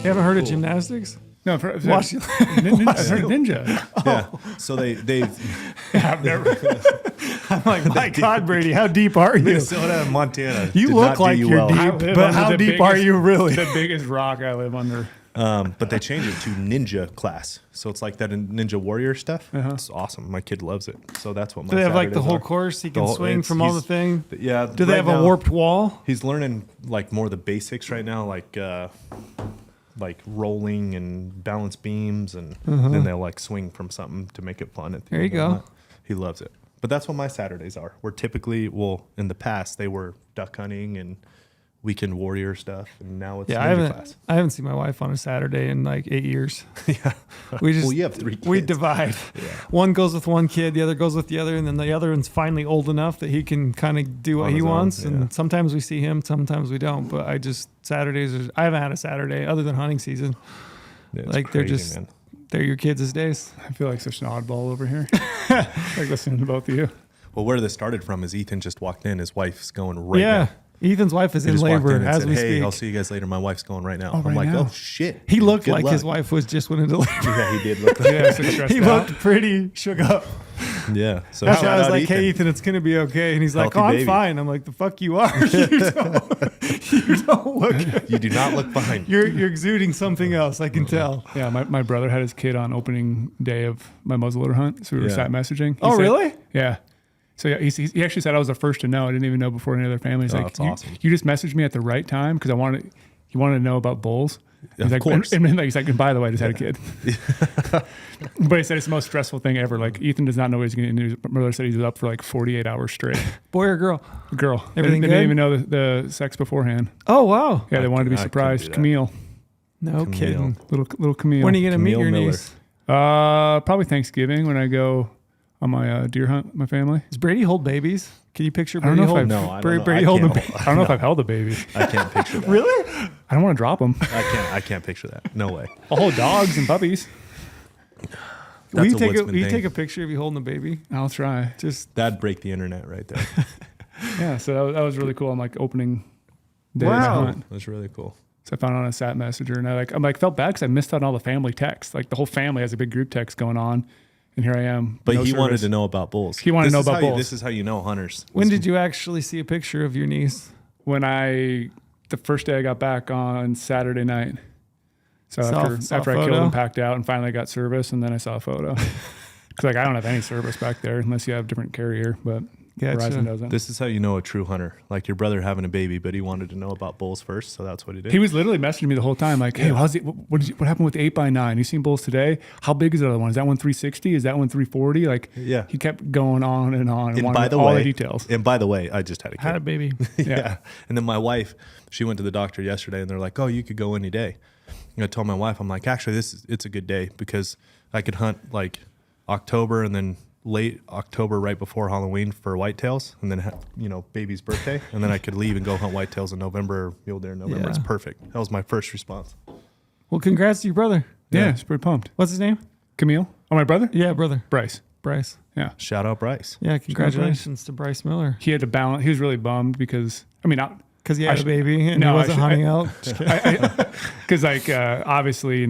You haven't heard of gymnastics? No, Watch ninja. Yeah. So they I've never. I'm like, my God, Brady, how deep are you? Minnesota and Montana. You did look not do like you you're well. deep, but how deep are you really? The biggest rock I live under. But they changed it to ninja class. So it's like that in Ninja Warrior stuff. It's awesome. My kid loves it. So that's what my Do they have like the Saturdays whole are. course? He can whole- swing it's- from all the he's- thing? Yeah. Do they right have a now, warped wall? He's learning like more of the basics right now, like rolling and balance beams, and then they'll like swing from something to make it fun. At the There you end of go. that. He loves it. But that's what my Saturdays are. We're typically, in the past they were duck hunting and weekend warrior stuff, and now it's ninja class. I haven't seen my wife on a Saturday in like 8 years. Yeah. We just Well, you have 3 kids. we divide. One goes with one kid, the other goes with the other, and then the other one's finally old enough that he can kind of do what On he his own, wants. yeah. And sometimes we see him, sometimes we don't. But I haven't had a Saturday other than hunting season. Yeah, it's Like crazy, man. they're your kids' days. I feel like such an oddball over here. Like listening to both of you. Well, where this started from is Ethan just walked in. His wife's going right Yeah. now. Ethan's wife is He in just walked labor in and as said, we "Hey, speak. I'll see you guys later. My wife's going right now." Oh, I'm right like, now. "Oh shit!" He looked Good like luck. his wife was just went into labor. Yeah, he did look. Yeah, so stressed He out. looked pretty shook up. Yeah. So That's shout why I was out like, Ethan. "Hey, Ethan, it's gonna be okay." And he's like, Healthy "Oh, I'm baby. fine." I'm like, "The fuck you are? You don't look. You do not look fine. You're exuding something else. I can tell." Yeah, my brother had his kid on opening day of my muzzleloader hunt, so we were Yeah. sat messaging. He Oh, said- really? Yeah. So yeah, he actually said I was the first to know. I didn't even know before any other family. He's Oh, like, that's you, awesome. you just messaged me at the right time because he wanted to know about bulls. He's Of like, course. And he's like, and by the way, I just had a kid. But he said it's the most stressful thing ever. Like Ethan does not know what he's going to do. My brother said he was up for like 48 hours straight. Boy or girl? Girl. Everything they good? didn't even know the sex beforehand. Oh wow! Yeah, they wanted to be I couldn't surprised. do that. Camille. No Camille. kidding. Little Camille. When are you gonna meet Camille your Miller. niece? Probably Thanksgiving when I go on my deer hunt with my family. Does Brady hold bababies? Can you picture I don't Brady know if holding? I've- No, I don't Brady, know. Brady I holding a can't baby. I don't know if I've held a baby. I can't picture that. Really? I don't want to drop them. I can't picture that. No way. I'll hold dogs and puppies. Will you a take woodsman will you thing. take a picture of you holding a baby? I'll try. Just That'd break the internet right there. Yeah, so that was really cool. I'm like opening day Wow. of my hunt. That's really cool. So I found it on a sat messenger, and I'm felt bad because I missed out on all the family texts. Like the whole family has a big group text going on, and here I am. But no he wanted service. to know about bulls. He wanted to know about bulls. This is how you know hunters. when did you actually see a picture of your niece? when the first day I got back on Saturday night. So Saw a after I killed photo? and packed out and finally got service, and then I saw a photo. Because like I don't have any service back there unless you have a different carrier, but Gotcha. Verizon doesn't. This is how you know a true hunter. Like your brother having a baby, but he wanted to know about bulls first, so that's what he did. He was literally messaging me the whole time, like, "Hey, how's it? What happened with the 8x9? You seen bulls today? How big is the other one? Is that one 360? Is that one 340?" Like, Yeah. he kept going on and on and And wanted by the all way, the details. And by the way, I just had a kid. Had a baby. Yeah. And then my wife, she went to the doctor yesterday, and they're like, "Oh, you could go any day." And I told my wife, I'm like, "Actually, it's a good day because I could hunt like October and then late October right before Halloween for whitetails, and then baby's birthday, and then I could leave and go hunt whitetails in November, mule deer in November. Yeah. It's perfect." That was my first response. Well, congrats to your brother. Yeah, Yeah. it's pretty pumped. What's his name? Camille? Oh, my brother? Yeah, brother. Bryce. Bryce. Yeah. Shout out Bryce. Yeah, congratulations to Bryce Miller. He had to balance. He was really bummed because, not Because he I had a should- baby and No, he I wasn't should- hunting out. because obviously,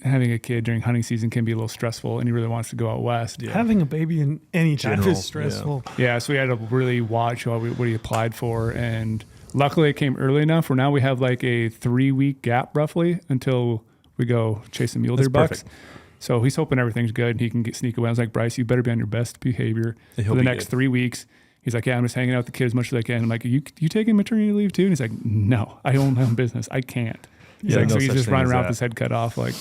having a kid during hunting season can be a little stressful, and he really wants to go out west. Yeah. Having a baby in any time General, is stressful. Yeah, so we had to really watch what he applied for, and luckily it came early enough where now we have like a 3-week gap roughly until we go chase some mule deer That's bucks. perfect. So he's hoping everything's good and he can sneak away. I was like, "Bryce, you better be on your best behavior He'll for the be next good. 3 weeks." He's like, "Yeah, I'm just hanging out with the kids as much as I can." I'm like, you taking maternity leave too?" And he's like, "No, I own my own business. I can't." He's Yeah, like, no so he's such just thing running as around that. with his head cut off, like,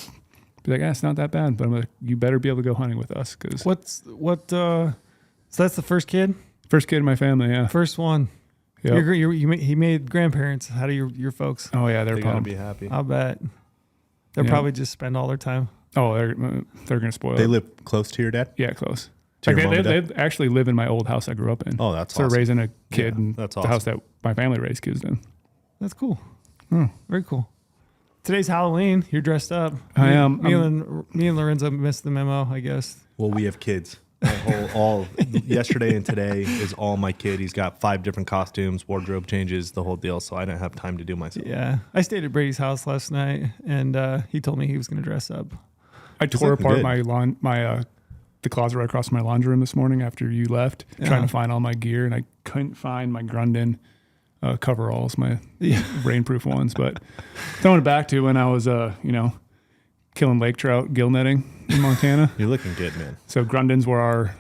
be like, it's not that bad. But I'm like, "You better be able to go hunting with us." Because So that's the first kid? first kid in my family, yeah. First one. Yep. He made grandparents out of your folks. Oh yeah, they're They gotta pumped. be happy. I'll bet. They'll Yeah. probably just spend all their time. Oh, they're gonna spoil They it. live close to your dad? Yeah, close. To your Like mom and they dad? actually live in my old house I grew up in. Oh, that's so awesome. raising a kid Yeah, in that's the house awesome. that my family raised kids in. That's cool. Very cool. Today's Halloween. You're dressed up. I am. Me and Lorenzo missed the memo, I guess. Well, we have kids. all yesterday and today is all my kid. He's got 5 different costumes, wardrobe changes, the whole deal. So I didn't have time to do myself. Yeah. I stayed at Brady's house last night, and he told me he was going to dress up. I tore apart good. the closet right across my laundry room this morning after you left, trying to find all my gear, and I couldn't find my Grundon coveralls, my rainproof ones. But throwing it back to when I was, killing lake trout gill netting in Montana. You're looking good, man. So Grundons were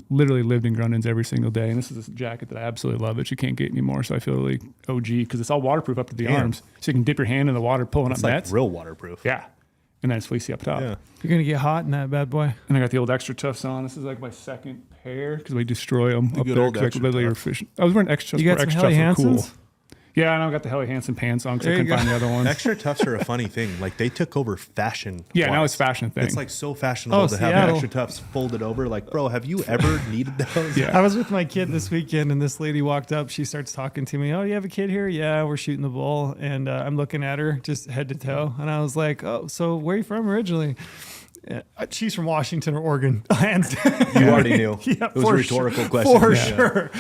literally lived in Grundons every single day. And this is a jacket that I absolutely love that you can't get anymore. So I feel really OG because it's all waterproof up to the arms. So you can dip your hand in the water pulling up It's like nets. real waterproof. Yeah. And then it's fleecy up top. Yeah. You're going to get hot in that bad boy. And I got the old extra tufts on. This is like my second pair because we destroy them up good there. old 'Cause I extra literally tufts. were fishing. I was wearing extra tufts. You got some Extra Helly tufts were cool. Hansons? Yeah, and I got the Helly Hansen pants on because I There you couldn't find the other ones. Extra tufts are a funny thing. Like they took over fashion. Yeah, now wise. it's a fashion thing. It's like so fashionable to have Seattle. extra tufts folded over. Like, bro, have you ever needed those? Yeah. I was with my kid this weekend, and this lady walked up. She starts talking to me. Oh, you have a kid here? Yeah, we're shooting the bull. And I'm looking at her just head to toe. And I was like, oh, so where are you from originally? She's from Washington or Oregon. Hands down. You already knew. Yeah, It was for a rhetorical question. For Yeah. sure.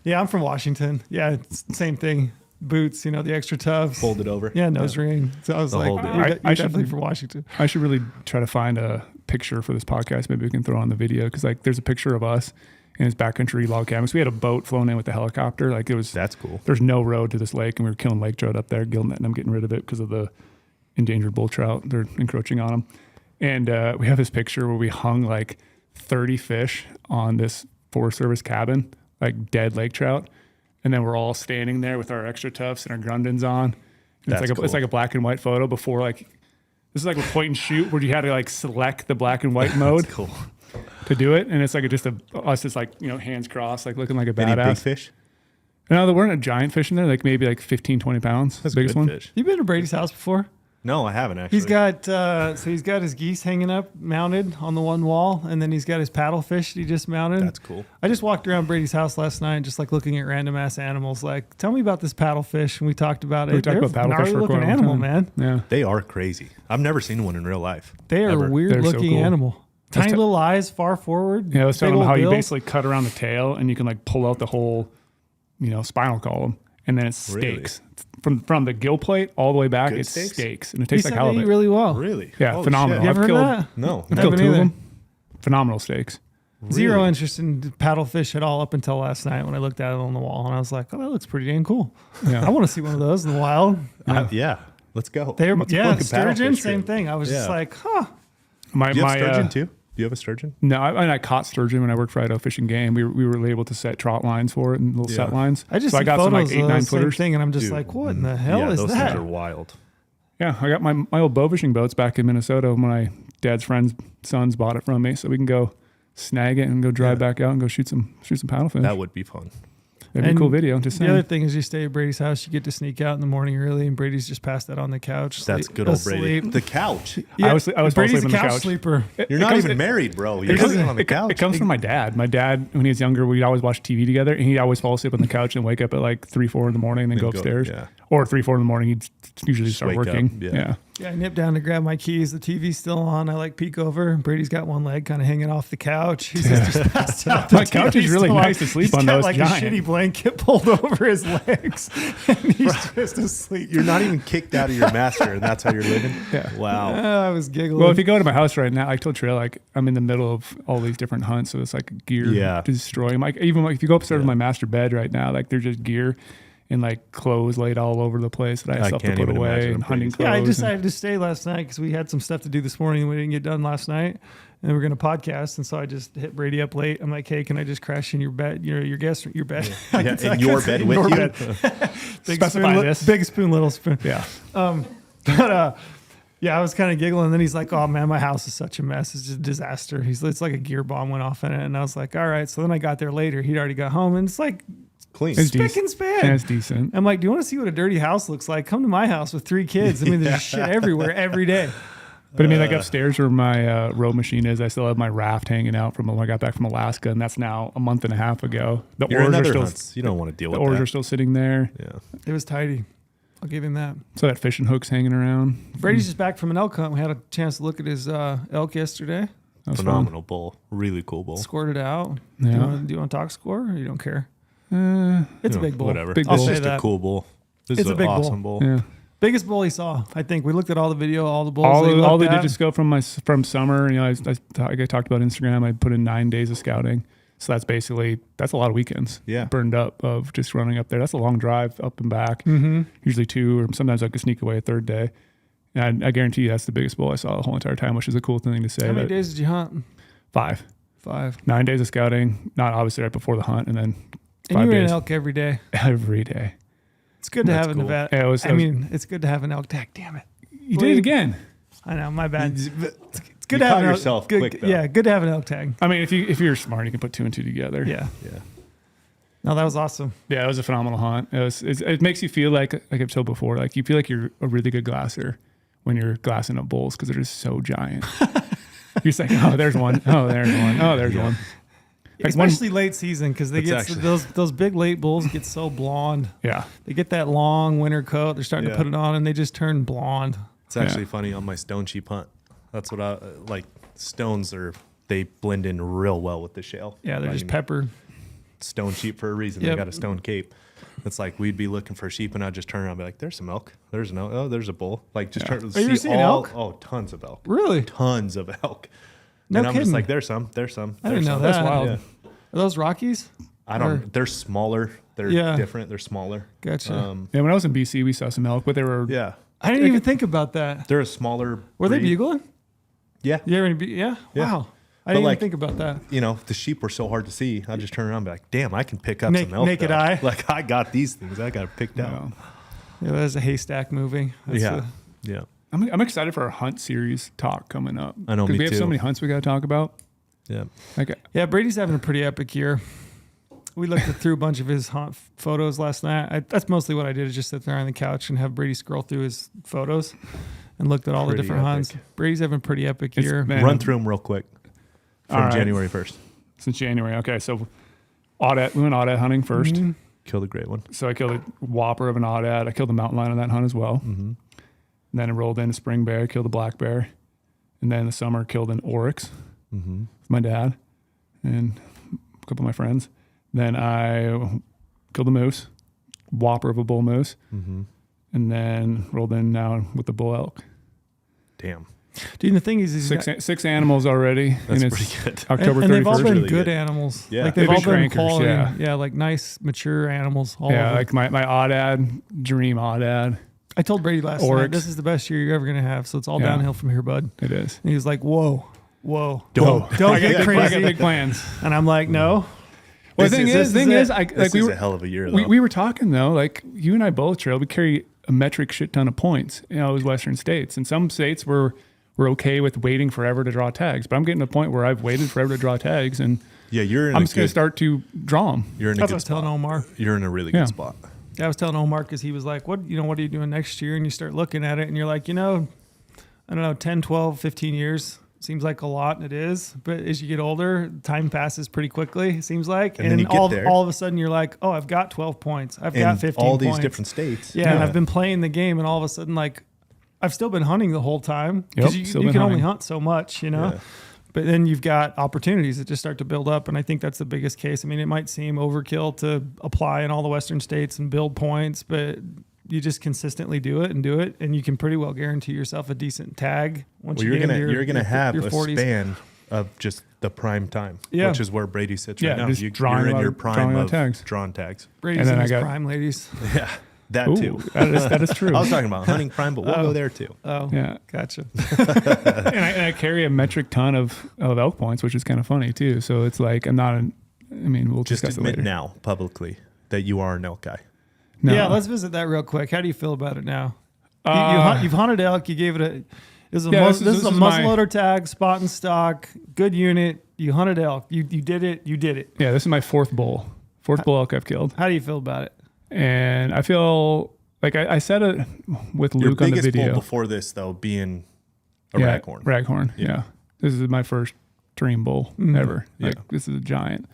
Yeah, I'm from Washington. Yeah, it's the same thing. Boots, the extra tufts. Folded over. Yeah, nose ring. So I was The like, whole deal. you're, I you're should- definitely from Washington. I should really try to find a picture for this podcast. Maybe we can throw on the video because there's a picture of us in his backcountry log cabin. So we had a boat flown in with the helicopter. That's cool. There's no road to this lake, and we were killing lake trout up there, gill netting. I'm getting rid of it because of the endangered bull trout. They're encroaching on them. And we have this picture where we hung like 30 fish on this Forest Service cabin, like dead lake trout. And then we're all standing there with our extra tufts and our Grundons on. And That's it's like a black and white photo before this is like a point and shoot where you had to select the black and white mode That's cool. to do it. And it's like us just hands crossed, looking like a Any big badass. fish? No, there weren't a giant fish in there, maybe 15, 20 pounds. That's the biggest good one. fish. You been to Brady's house before? No, I haven't actually. He's got he's got his geese hanging up mounted on the one wall, and then he's got his paddlefish that he just mounted. That's cool. I just walked around Brady's house last night, just looking at random ass animals. Like, tell me about this paddlefish, and we talked about it. We talked They're about paddlefish gnarly for looking quite a long animal, time. man. Yeah. They are crazy. I've never seen one in real life. They are Ever. a weird They're so looking cool. animal. Tiny little eyes, far forward. Yeah, I was telling big them old how you bills. basically cut around the tail and you can pull out the whole, spinal column, and then it Really? steaks from the gill plate all the way back. Good It steaks? steaks, and it He tastes said like they eat halibut. really well. Really? Yeah, Holy phenomenal. shit. You ever I've heard killed- that? No. I've Never killed two of either. them. Phenomenal steaks. Zero Really? interest in paddlefish at all up until last night when I looked at it on the wall, and I was like, "Oh, that looks pretty dang cool. Yeah. I want to see one of those in the wild." Yeah. Let's go. They're Let's yeah, book a sturgeon, paddlefish same trip. thing. I was just Yeah. like, "Huh." Do you have sturgeon too? Do you have a sturgeon? No, I caught sturgeon when I worked for Idaho Fish and Game. We were able to set trot lines for it and little set Yeah. lines. I just so I see got photos some 8, of 9 the same footers. thing, and I'm just Dude. like, "What in the hell Yeah, is those that?" things are wild. Yeah, I got my old bow fishing boats back in Minnesota. My dad's friend's sons bought it from me, so we can go snag it and go drive back out and go shoot some paddlefish. That would be fun. That'd be And a cool video. Just The saying. other thing is, you stay at Brady's house, you get to sneak out in the morning early, and Brady's just passed out on the couch. That's sleep- good old Brady. asleep. The couch. Yeah, I was fall Brady's asleep a on the couch couch. sleeper. You're not even married, bro. You're sitting on the couch. It comes from my dad. My dad, when he was younger, we'd always watch TV together, and he'd always fall asleep on the couch and wake up at 3, 4 in the morning and then go upstairs. yeah. Or 3, 4 in the morning, he'd usually Just start wake up, working. yeah. Yeah. Yeah, I nip down to grab my keys. The TV's still on. I peek over. Brady's got one leg kind of hanging off the couch. He's just passed out. My couch is really nice to sleep He's on, got though. It's like giant. a shitty blanket pulled over his legs, and he's just asleep. You're not even kicked out of your master, and that's how you're living? Yeah. Wow. I was giggling. Well, if you go to my house right now, I told Trail, I'm in the middle of all these different hunts, so it's gear Yeah. to destroy them. Even if you go upstairs to my master bed right now, there's just gear and clothes laid all over the place that I I have to can't put even away imagine and a hunting place. clothes. Yeah, I and- decided to stay last night because we had some stuff to do this morning and we didn't get done last night. And we we're going to podcast. And so I just hit Brady up late. I'm like, hey, can I just crash in your bed, your guest, your bed? Yeah, in your bed with your you? bed. Big Specify spoon, this. big spoon, little spoon. Yeah. But yeah, I was kind of giggling. And then he's like, oh man, my house is such a mess. It's just a disaster. It's like a gear bomb went off in it. And I was like, all right. So then I got there later. He'd already got home and it's like Clean. It's spick decent. and span. Yeah, it's decent. I'm like, do you want to see what a dirty house looks like? Come to my house with 3 kids. I mean, there's shit everywhere every day. But upstairs where my row machine is, I still have my raft hanging out from when I got back from Alaska, and that's now a month and a half ago. The You're in oars are other still hunts. You don't want to deal the with oars that. are still sitting there. Yeah. It was tidy. I'll give him that. So that fishing hook's hanging around. Brady's just back from an elk hunt. We had a chance to look at his elk yesterday. That was Phenomenal bull. Really cool bull. Scored it out. Yeah. Do you want to talk score or you don't care? Fun. It's a big bull. Whatever. Big It's bull. just Say a that. cool bull. This It's is a an big bull. awesome bull. Yeah. Biggest bull he saw. I think we looked at all the video, all the bulls. All they did at. just go from summer. You know, I talked about Instagram. I put in 9 days of scouting. So that's a lot of weekends. Yeah. Burned up of just running up there. That's a long drive up and back. Mm-hmm. Usually 2, or sometimes I could sneak away a third day. And I guarantee you that's the biggest bull I saw the whole entire time, which is a cool thing to say. How many that days did you hunt? 5. 5. 9 days of scouting, not obviously right before the hunt, and then And 5 you were in days elk every day. every day. It's good to That's have a cool. Nevada. Yeah, it's good to have an elk tag. Damn it. You did it again. I know, my bad. It's You good to have caught an elk, yourself good, quick, though. Yeah, good to have an elk tag. I mean, if you're smart, you can put 2 and 2 together. Yeah. Yeah. No, that was awesome. Yeah, it was a phenomenal hunt. It makes you feel like I've told before, like you feel like you're a really good glasser when you're glassing up bulls because they're just so giant. You're just like, oh, there's one. Oh, there's one. Oh, there's one. Like Especially late season because they It's get actually- those big late bulls get so blonde. Yeah. They get that long winter coat. They're starting to Yeah. put it on and they just turn blonde. It's actually funny on my stone sheep hunt. That's what I like. Stones they blend in real well with the shale. Yeah, they're Like, just pepper. stone sheep for a reason. Yep. They got a stone cape. It's like we'd be looking for sheep, and I'd just turn around and be like, "There's some elk. There's an elk. Oh, there's a bull." Like just Yeah. turn. Are you ever seeing elk? Oh, tons of elk. Really? Tons of elk. No and I'm kidding. just like, "There's some. There's some." I didn't there's know some." that. That's wild. Yeah. Are those Rockies? I don't. Or- They're smaller. They're Yeah. different. They're smaller. Gotcha. Yeah, when I was in BC, we saw some elk, but they were Yeah. I didn't even think about that. They're a smaller. Were they breed. bugling? Yeah. You ever yeah? Yeah. Wow. I But didn't like- even think about that. You know, the sheep were so hard to see. I just turn around and be like, "Damn, I can pick up Naked- some elk." naked though. eye. Like I got these things. I got it picked out. Yeah, there's a haystack moving. That's Yeah. the- Yeah. I'm excited for our hunt series talk coming up. I know, 'Cause me we have so too. many hunts we got to talk about. Yeah. Like, yeah, Brady's having a pretty epic year. We looked through a bunch of his hunt photos last night. That's mostly what I did, is just sit there on the couch and have Brady scroll through his photos and looked at all the Pretty different hunts. epic. Brady's having a pretty epic It's- year. man, Run through them real quick All from right. January 1st. since January. Okay, so audit. We went audit hunting 1st. Mhm. Killed a great one. So I killed a whopper of an audit. I killed the mountain lion on that hunt as well. Mm-hmm. And then I rolled in a spring bear, killed a black bear. And then in the summer, killed an oryx Mm-hmm. with my dad and a couple of my friends. Then I killed a moose, whopper of a bull moose. Mm-hmm. And then rolled in now with the bull elk. Damn. Dude, the thing is, he's got- Six animals already. That's and pretty it's good. October and they've all 31st. been Really good good. animals. Yeah. Like they've They've all been been crankers, quality. yeah. Like nice, mature animals. All Yeah, of like them. my audad, dream audad. I told Brady last night, Oryx. this is the best year you're ever going to have. So it's all Yeah. downhill from here, bud. It is. And he was like, whoa, Whoa. don't I get got big- I got crazy. big plans. And I'm like, no. Well, This the thing is- is, this is I This like we is were a hell of a year, though. we were talking though, like you and I both trailed. We carry a metric shit ton of points in all those Western states, and some states we're okay with waiting forever to draw tags. But I'm getting to a point where I've waited forever to draw tags, and yeah, you're in I'm a just going to good, start to draw them. you're in a That's what I good was telling spot. Omar. You're in a really Yeah. good spot. I was telling Omar because he was like, what are you doing next year? And you start looking at it and you're like, I don't know, 10, 12, 15 years seems like a lot, and it is. But as you get older, time passes pretty quickly, it seems like. And then you get all, there. all of a sudden you're like, oh, I've got 12 points. I've got In 15 all these points. different states. Yeah, and I've been playing the game, and all of a sudden, like, I've still been hunting the whole time. Because Yep, still you been can only hunting. hunt so much, you know? Yeah. But then you've got opportunities that just start to build up, and I think that's the biggest case. I mean, it might seem overkill to apply in all the Western states and build points, but you just consistently do it, and you can pretty well guarantee yourself a decent tag once Well, you you're get gonna into you're gonna your, have your a 40s. span of just the prime time, Yeah. which is where Brady sits Yeah, right now. just drawing You're a in lot your of- drawing prime a lot of of tags. drawn tags. Brady's And then in I his got- prime, ladies. Yeah, that Ooh, too. that is true. I was talking about hunting prime, but we'll Oh. go there too. Oh, Yeah. gotcha. and I carry a metric ton of elk points, which is kind of funny too. So it's like we'll Just discuss it admit later. now publicly that you are an elk guy. No. Yeah, let's visit that real quick. How do you feel about it now? Uh, You've hunted elk. You gave it a. This is a, Yeah, this this is a is my- muzzleloader tag, spot and stock, good unit. You hunted elk. You did it. You did it. Yeah, this is my fourth bull elk I've killed, How do you feel about it? and I feel like I said it with Your Luke on the biggest bull video. before this, though, being a Yeah, raghorn. Raghorn. Yeah. This is my first dream bull ever. Like this is a giant.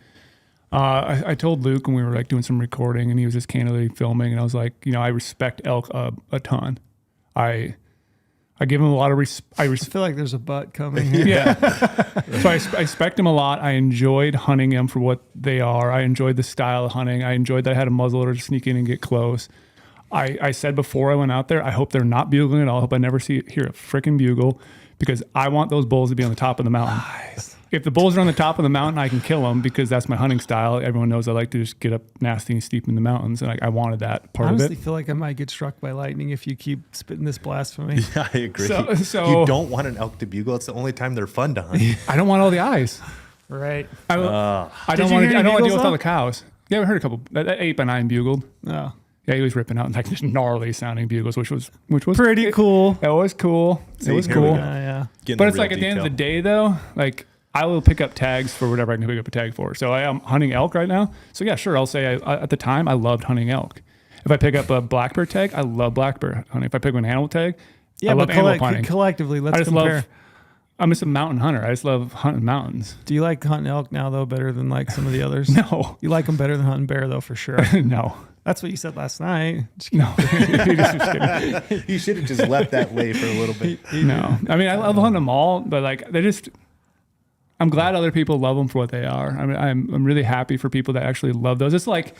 I told Luke when we were like doing some recording, and he was just candidly filming, and I was like, I respect elk a ton. I I give them a lot of I feel like there's a butt coming here. Yeah. So I respect them a lot. I enjoyed hunting them for what they are. I enjoyed the style of hunting. I enjoyed that I had a muzzleloader to sneak in and get close. I said before I went out there, I hope they're not bugling at all. I hope I never hear a freaking bugle, because I want those bulls to be on the top of the mountain. Nice. If the bulls are on the top of the mountain, I can kill them because that's my hunting style. Everyone knows I like to just get up nasty and steep in the mountains, and I wanted that part I honestly of it. feel like I might get struck by lightning if you keep spitting this blasphemy. Yeah, I agree. So you don't want an elk to bugle. It's the only time they're fun to hunt. I don't want all the eyes. Right. I don't want to deal with all the cows. Yeah, we heard a couple. That 8x9 bugled. Oh. Yeah, he was ripping out like this gnarly sounding bugles, which was Pretty cool. That was cool. See, it was here cool. we go. Yeah. Getting But the it's like real at the end of the detail. day, though, like I will pick up tags for whatever I can pick up a tag for. So I am hunting elk right now. So yeah, sure. I'll say at the time I loved hunting elk. If I pick up a black bear tag, I love black bear hunting. If I pick up an animal tag, Yeah, I love but animal hunting. collectively, let's I just compare. love. I'm just a mountain hunter. I just love hunting mountains. Do you like hunting elk now, though, better than like some of the others? No, You like them better than hunting bear, though, for sure. no, That's what you said last night. no. You're just kidding. You should have just left that lay for a little bit. No, I mean I love hunting them all, but like they just. I'm glad other people love them for what they are. I mean, I'm really happy for people that actually love those. It's like,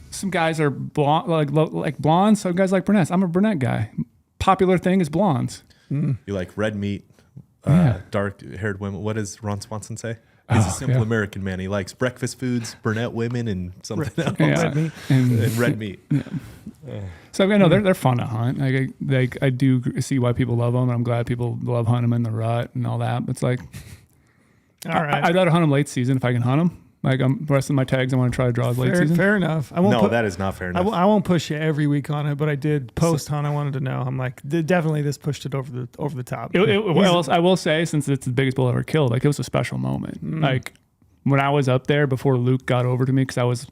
some guys are blonde, like blondes. Some guys like brunettes. I'm a brunette guy. Popular thing is blondes. You like red meat, Yeah. dark-haired women. What does Ron Swanson say? He's a simple yeah. American man. He likes breakfast foods, brunette women, and something else. Yeah. Red meat. And red meat. So I know they're fun to hunt. I do see why people love them, and I'm glad people love hunting them in the rut and all that. But it's like, All right. I'd rather hunt them late season if I can hunt them. Like the rest of my tags, I want to try to draw late season. Fair enough. I won't No, put, that is not fair I enough. I won't push you every week on it, but I did post hunt. I wanted to know. I'm like, definitely this pushed it over the top. Well, I will say, since it's the biggest bull I ever killed, like it was a special moment. Like when I was up there before Luke got over to me, because I was,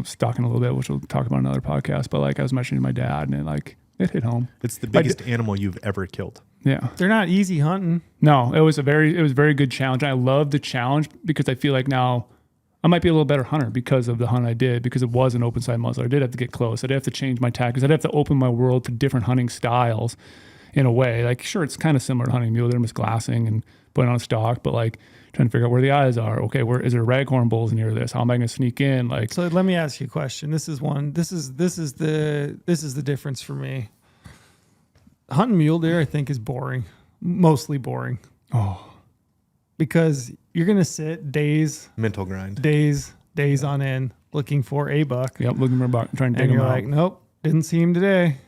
stalking a little bit, which we'll talk about in another podcast. But like I was mentioning my dad, and it hit home. It's the biggest animal you've ever killed. Yeah. They're not easy hunting. No, it was a very good challenge. I love the challenge because I feel like now I might be a little better hunter because of the hunt I did, because it was an open side muzzle. I did have to get close. I did have to change my tactics. I'd have to open my world to different hunting styles in a way. Like, sure, it's kind of similar to hunting mule deer, just glassing and putting on a stock, but like trying to figure out where the eyes are. Okay, where is there raghorn bulls near this? How am I going to sneak in? Like, So let me ask you a question. This is the difference for me. Hunting mule deer, I think, is boring, mostly boring, oh, because you're gonna sit days Mental grind. on end looking for a buck, yep, looking for a buck, trying to dig and them you're out. like, nope, didn't see him today.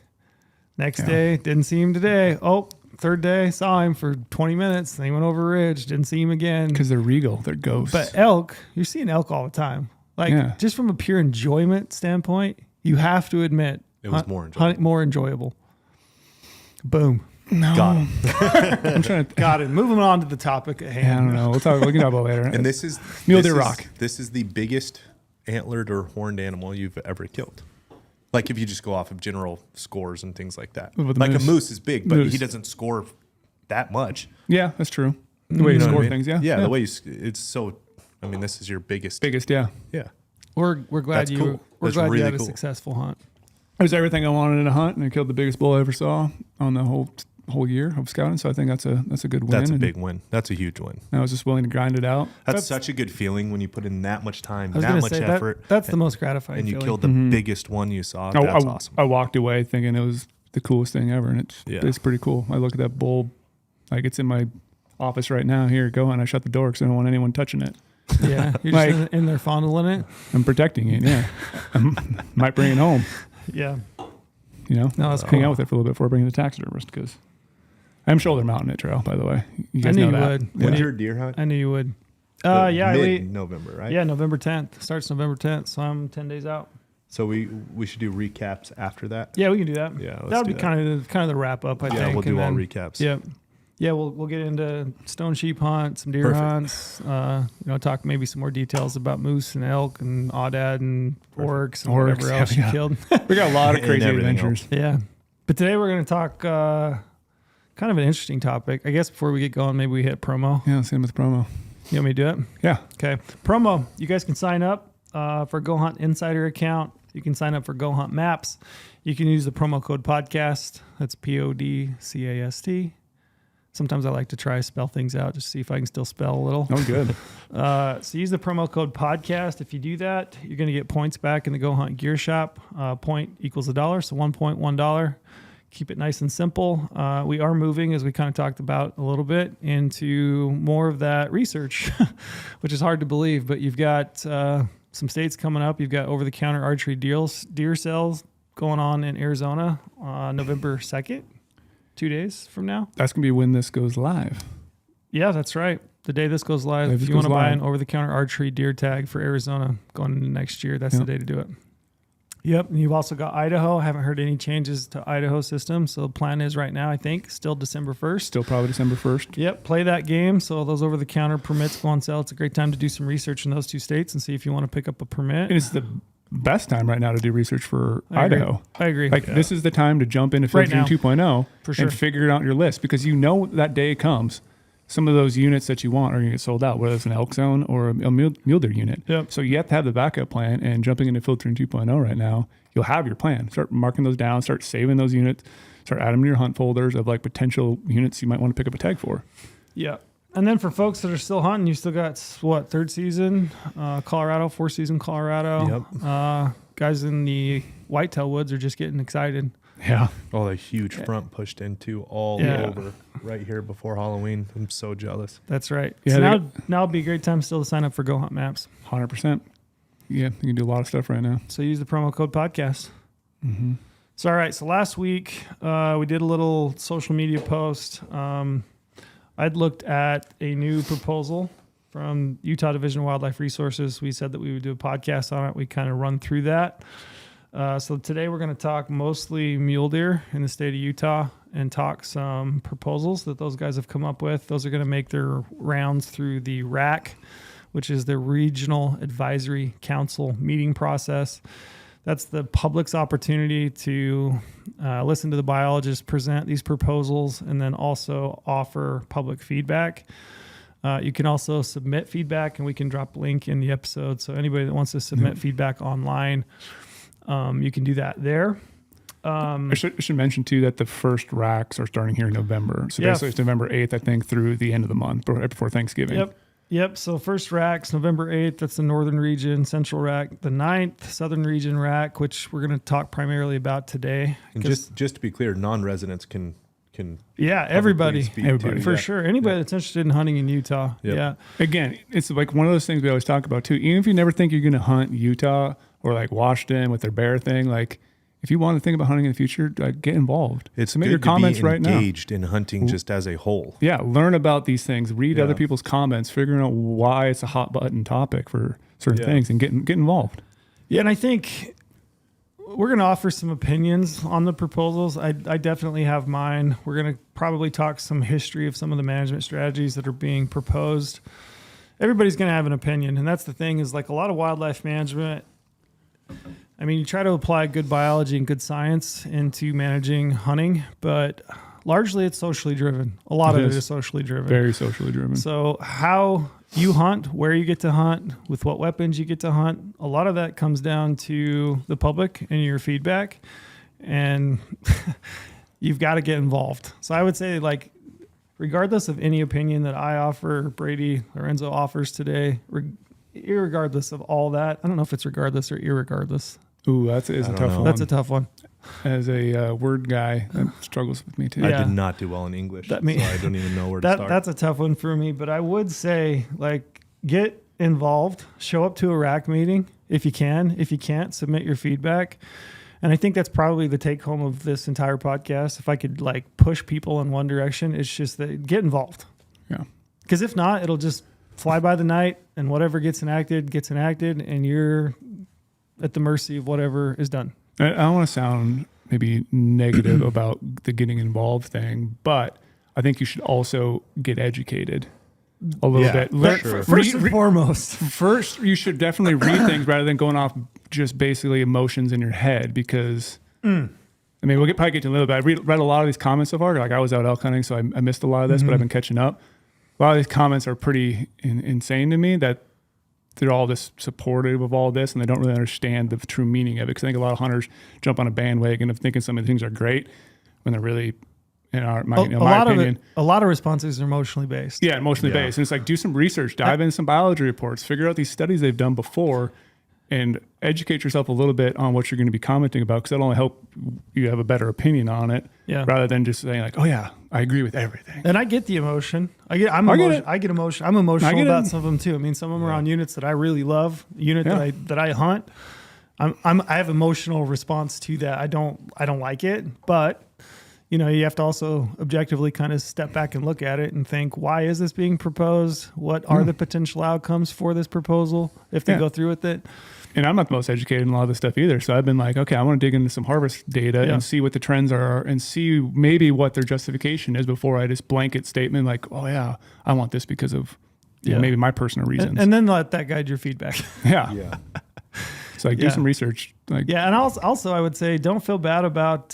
Next day, didn't see him today. Oh, third day, saw him for 20 minutes. Then he went over a ridge, didn't see him again. Because they're regal, they're ghosts. But elk, you're seeing elk all the time. Like, Yeah. just from a pure enjoyment standpoint, you have to admit It was more enjoyable. hunting more enjoyable. Boom. no, Got him. I'm trying to. Got it. Moving on to the topic at hand. I don't know. We can talk about it later. And this is Mule this deer is- rock. This is the biggest antlered or horned animal you've ever killed. Like if you just go off of general scores and things like that. What about the Like moose? a moose is big, but Moose. he doesn't score that much. Yeah, that's true. The way you know what score I mean? things, yeah. Yeah, the way it's so. I mean, this is your biggest. Biggest, yeah. Yeah. We're glad That's you cool. we're That's glad you really had a cool. successful hunt. It was everything I wanted in a hunt, and I killed the biggest bull I ever saw on the whole year of scouting. So I think that's a good win. That's a and big win. That's a huge win. I was just willing to grind it out. That's such a good feeling when you put in that much time, I was that gonna much say effort, that's the most gratifying. and you feeling. killed the biggest one you saw. I, That's I- awesome. I walked away thinking it was the coolest thing ever, and it's pretty cool. I look at that bull, like it's in my office right now. Here, go, and I shut the door because I don't want anyone touching it. Yeah, you're Like- just in there fondling it. I'm protecting it. Yeah, I might bring it home. Yeah, No, that's hang cool. out with it for a little bit before I bring it to the taxidermist, because I'm shoulder mounting it, trail. By the way, you guys I knew know you that. would. Yeah. When's your deer hunt? I knew you would. Yeah, mid-November, right? yeah, November 10th starts November 10th, so I'm 10 days out. So we should do recaps after that. Yeah, we can do that. Yeah, let's that would do be that. kind of the wrap up. I Yeah, think. we'll do and all then- recaps. Yeah. Yeah, we'll get into stone sheep hunts, some deer Perfect. hunts. Talk maybe some more details about moose and elk and aoudad and orcs and Orcs, whatever else you yeah. killed. We got a lot of And crazy everything adventures. Yeah, but today we're going to talk kind of an interesting topic. I guess before we get going, maybe we hit promo. Yeah, same with promo. You want me to do it? Yeah, Okay, promo. You guys can sign up for a Go Hunt Insider account. You can sign up for Go Hunt Maps. You can use the promo code podcast. That's PODCAST. Sometimes I like to try spell things out, just see if I can still spell a little. Oh, good. So use the promo code podcast. If you do that, you're going to get points back in the Go Hunt Gear Shop. Point equals $1, so 1 point, $1. Keep it nice and simple. We are moving, as we kind of talked about a little bit, into more of that research, which is hard to believe. But you've got some states coming up. You've got over-the-counter archery deer sales going on in Arizona November 2nd, 2 days from now. That's going to be when this goes live. Yeah, that's right. The day this goes live. If you want to buy an over-the-counter archery deer tag for Arizona going into next year, that's the day to do it. Yep. And you've also got Idaho. I haven't heard any changes to Idaho system. So the plan is right now, I think, still December 1st. Still probably December 1st. Yep. Play that game. So those over-the-counter permits go on sale. It's a great time to do some research in those two states and see if you want to pick up a permit. And it's the best time right now to do research for Idaho. I agree. Like this is the time to jump into Right Filtering 2.0 For sure. and figure out your list, because you know that day comes. Some of those units that you want are going to get sold out, whether it's an elk zone or a mule deer unit. Yep. So you have to have the backup plan, and jumping into Filtering 2.0 right now, you'll have your plan. Start marking those down, start saving those units, start adding them to your hunt folders of like potential units you might want to pick up a tag for. Yeah. And then for folks that are still hunting, you still got, third season Colorado, fourth season Colorado. Yep. Guys in the whitetail woods are just getting excited. Yeah. Oh, the huge front pushed into all over right here before Halloween. I'm so jealous. That's right. Yeah, So now would be a great time still to sign up for Go Hunt Maps. 100%. Yeah, you can do a lot of stuff right now. So use the promo code podcast. Mm-hmm. So, all right. So last week we did a little social media post. I'd looked at a new proposal from Utah Division of Wildlife Resources. We said that we would do a podcast on it. We kind of run through that. So today we're going to talk mostly mule deer in the state of Utah and talk some proposals that those guys have come up with. Those are going to make their rounds through the RAC, which is the Regional Advisory Council meeting process. That's the public's opportunity to listen to the biologists present these proposals and then also offer public feedback. You can also submit feedback, and we can drop a link in the episode. So anybody that wants to submit feedback online, you can do that there. I should mention, too, that the first racks are starting here in November. So basically it's November 8th, I think, through the end of the month, right before Thanksgiving. Yep. So first racks, November 8th, that's the northern region, central rack. The 9th, southern region rack, which we're going to talk primarily about today. And just to be clear, non-residents can everybody too. for sure. Anybody that's interested in hunting in Utah. Yep. Yeah. Again, it's like one of those things we always talk about, too. Even if you never think you're going to hunt Utah or like Washington with their bear thing, like if you want to think about hunting in the future, like, get involved. It's Submit good your comments to be right now. engaged in hunting just as a whole. Yeah, learn about these things, read other people's comments, figuring out why it's a hot button topic for certain things, and get involved. Yeah, and I think we're going to offer some opinions on the proposals. I definitely have mine. We're going to probably talk some history of some of the management strategies that are being proposed. Everybody's going to have an opinion, and that's the thing, is like a lot of wildlife management. I mean, you try to apply good biology and good science into managing hunting, but largely it's socially driven. A lot of it is socially driven. Very socially driven. So how you hunt, where you get to hunt, with what weapons you get to hunt, a lot of that comes down to the public and your feedback, and you've got to get involved. So I would say, like, regardless of any opinion that I offer, Brady, Lorenzo offers today, irregardless of all that, I don't know if it's regardless or irregardless. Ooh, that's a tough one. That's a tough one. As a word guy, that struggles with me too. I did not do well in English, so I don't even know where to start. That's a tough one for me, but I would say, like, get involved, show up to a RAC meeting if you can. If you can't, submit your feedback. And I think that's probably the take home of this entire podcast. If I could, like, push people in one direction, it's just that get involved. Yeah. Because if not, it'll just fly by the night, and whatever gets enacted, and you're at the mercy of whatever is done. I don't want to sound maybe negative about the getting involved thing, but I think you should also get educated a little bit. First and foremost. First, you should definitely read things rather than going off just basically emotions in your head, because I mean, we'll probably get to a little bit. I read a lot of these comments so far. Like, I was out elk hunting, so I missed a lot of this, but I've been catching up. A lot of these comments are pretty insane to me, that they're all this supportive of all this, and they don't really understand the true meaning of it. Because I think a lot of hunters jump on a bandwagon of thinking some of the things are great when they're really, my opinion, a lot of responses are emotionally based. Yeah, emotionally based. And it's like, do some research, dive in some biology reports, figure out these studies they've done before, and educate yourself a little bit on what you're going to be commenting about, because that'll only help you have a better opinion on it, rather than just saying like, oh yeah, I agree with everything. And I get the emotion. I get emotion. I'm emotional about some of them too. I mean, some of them are on units that I really love, that I hunt. I have emotional response to that. I don't like it, but you have to also objectively kind of step back and look at it and think, why is this being proposed? What are the potential outcomes for this proposal if they go through with it? And I'm not the most educated in a lot of this stuff either. So I've been like, okay, I want to dig into some harvest data and see what the trends are and see maybe what their justification is before I just blanket statement like, oh yeah, I want this because of maybe my personal reasons. And then let that guide your feedback. Yeah. So like do some research. And also I would say don't feel bad about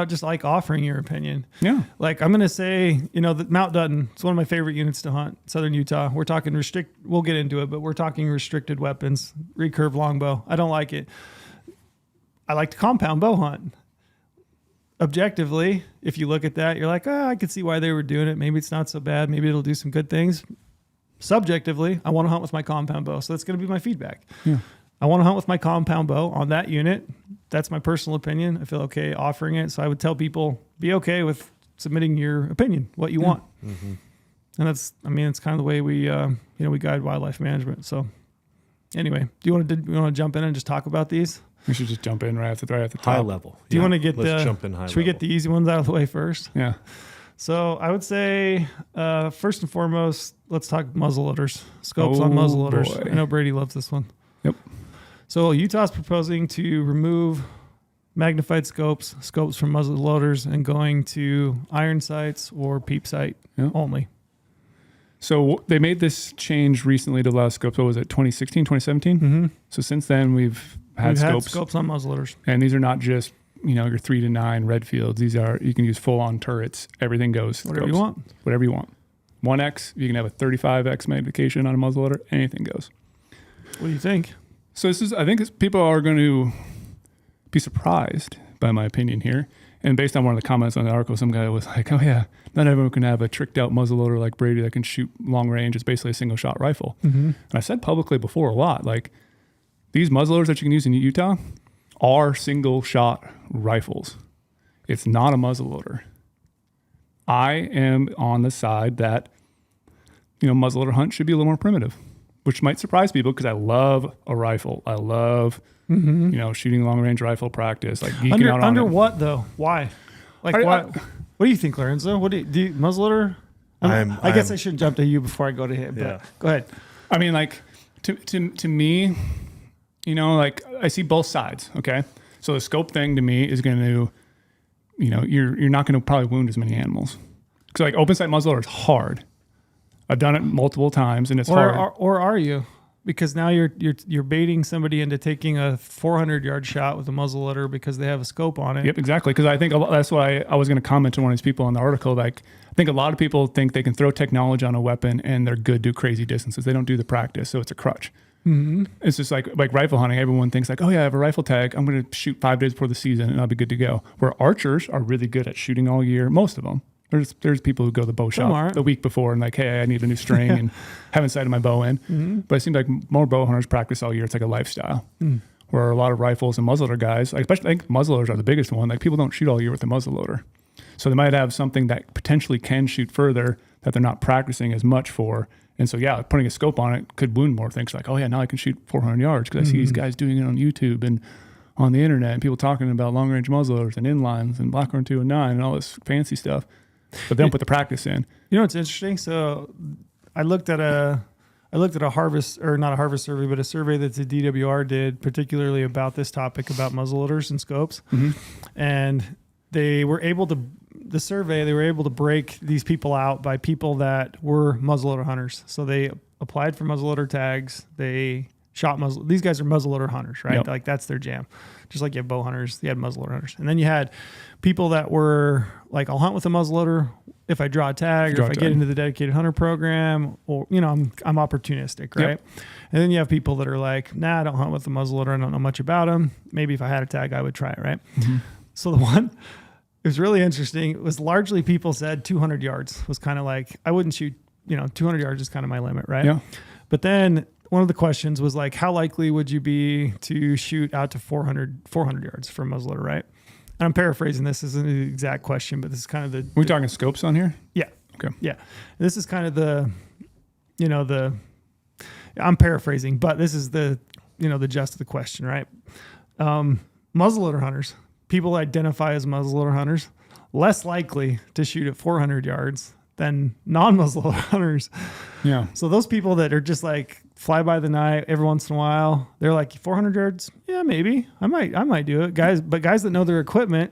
just like offering your opinion. Yeah. Like I'm going to say, that Mount Dutton, it's one of my favorite units to hunt, Southern Utah. We're talking we'll get into it, but we're talking restricted weapons, recurve longbow. I don't like it. I like to compound bow hunt. Objectively, if you look at that, you're like, I could see why they were doing it. Maybe it's not so bad. Maybe it'll do some good things. Subjectively, I want to hunt with my compound bow. So that's going to be my feedback. Yeah. I want to hunt with my compound bow on that unit. That's my personal opinion. I feel okay offering it. So I would tell people, be okay with submitting your opinion, what you want. Mm-hmm. And it's kind of the way we guide wildlife management. So anyway, do you want to jump in and just talk about these? We should just jump in right at the top. High level. Do you want to get jump in high should we get the easy ones out of the way first? Yeah. So I would say, first and foremost, let's talk muzzleloaders, scopes on muzzleloaders. Boy. I know Brady loves this one. Yep. So Utah's proposing to remove magnified scopes from muzzleloaders and going to iron sights or peep sight only. So they made this change recently to allow scopes. What was it, 2016, 2017? Mm-hmm. So since then we've had scopes on muzzleloaders. And these are not just, your 3 to 9 red fields. These are, you can use full on turrets. Everything goes. Whatever you want. 1X, you can have a 35X magnification on a muzzleloader. Anything goes. What do you think? So I think people are going to be surprised by my opinion here. And based on one of the comments on the article, some guy was like, oh yeah, not everyone can have a tricked out muzzleloader like Brady that can shoot long range. It's basically a single shot rifle. Mm-hmm. And I said publicly before a lot, like these muzzleloaders that you can use in Utah are single shot rifles. It's not a muzzleloader. I am on the side that, muzzleloader hunt should be a little more primitive, which might surprise people because I love a rifle. I love, shooting long range rifle practice. Like geeking out on under it. What though? Why? Like what? What do you think, Lorenzo? What do you muzzleloader? I guess I shouldn't jump to you before I go to him. But go ahead. I mean, like to me, like I see both sides. Okay, so the scope thing to me is going to, you're not going to probably wound as many animals. So like open sight muzzleloader is hard. I've done it multiple times and it's hard. Or are you? Because now you're baiting somebody into taking a 400-yard shot with a muzzleloader because they have a scope on it. Yep, exactly. Because I think that's why I was going to comment to one of these people in the article. Like, I think a lot of people think they can throw technology on a weapon and they're good to crazy distances. They don't do the practice, so it's a crutch. Mm-hmm. It's just like rifle hunting. Everyone thinks like, oh yeah, I have a rifle tag. I'm going to shoot 5 days before the season and I'll be good to go. Where archers are really good at shooting all year. Most of them. There's people who go to the bow shop the week before and like, hey, I need a new string and haven't sighted my bow in. Mm-hmm. But it seems like more bow hunters practice all year. It's like a lifestyle. Mm. Where a lot of rifles and muzzleloader guys, especially I think muzzleloaders are the biggest one. Like people don't shoot all year with a muzzleloader. So they might have something that potentially can shoot further that they're not practicing as much for. And so, putting a scope on it could wound more things. Like, oh yeah, now I can shoot 400 yards because I see these guys doing it on YouTube and on the internet and people talking about long range muzzleloaders and inlines and Blackhorn 2 and 9 and all this fancy stuff. But they don't put the practice in. You know what's interesting? So I looked at a harvest, or not a harvest survey, but a survey that the DWR did particularly about this topic, about muzzleloaders and scopes. Mm-hmm. And they were able to break these people out by people that were muzzleloader hunters. So they applied for muzzleloader tags. They shot muzzle. These guys are muzzleloader hunters, right? Yep. Like that's their jam. Just like you have bow hunters, you had muzzleloader hunters. And then you had people that were like, I'll hunt with a muzzleloader if I draw a tag or if I get into the dedicated hunter program, or, you know, I'm opportunistic, right? Yep. And then you have people that are like, nah, I don't hunt with the muzzleloader. I don't know much about them. Maybe if I had a tag, I would try it, right? Mm-hmm. So the one, it was really interesting. It was largely people said 200 yards was kind of like, I wouldn't shoot, 200 yards is kind of my limit, right? Yeah. But then one of the questions was like, how likely would you be to shoot out to 400 yards for a muzzleloader, right? And I'm paraphrasing this. This isn't the exact question, but this is kind of the... Are we talking scopes on here? Yeah. Okay. Yeah. This is kind of the, I'm paraphrasing, but this is the gist of the question, right? Muzzleloader hunters, people identify as muzzleloader hunters, less likely to shoot at 400 yards than non-muzzleloader hunters. Yeah. So those people that are just like fly by the night every once in a while, they're like 400 yards. Yeah, maybe I might do it, guys. But guys that know their equipment,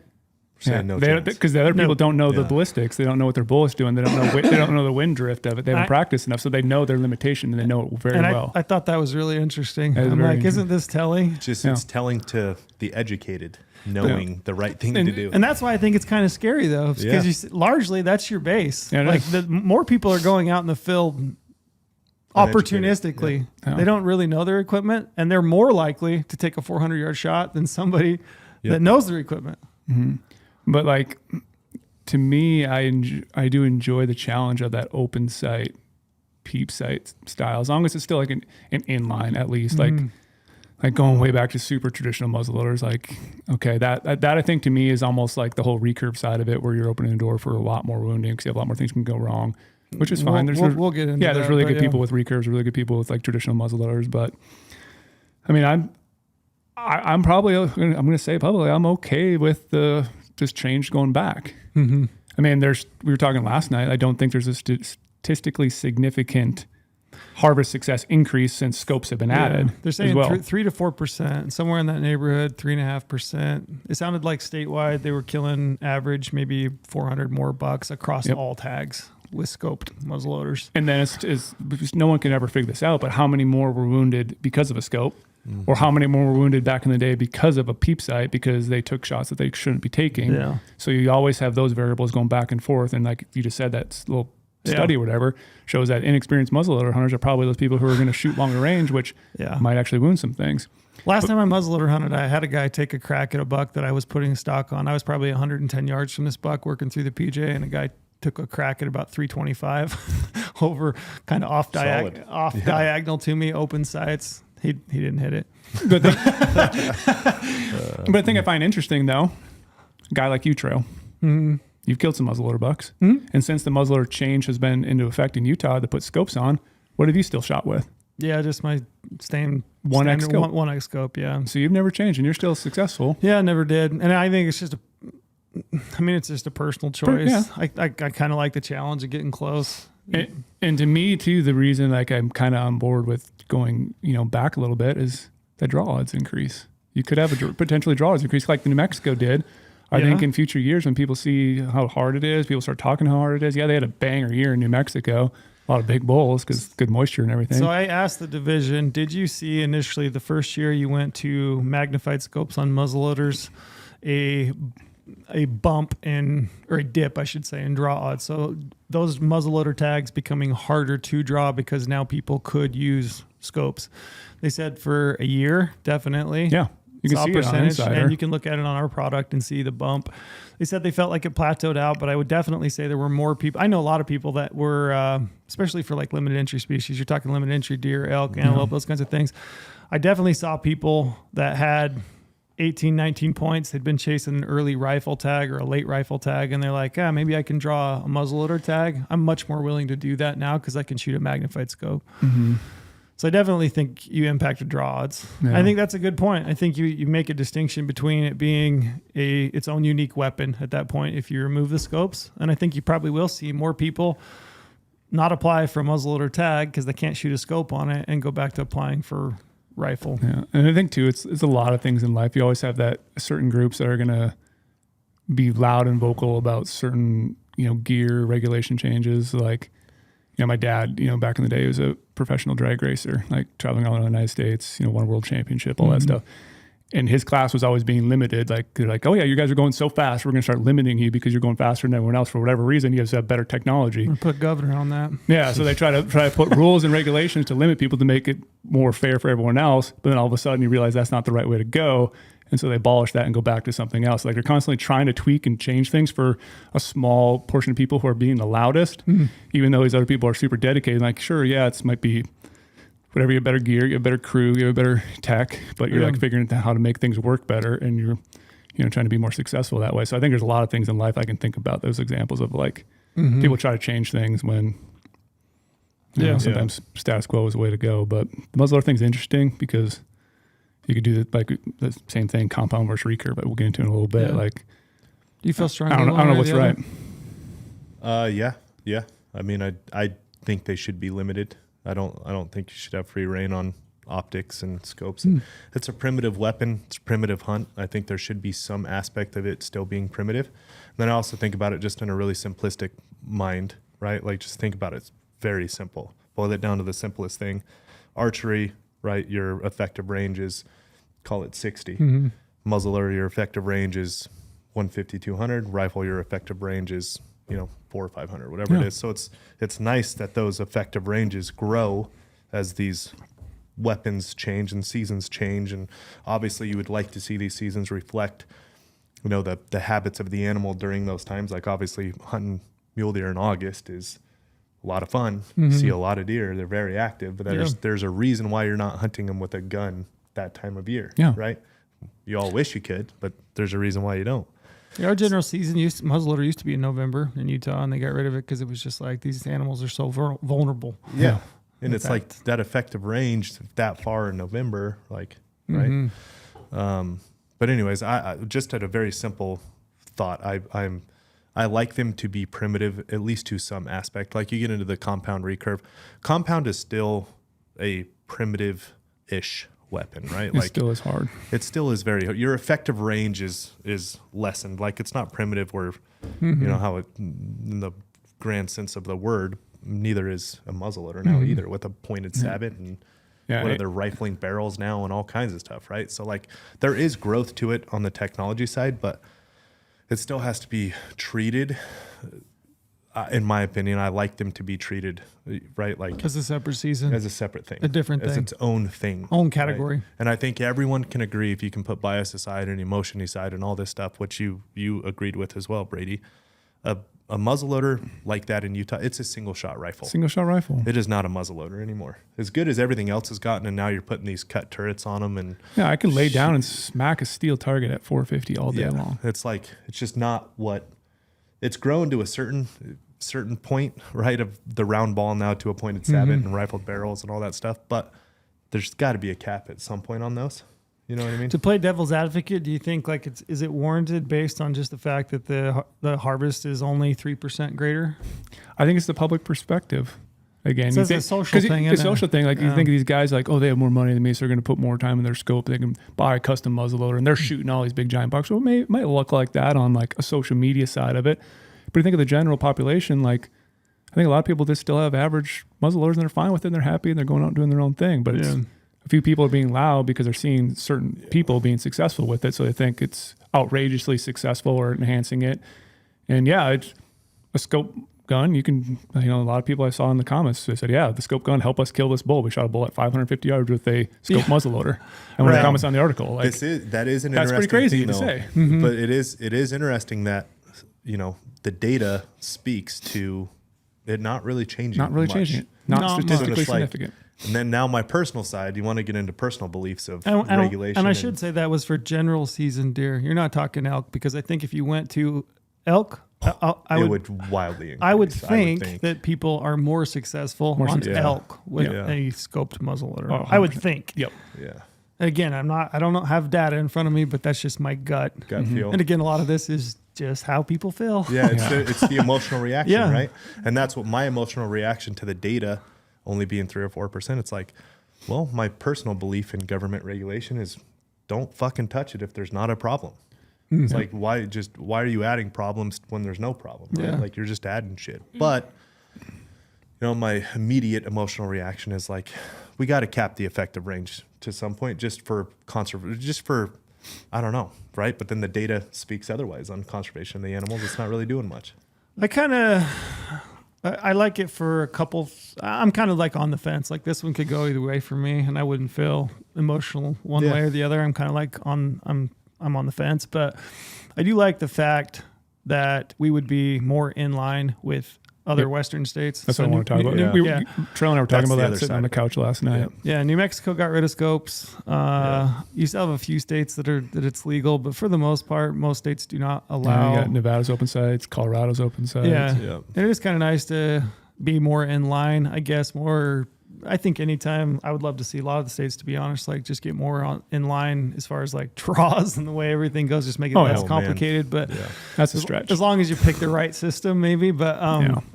No chance. Because the other people don't know the ballistics. They don't know what their bullet's doing. They don't know. They don't know the wind drift of it. They haven't practiced enough, so they know their limitation and they know it very well. I thought that was really interesting. I'm like, isn't this telling? It's telling to the educated, knowing the right thing to do. And that's why I think it's kind of scary, though, because largely that's your base. Yeah, like the more people are going out in the field opportunistically. Yeah. They don't really know their equipment, and they're more likely to take a 400-yard shot than somebody that knows their equipment. Mm-hmm. But like, to me, I do enjoy the challenge of that open sight, peep sight style, as long as it's still like an inline at least, like going way back to super traditional muzzleloaders. Like, okay, that I think to me is almost like the whole recurve side of it, where you're opening the door for a lot more wounding because you have a lot more things can go wrong, which is fine. We'll get into that. There's really good people with recurves, really good people with like traditional muzzleloaders. But I mean, I'm probably, I'm going to say publicly, I'm okay with the just change going back. Mm-hmm. I mean, we were talking last night. I don't think there's a statistically significant harvest success increase since scopes have been added. They're saying as well. 3 to 4%, somewhere in that neighborhood, 3.5%. It sounded like statewide they were killing average maybe 400 more bucks across all tags with scoped muzzleloaders. And then it's no one can ever figure this out, but how many more were wounded because of a scope? Or how many more were wounded back in the day because of a peep sight, because they took shots that they shouldn't be taking. Yeah. So you always have those variables going back and forth. And like you just said, that little study or whatever shows that inexperienced muzzleloader hunters are probably those people who are going to shoot longer range, which might actually wound some things. Last time I muzzleloader hunted, I had a guy take a crack at a buck that I was putting stock on. I was probably 110 yards from this buck working through the PJ, and a guy took a crack at about 325 over kind of off diagonal to me, open sights. He didn't hit it. But the thing I find interesting, though, a guy like you, Trail, you've killed some muzzleloader bucks. And since the muzzleloader change has been into effect in Utah to put scopes on, what have you still shot with? Yeah, just my same 1X scope. 1X scope, yeah. So you've never changed and you're still successful. Yeah, I never did. And I think it's just it's just a personal choice. I kind of like the challenge of getting close. And to me, too, the reason like I'm kind of on board with going, back a little bit is the draw odds increase. You could have a potentially draw odds increase like the New Mexico did. I think in future years when people see how hard it is, people start talking how hard it is. Yeah, they had a banger year in New Mexico. A lot of big bulls because good moisture and everything. So I asked the division, did you see initially the first year you went to magnified scopes on muzzleloaders, a bump or a dip, I should say, in draw odds? So those muzzleloader tags becoming harder to draw because now people could use scopes. They said for a year, definitely. Yeah. You can see it on Insider. And you can look at it on our product and see the bump. They said they felt like it plateaued out, but I would definitely say there were more people. I know a lot of people that were, especially for like limited entry species. You're talking limited entry deer, elk, antelope, those kinds of things. I definitely saw people that had 18, 19 points. They'd been chasing an early rifle tag or a late rifle tag, and they're like, maybe I can draw a muzzleloader tag. I'm much more willing to do that now because I can shoot a magnified scope. Mm-hmm. So I definitely think you impacted draw odds. Yeah. I think that's a good point. I think you make a distinction between it being its own unique weapon at that point if you remove the scopes. And I think you probably will see more people not apply for a muzzleloader tag because they can't shoot a scope on it and go back to applying for rifle. Yeah. And I think too, it's a lot of things in life. You always have that certain groups that are going to be loud and vocal about certain, gear regulation changes. Like, Yeah, my dad, back in the day, was a professional drag racer, like traveling all around the United States, won a world championship, all that stuff. And his class was always being limited. Like, they're like, oh yeah, you guys are going so fast. We're going to start limiting you because you're going faster than everyone else for whatever reason. You guys have better technology. Put governor on that. Yeah. So they try to put rules and regulations to limit people to make it more fair for everyone else. But then all of a sudden you realize that's not the right way to go. And so they abolish that and go back to something else. Like, they're constantly trying to tweak and change things for a small portion of people who are being the loudest, even though these other people are super dedicated. Like, sure, yeah, it might be whatever, you have better gear, you have better crew, you have better tech, but you're like figuring out how to make things work better, and you're trying to be more successful that way. So I think there's a lot of things in life I can think about, those examples of like people try to change things when sometimes status quo is the way to go. But the muzzleloader thing's interesting because you could do the same thing, compound versus recurve, but we'll get into it in a little bit. Like, do you feel strongly? I don't know what's right. Yeah. I mean, I think they should be limited. I don't think you should have free reign on optics and scopes. It's a primitive weapon. It's a primitive hunt. I think there should be some aspect of it still being primitive. And then I also think about it just in a really simplistic mind, right? Like, just think about it. It's very simple. Boil it down to the simplest thing. Archery, right? Your effective range is, call it 60. Muzzleloader, your effective range is 150, 200. Rifle, your effective range is 400 or 500, whatever it is. So it's nice that those effective ranges grow as these weapons change and seasons change. And obviously you would like to see these seasons reflect, the habits of the animal during those times. Like, obviously hunting mule deer in August is a lot of fun. You see a lot of deer. They're very active, but there's a reason why you're not hunting them with a gun that time of year, right? You all wish you could, but there's a reason why you don't. Our general season muzzleloader used to be in November in Utah, and they got rid of it because it was just like, these animals are so vulnerable. Yeah. And it's like that effective range that far in November, like, right? But anyways, I just at a very simple thought, I like them to be primitive, at least to some aspect. Like, you get into the compound recurve. Compound is still a primitive-ish weapon, right? It still is hard. It still is very hard. Your effective range is lessened. Like, it's not primitive where, how it, in the grand sense of the word, neither is a muzzleloader now either, with a pointed sabot and they're rifling barrels now and all kinds of stuff, right? So, like, there is growth to it on the technology side, but it still has to be treated. In my opinion, I like them to be treated, right? Like, as a separate season, as a separate thing, a different thing, as its own thing, own category. Right? And I think everyone can agree, if you can put bias aside and emotion aside and all this stuff, which you agreed with as well, Brady. A muzzleloader like that in Utah, it's a single shot rifle. Single shot rifle. It is not a muzzleloader anymore. As good as everything else has gotten, and now you're putting these cut turrets on them, and I can lay down and smack a steel target at 450 all day long. It's like, it's just not what it's grown to. A certain point, right, of the round ball now to a pointed sabot and rifled barrels and all that stuff. But there's got to be a cap at some point on those. You know what I mean? To play devil's advocate, do you think, like, is it warranted based on just the fact that the harvest is only 3% greater? I think it's the public perspective. Again, so it's a social thing. The social thing, like, you think of these guys like, oh, they have more money than me, so they're going to put more time in their scope. They can buy a custom muzzleloader, and they're shooting all these big giant bucks. So it might look like that on, like, a social media side of it. But you think of the general population, like, I think a lot of people just still have average muzzleloaders, and they're fine with it, and they're happy, and they're going out and doing their own thing. But it's a few people are being loud because they're seeing certain people being successful with it, so they think it's outrageously successful or enhancing it. And it's a scope gun. You can, a lot of people I saw in the comments, they said, the scope gun helped us kill this bull. We shot a bull at 550 yards with a scope muzzleloader. And one of the comments on the article, like, that is an that's interesting pretty crazy thing, to though. say. But it is interesting that, the data speaks to it not really changing. Not really much. changing it. Not statistically significant. And then now my personal side, you want to get into personal beliefs of regulation. And I should say that was for general season deer. You're not talking elk, because I think if you went to elk, I would wildly increase. I would think that people are more successful on elk with a scoped muzzleloader. Oh, I would think. Yep. Yeah. Again, I don't have data in front of me, but that's just my gut feel. And again, a lot of this is just how people feel. Yeah, it's the emotional reaction, right? And that's what my emotional reaction to the data only being 3 or 4%. It's like, well, my personal belief in government regulation is don't fucking touch it if there's not a problem. It's like, why are you adding problems when there's no problem? Right? Like, you're just adding shit. But my immediate emotional reaction is like, we got to cap the effective range to some point just for I don't know, right? But then the data speaks otherwise on conservation of the animals. It's not really doing much. I like it for a couple. I'm kind of like on the fence. Like this one could go either way for me, and I wouldn't feel emotional one way or the other. I'm kind of like I'm on the fence, but I do like the fact that we would be more in line with other Western states. That's what I want to talk about. Trailer and I were talking about that sitting on the couch last night. Yeah, New Mexico got rid of scopes. You still have a few states that it's legal, but for the most part, most states do not allow. You got Nevada's open sites, Colorado's open sites. Yeah. And it is kind of nice to be more in line, I guess. I think anytime I would love to see a lot of the states, to be honest, like just get more in line as far as like draws and the way everything goes, just make it less complicated. But that's a stretch. As long as you pick the right system, maybe. But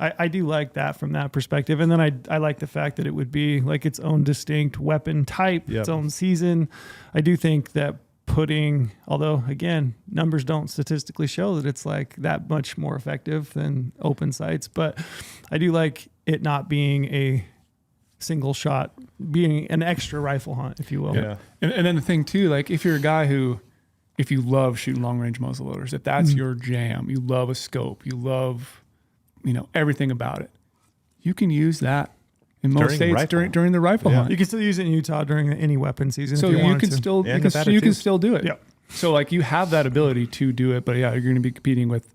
I do like that from that perspective. And then I like the fact that it would be like its own distinct weapon type, its own season. I do think that although again, numbers don't statistically show that it's like that much more effective than open sights, but I do like it not being a single shot, being an extra rifle hunt, if you will. Yeah. And then the thing too, like if you're a guy if you love shooting long range muzzleloaders, if that's your jam, you love a scope, you love, everything about it, you can use that in most states during the rifle hunt. You can still use it in Utah during any weapon season. So if you can still do it. Yeah. So like you have that ability to do it, but you're going to be competing with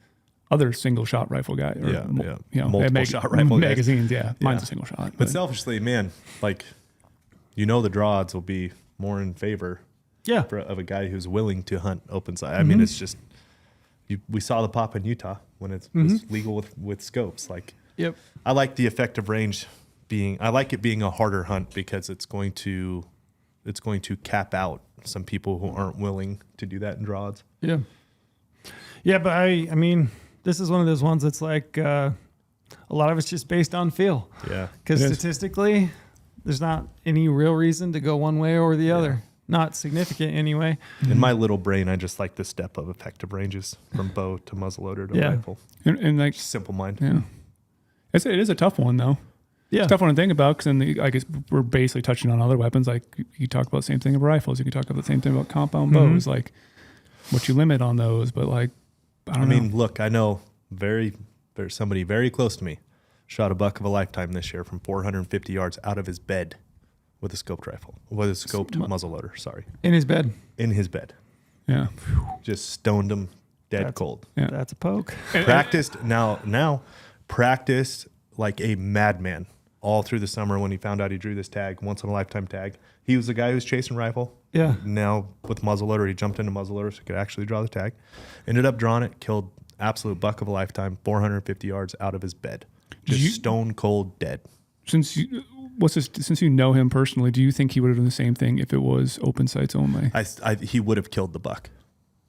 other single shot rifle guys. Multiple shot rifle magazines. Mine's a single shot. But selfishly, man, like the draw odds will be more in favor of a guy who's willing to hunt open sight. I mean, it's just we saw the pop in Utah when it was legal with scopes. Like, I like the effective range I like it being a harder hunt because it's going to cap out some people who aren't willing to do that in draw odds. Yeah. Yeah, but I mean, this is one of those ones that's like a lot of it's just based on feel. Yeah. Because statistically, there's not any real reason to go one way or the other. Not significant anyway. In my little brain, I just like the step of effective ranges from bow to muzzleloader to rifle. And like simple mind. Yeah. It is a tough one though. Yeah. It's a tough one to think about because then I guess we're basically touching on other weapons. Like you talk about the same thing about rifles. You can talk about the same thing about compound bows. Like what you limit on those, but like I mean, look, I know there's somebody very close to me shot a buck of a lifetime this year from 450 yards out of his bed with a scoped rifle, with a scoped muzzleloader. Sorry, in his bed. Yeah, just stoned him dead cold. Yeah, that's a poke. Practiced like a madman all through the summer when he found out he drew this tag, once in a lifetime tag. He was the guy who was chasing rifle. Yeah. Now with muzzleloader, he jumped into muzzleloader so he could actually draw the tag. Ended up drawing it, killed absolute buck of a lifetime, 450 yards out of his bed. Just stone cold dead. Since you know him personally, do you think he would have done the same thing if it was open sights only? He would have killed the buck.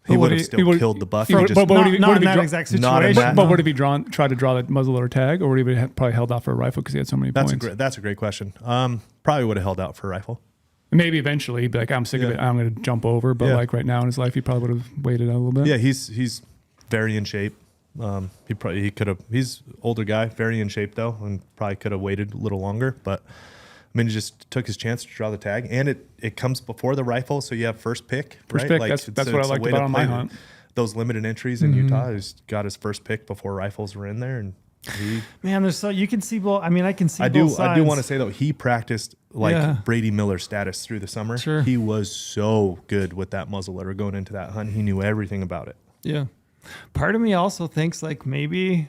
He would have still killed the buck. Not in that exact situation. But would he tried to draw the muzzleloader tag, or would he have probably held out for a rifle because he had so many points? That's a great question. Probably would have held out for a rifle. Maybe eventually he'd be like, I'm sick of it, I'm going to jump over. But like right now in his life, he probably would have waited a little bit. Yeah, he's very in shape. He could have. He's older guy, very in shape though, and probably could have waited a little longer. But I mean, he just took his chance to draw the tag, and it comes before the rifle, so you have first pick. First right? pick. That's what I liked about on my hunt. Those limited entries in Utah, he's got his first pick before rifles were in there, and you can see both. I mean, I can see both sides. I do want to say though, he practiced like Brady Miller status through the summer. Sure. He was so good with that muzzleloader going into that hunt. He knew everything about it. Yeah. Part of me also thinks like maybe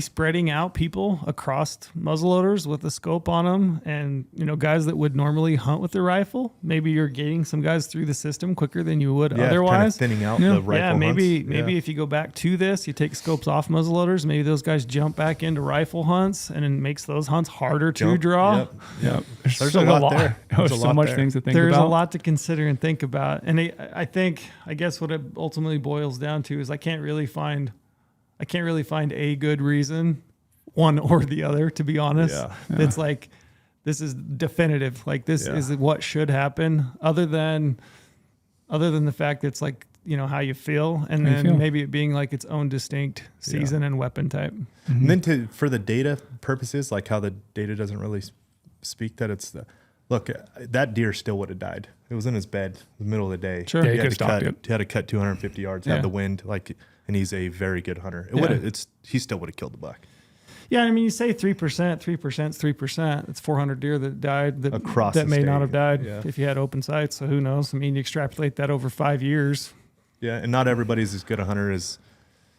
spreading out people across muzzleloaders with a scope on them, and guys that would normally hunt with their rifle, maybe you're getting some guys through the system quicker than you would otherwise. Kind of thinning out the rifle hunts. Maybe if you go back to this, you take scopes off muzzleloaders, maybe those guys jump back into rifle hunts, and it makes those hunts harder to draw. Yep. There's a lot there. There's so much things to think about. There's a lot to consider and think about, and I guess what it ultimately boils down to is I can't really find a good reason, one or the other, to be honest. Yeah. It's like, this is definitive. Like this is what should happen, other than the fact that it's like how you feel, and How you then feel. maybe it being like its own distinct season and weapon type. And then for the data purposes, like how the data doesn't really speak that it's look, that deer still would have died. It was in his bed in the middle of the day. Sure. Yeah, He you had could've to stopped cut, it. he had to cut 250 yards, Yeah. had the wind, and he's a very good hunter. He still would have killed the buck. Yeah, I mean, you say 3%, 3% is 3%. It's 400 deer that died Across that the may not state. have died Yeah. if you had open sights. So who knows? I mean, you extrapolate that over 5 years. Yeah, and not everybody's as good a hunter as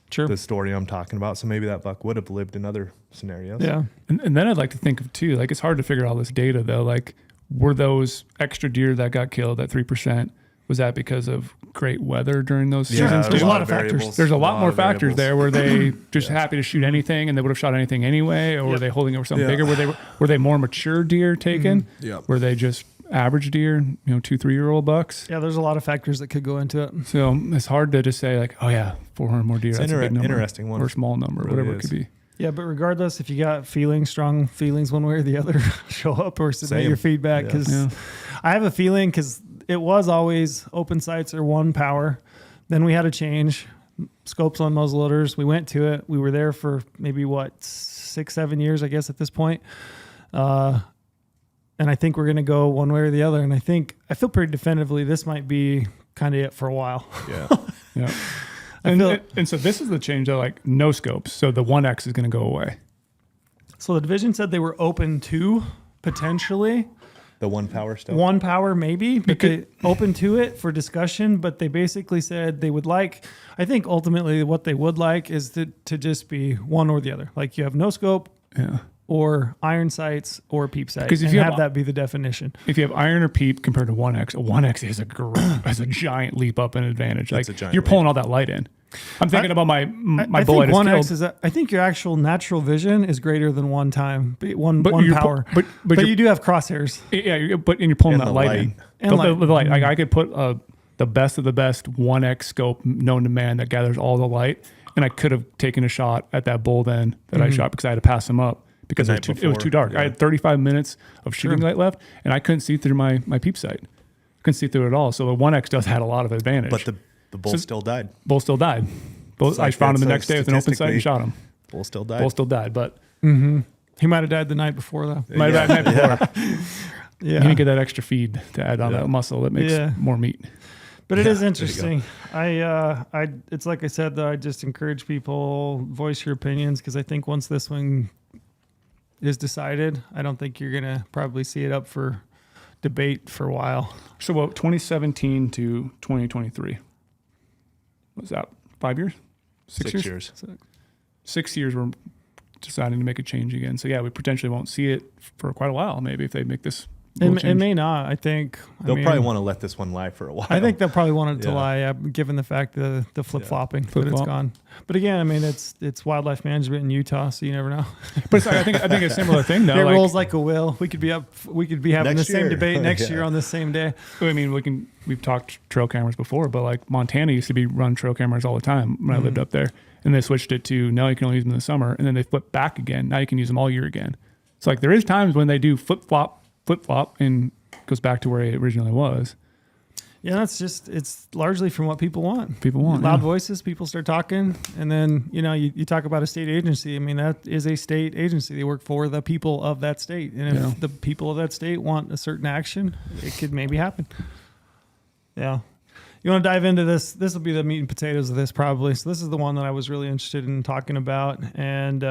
Sure. the story I'm talking about. So maybe that buck would have lived in other scenarios. Yeah. And then I'd like to think of too, like it's hard to figure all this data though. Like, were those extra deer that got killed at 3%? Was that because of great weather during those Yeah, seasons? there's a lot of variables. factors. There's a lot more of factors variables. there. Were they just happy to shoot anything and they would have shot anything anyway, or were Yep. they holding over something Yeah. bigger? Were they more mature deer taken? Yep. Were they just average deer? 2-3-year-old bucks? Yeah, there's a lot of factors that could go into it. So it's hard to just say like, oh yeah, 400 more deer. It's That's a big number. interesting one. Or small number, Really whatever it is. could be. Yeah, but regardless, if you got strong feelings one way or the other, show up or submit Same. your feedback. Yeah. Because Yeah. I have a feeling, because it was always open sights or one power. Then we had a change. Scopes on muzzleloaders. We went to it. We were there for maybe 6-7 years, I guess, at this point. And I think we're going to go one way or the other. And I feel pretty definitively this might be kind of it for a while. Yeah. Yeah. I And, feel- and so this is the change though, like no scopes. So the 1X is going to go away. So the division said they were open to potentially The one power still. one power, maybe, but Because- they open to it for discussion. But they basically said they would like, I think ultimately what they would like is to just be one or the other. Like you have no scope Yeah. or iron sights or peep sight. Because if and you have have- that be the definition. If you have iron or peep compared to 1X, a 1X is a giant leap up in advantage. Like That's a giant you're pulling all that light in. I'm thinking about my I bull I think just one killed. X is. I think your actual natural vision is greater than one time, one But one you're power. but But you're- you do have crosshairs. Yeah, and you're pulling And that the light, light. in. And The light. light. Like I could put the best of the best 1X scope known to man that gathers all the light, and I could have taken a shot at that bull then that I shot because I had to pass him up because The it was, night it was too before, dark. yeah. I had 35 minutes of shooting light left, and I couldn't see through my peep sight. Couldn't see through it at all. So the 1X does had a lot of advantage. But the bull So- still died. bull still died. Bull, It's I like found him the that, next so day with an open sight and statistically- shot him. Bull still died. Bull still died, but He might have died the night before, though. might have had before. Yeah. You didn't get that extra feed to add on Yeah. that muscle that makes Yeah. more meat. But it Yeah, is there you go. interesting. It's like I said, though, I just encourage people, voice your opinions, because I think once this one is decided, I don't think you're going to probably see it up for debate for a while. So what, 2017 to 2023? Was that 5 years? 6 years? 6 years. 6 years we're deciding to make a change again. So yeah, we potentially won't see it for quite a while, maybe, if they make this rule It change. may not. I think They'll mean, probably want to let this one lie for a while. I think they'll probably want it to Yeah. lie, given the fact the flip flopping that it's Flip-flop. gone. But again, I mean, it's wildlife management in Utah, so you never know. But it's like, I think a similar thing though. It like, rolls like a wheel. We could be having Next the same year. debate next Yeah. year on the same day. I mean, we've talked trail cameras before, but like Montana used to be run trail cameras all the time when I lived up there, and they switched it to now you can only use them in the summer, and then they flipped back again. Now you can use them all year again. So like there is times when they do flip flop, and goes back to where it originally was. Yeah, that's just, it's largely from what people want. People want Loud yeah. voices, people start talking. And then, you talk about a state agency. I mean, that is a state agency. They work for the people of that state. And if Yeah. the people of that state want a certain action, it could maybe happen. Yeah. You want to dive into this? This will be the meat and potatoes of this probably. So this is the one that I was really interested in talking about. And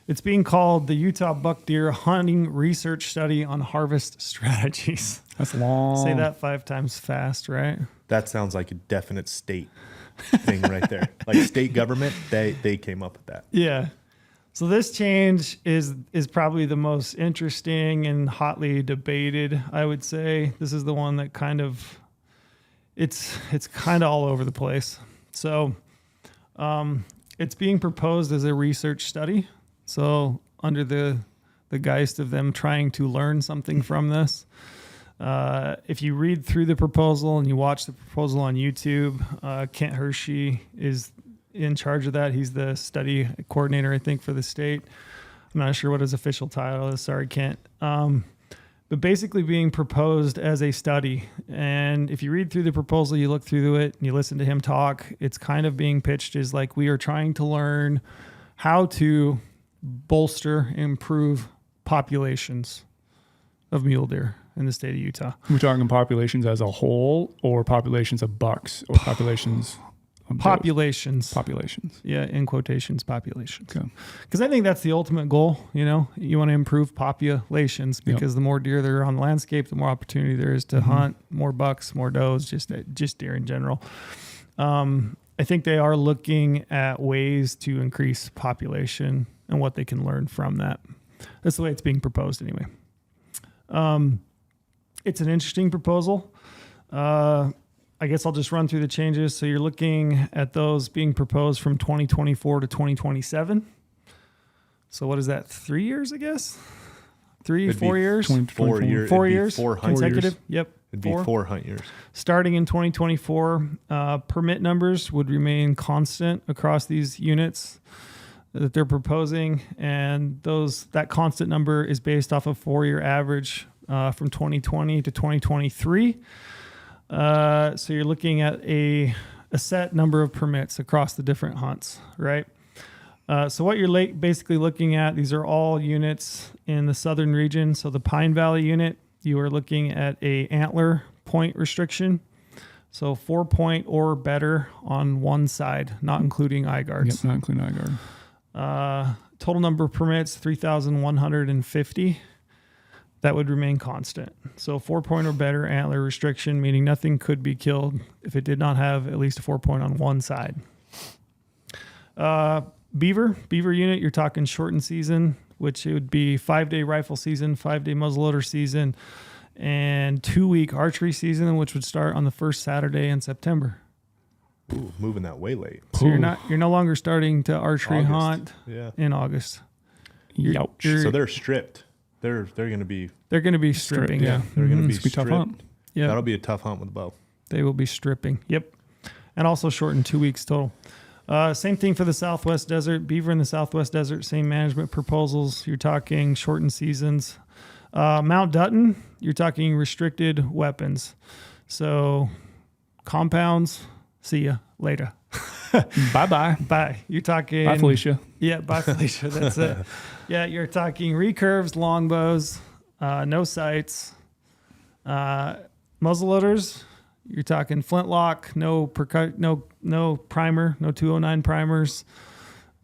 it's being called the Utah Buck Deer Hunting Research Study on Harvest Strategies. That's long. Say that 5 times fast, right? That sounds like a definite state thing right there. Like state government, they came up with that. Yeah. So this change is probably the most interesting and hotly debated, I would say. This is the one that kind of it's kind of all over the place. So it's being proposed as a research study. So under the geist of them trying to learn something from this. If you read through the proposal and you watch the proposal on YouTube, Kent Hershey is in charge of that. He's the study coordinator, I think, for the state. I'm not sure what his official title is. Sorry, Kent. but basically being proposed as a study. And if you read through the proposal, you look through it and you listen to him talk, it's kind of being pitched as like we are trying to learn how to bolster, improve populations of mule deer in the state of Utah. We're talking populations as a whole, or populations of bucks, or populations of Populations. populations. Yeah, in quotations, populations. Okay. Because I think that's the ultimate goal. You know, you want to improve populations because the more deer there are on the landscape, the more opportunity there is to hunt more bucks, more does, just deer in general. I think they are looking at ways to increase population and what they can learn from that. That's the way it's being proposed anyway. It's an interesting proposal. I guess I'll just run through the changes. So you're looking at those being proposed from 2024 to 2027. So what is that? 3 years, I guess? 4 years? 4 years. 4 years 4 hunt consecutive. years. Yep. It'd be 4 hunt years. Starting in 2024, permit numbers would remain constant across these units that they're proposing, and that constant number is based off a 4-year average from 2020 to 2023. So you're looking at a set number of permits across the different hunts, right? So what you're basically looking at, these are all units in the southern region. So the Pine Valley unit, you are looking at a antler point restriction. So 4 point or better on one side, not including eye guards. Yep, not including eye guard. Total number of permits, 3,150. That would remain constant. So 4 point or better antler restriction, meaning nothing could be killed if it did not have at least a 4 point on one side. Beaver unit, you're talking shortened season, which it would be 5-day rifle season, 5-day muzzleloader season, and 2-week archery season, which would start on the first Saturday in September. Ooh, moving that way late. So you're no longer starting to archery hunt in August. Youch. So they're stripped. They're going to be stripping. Yeah. They're going to be It's gonna be tough hunt. Yeah. That'll be a tough hunt with a bow. They will be stripping. Yep. And also shortened 2 weeks total. Same thing for the Southwest Desert. Beaver in the Southwest Desert, same management proposals. You're talking shortened seasons. Mount Dutton, you're talking restricted weapons. So compounds, see ya later. Bye-bye. Bye. You're talking... Bye, Felicia. Yeah, bye, Felicia. That's it. Yeah, you're talking recurves, longbows, no sights, muzzleloaders. You're talking flintlock, no primer, no 209 primers.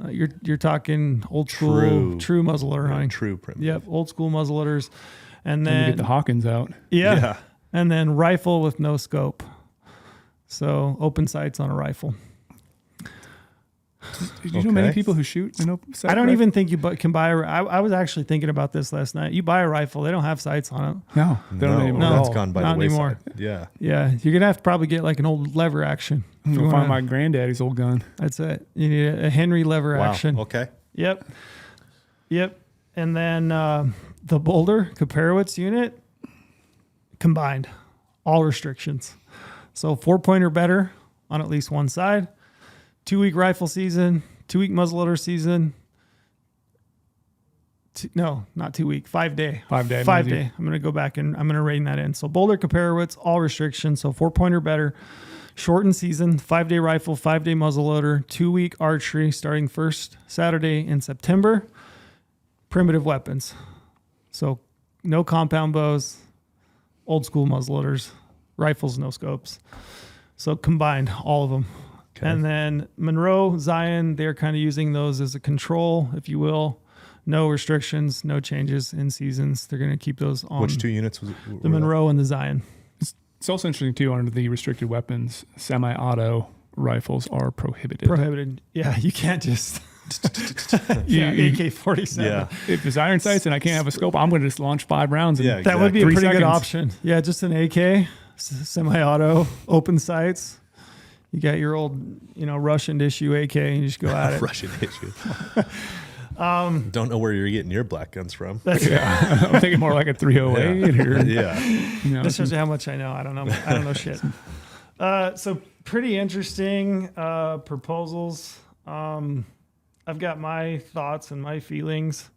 You're talking old school, true muzzleloader hunting. True primitive. Yep, old school muzzleloaders, and Then then you get the Hawkins out. yeah, and then rifle with no scope. So open sights on a rifle. Do you know many people who shoot an open sight I don't rifle? even think you can buy I was actually thinking about this last night. You buy a rifle, they don't have sights on it. No, they don't anymore. That's gone by not the wayside. anymore. Yeah. Yeah, you're going to have to probably get like an old lever action. I'm going to find my granddaddy's old gun. That's it. You need a Henry lever action. Okay. Yep. And then the Boulder Kaparowitz unit combined, all restrictions. So 4 point or better on at least one side. 2-week rifle season, 2-week muzzleloader season. Not 2 week, 5 day. 5 day. 5 day. I'm going to go back and I'm going to rein that in. So Boulder Kaparowitz, all restrictions. So 4 point or better, shortened season, 5-day rifle, 5-day muzzleloader, 2-week archery starting first Saturday in September. Primitive weapons. So no compound bows, old school muzzleloaders, rifles, no scopes. So combined, all of them. Okay. And then Monroe, Zion, they're kind of using those as a control, if you will. No restrictions, no changes in seasons. They're going to keep those on. Which two units was it? The Monroe and the Zion. It's also interesting, too, under the restricted weapons, semi-auto rifles are prohibited. Yeah, you can't just... AK-47. Yeah. If there's iron sights and I can't have a scope, I'm going to just launch 5 rounds. Yeah, that would be a 3 pretty good seconds. option. Yeah, just an AK, semi-auto, open sights. You got your old, Russian issue AK, and you just go at it. Russian issue. Don't know where you're getting your black guns from. I'm thinking more like a 308 or That shows you how much I know. I don't know shit. So pretty interesting proposals. I've got my thoughts and my feelings.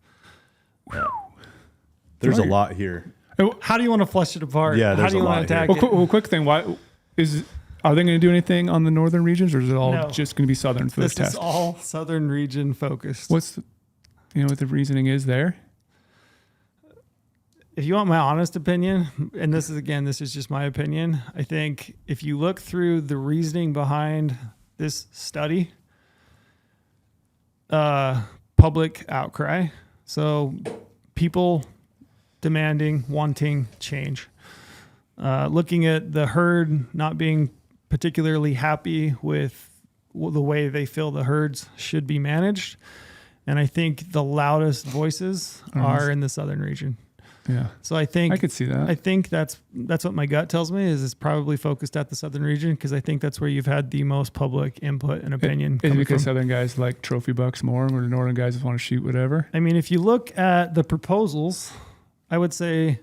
There's a lot here. How do you want to flush it apart? Yeah, How there's do you a want to lot attack here. it? Well, quick thing. Are they going to do anything on the northern regions, or is it all No. just going to be southern for this This is test? all southern region focused. What's what the reasoning is there? If you want my honest opinion, and this is just my opinion, I think if you look through the reasoning behind this study, public outcry, so people demanding, wanting change, looking at the herd not being particularly happy with the way they feel the herds should be managed, and I think the loudest voices are in the southern region. Yeah. So I think I could see that. I think that's what my gut tells me is it's probably focused at the southern region because I think that's where you've had the most public input and opinion. Is it coming because from. southern guys like trophy bucks more, where the northern guys just want to shoot whatever? I mean, if you look at the proposals, I would say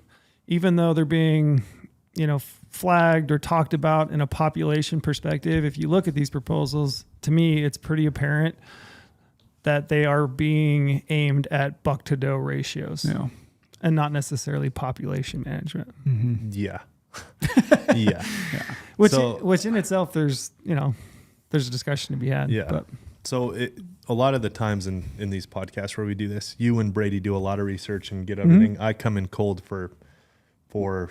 even though they're being, flagged or talked about in a population perspective, if you look at these proposals, to me, it's pretty apparent that they are being aimed at buck to doe ratios. Yeah. And not necessarily population management. Mm-hmm. Yeah. Yeah. Which in itself, there's a discussion to be had. Yeah. But So a lot of the times in these podcasts where we do this, you and Brady do a lot of research and get everything. I come in cold for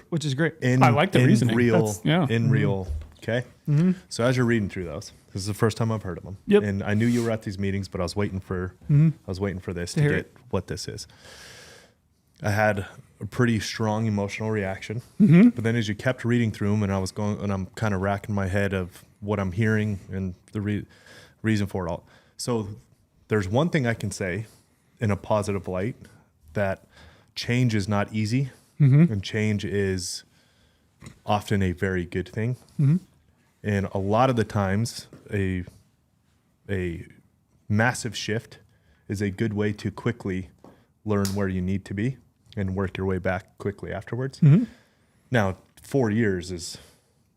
which is great. I like the reasoning. Real. Okay. So as you're reading through those, this is the first time I've heard of them. Yep. And I knew you were at these meetings, but I was waiting for this to hear get it. what this is. I had a pretty strong emotional reaction, but then as you kept reading through them, and I'm kind of racking my head of what I'm hearing and the reason for it all. So there's one thing I can say in a positive light, that change is not easy, and change is often a very good thing. And a lot of the times, a massive shift is a good way to quickly learn where you need to be and work your way back quickly afterwards. Now, 4 years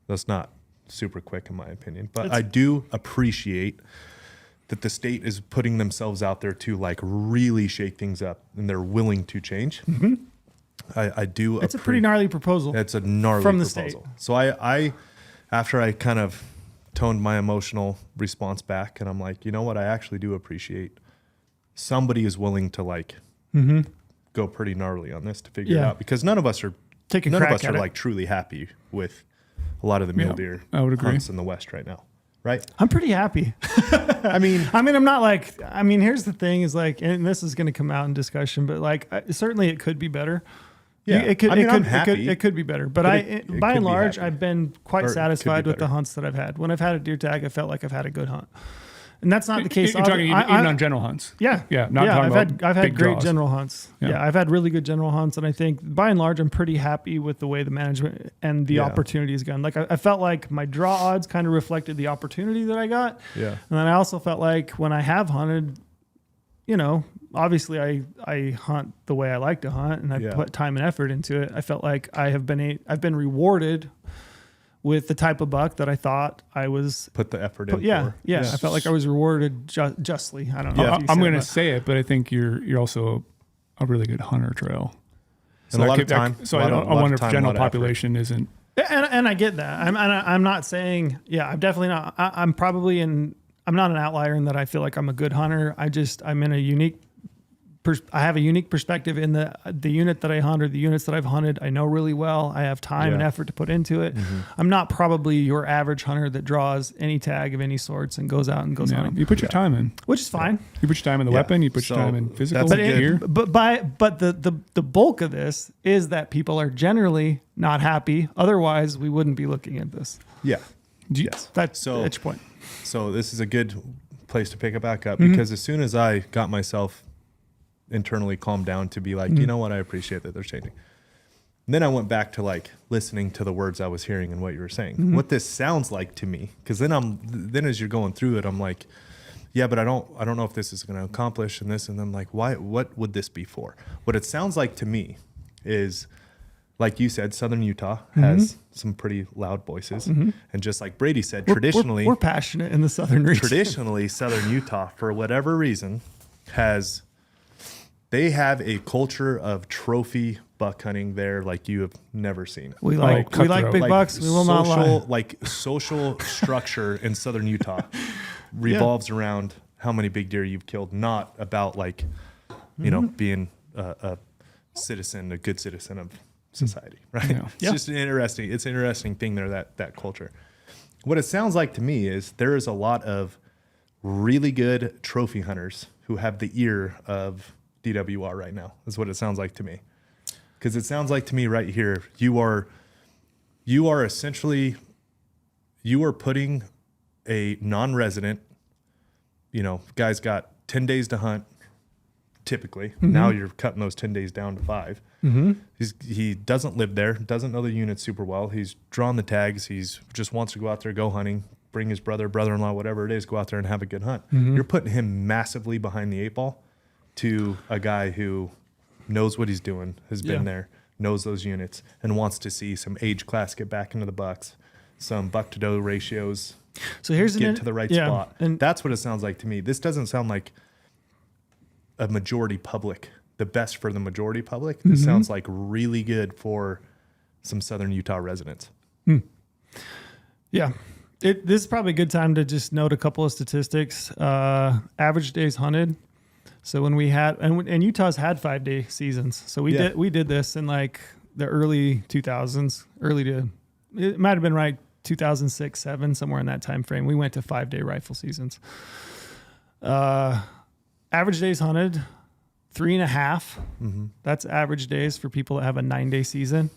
that's not super quick in my opinion, but I do appreciate that the state is putting themselves out there to like really shake things up, and they're willing to change. I do. It's a pretty gnarly proposal. It's a gnarly from the proposal. state. So I after I kind of toned my emotional response back, and I'm like, you know what? I actually do appreciate somebody is willing to like go pretty gnarly on this to figure it Yeah. out, because none of us are like truly happy with a lot of the mule deer I would agree. hunts in the West right now, right? I'm pretty happy. I mean, I'm not like. Here's the thing: is like, and this is going to come out in discussion, but like, certainly it could be better. Yeah. it could. I'm happy. It could be better, but But by it and could be large, happy. I've been quite Or it could be satisfied with the better. hunts that I've had. When I've had a deer tag, I felt like I've had a good hunt, and that's not the case. You're talking even on general hunts. Yeah, Yeah, not talking about I've had big great draws. general hunts. Yeah. Yeah, I've had really good general hunts, and I think by and large, I'm pretty happy with the way the management and the Yeah. opportunity has gone. Like I felt like my draw odds kind of reflected the opportunity that I got, yeah. and then I also felt like when I have hunted, obviously I hunt the way I like to hunt, and I Yeah. put time and effort into it. I felt like I've been rewarded with the type of buck that I thought I was. Put the effort in. Yeah, for. yeah, I felt like I was rewarded justly. I don't know. Yeah. if you I'm said going to that. say it, but I think you're also a really good hunter trail. And a lot of time. I wonder if general population isn't. And I get that. I'm not saying, I'm definitely not. I'm probably I'm not an outlier in that I feel like I'm a good hunter. I'm in a unique. I have a unique perspective in the unit that I hunt, or the units that I've hunted. I know really well. I have time and effort to put into it. I'm not probably your average hunter that draws any tag of any sorts and goes out and goes hunting, You put your time in. which is fine. You put your time in the Yeah. weapon. You put your So time in physical that's gear. But the bulk of this is that people are generally not happy. Otherwise, we wouldn't be looking at this. Yeah. Yes. That's So- the itch point. So this is a good place to pick it back up, because as soon as I got myself internally calmed down to be like, you know what, I appreciate that they're changing. And then I went back to like listening to the words I was hearing and what you were saying, what this sounds like to me. Because then as you're going through it, I'm like, yeah, but I don't know if this is going to accomplish and this. And then like, why? What would this be for? What it sounds like to me is, like you said, Southern Utah has some pretty loud voices, and just like Brady said, traditionally we're passionate in the southern region. Southern Utah, for whatever reason, has They have a culture of trophy buck hunting there like you have never seen. We like big bucks. We will not lie. Like social structure in southern Utah revolves around how many big deer you've killed, not about like, you know, being a citizen, a good citizen of society, right? Yeah. It's just an interesting thing there, that culture. What it sounds like to me is there is a lot of really good trophy hunters who have the ear of DWR right now, is what it sounds like to me. Because it sounds like to me right here, you are essentially, you are putting a non-resident, you know, guy's got 10 days to hunt, typically. Now you're cutting those 10 days down to 5. He doesn't live there, doesn't know the unit super well. He's drawn the tags. He's just wants to go out there, go hunting, bring his brother-in-law, whatever it is, go out there and have a good hunt. You're putting him massively behind the 8 ball to a guy who knows what he's doing, has been there, knows those units, and wants to see some age class get back into the bucks, some buck to doe ratios. So here's get to the right spot. And that's what it sounds like to me. This doesn't sound like a majority public, the best for the majority public. This sounds like really good for some southern Utah residents. Yeah. This is probably a good time to just note a couple of statistics. Average days hunted. So when we had, and Utah's had 5-day seasons. So we did this in like the early 2000s, it might've been right 2006, 2007, somewhere in that time frame. We went to 5-day rifle seasons. Average days hunted, 3.5. That's average days for people that have a 9-day season.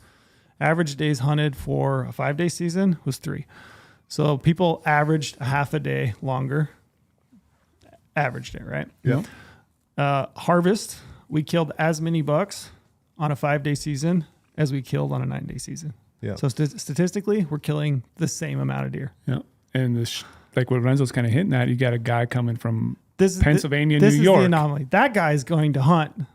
Average days hunted for a 5-day season was 3. So people averaged a half a day longer. Averaged it, right? Yeah. Harvest, we killed as many bucks on a 5-day season as we killed on a 9-day season. Yeah. So statistically, we're killing the same amount of deer. Yeah. And this, like what Renzo's kind of hinting at, you got a guy coming from Pennsylvania, New York. This is the anomaly. That guy is going to hunt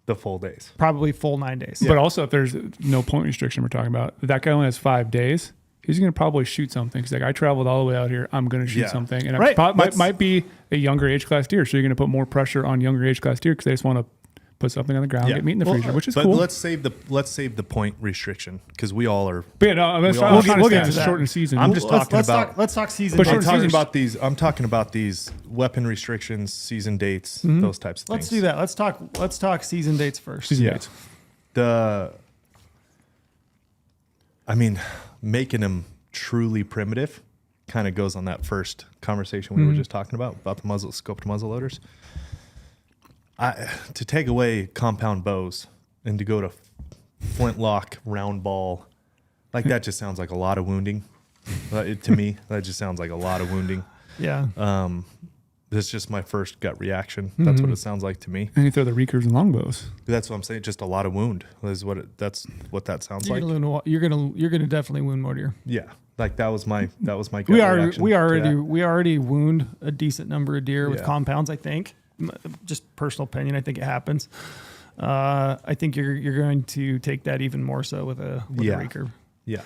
the full days, probably full 9 days. But also, if there's no point restriction we're talking about, if that guy only has 5 days, he's going to probably shoot something. He's like, I traveled all the way out here. I'm going to shoot something. And it might be a younger age class deer. So you're going to put more pressure on younger age class deer because they just want to put something on the ground, get meat in the freezer, which is cool. But let's save the point restriction because we all are. But yeah, no, we'll get to the shortened season. I'm just talking about. Let's talk season. I'm talking about these weapon restrictions, season dates, those types of things. Let's do that. Let's talk season dates first. Season dates. Making them truly primitive kind of goes on that first conversation we were just talking about the scoped muzzleloaders. To take away compound bows and to go to flintlock round ball, like that just sounds like a lot of wounding. To me, that just sounds like a lot of wounding. Yeah. That's just my first gut reaction. That's what it sounds like to me. And you throw the recurves and longbows. That's what I'm saying. Just a lot of wound is that's what that sounds like. You're gonna definitely wound more deer. Yeah. Like that was my gut reaction. We already wound a decent number of deer with compounds, I think. Just personal opinion, I think it happens. I think you're going to take that even more so with a recurve. Yeah.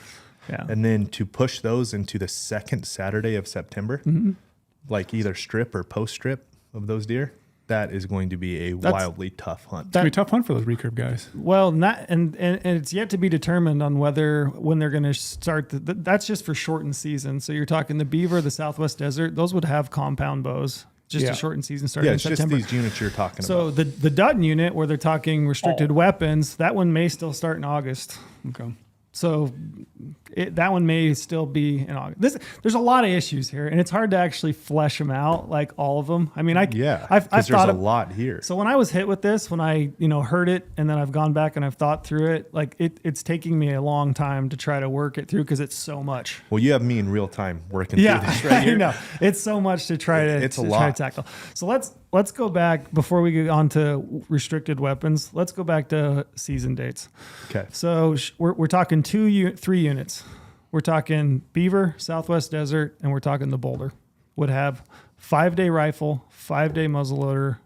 Yeah. And then to push those into the second Saturday of September, like either strip or post strip of those deer, that is going to be wildly tough hunt. It's going to be a tough hunt for those recurve guys. Well, and it's yet to be determined on when they're going to start. That's just for shortened season. So you're talking the beaver, the Southwest Desert, those would have compound bows. Just a shortened season starting in September. Just these units you're talking about. So the Dutton unit, where they're talking restricted weapons, that one may still start in August. Okay. So that one may still be in August. There's a lot of issues here, and it's hard to actually flesh them out, like all of them. I mean, I've there's a lot here. So when I was hit with this, when I heard it, and then I've gone back and I've thought through it, like it's taking me a long time to try to work it through because it's so much. Well, you have me in real time working through this right here. I know. It's so much to try to try to tackle. So let's go back before we get on to restricted weapons. Let's go back to season dates. Okay. So we're talking 3 units. We're talking beaver, Southwest Desert, and we're talking the Boulder. Would have 5-day rifle, 5-day muzzleloader,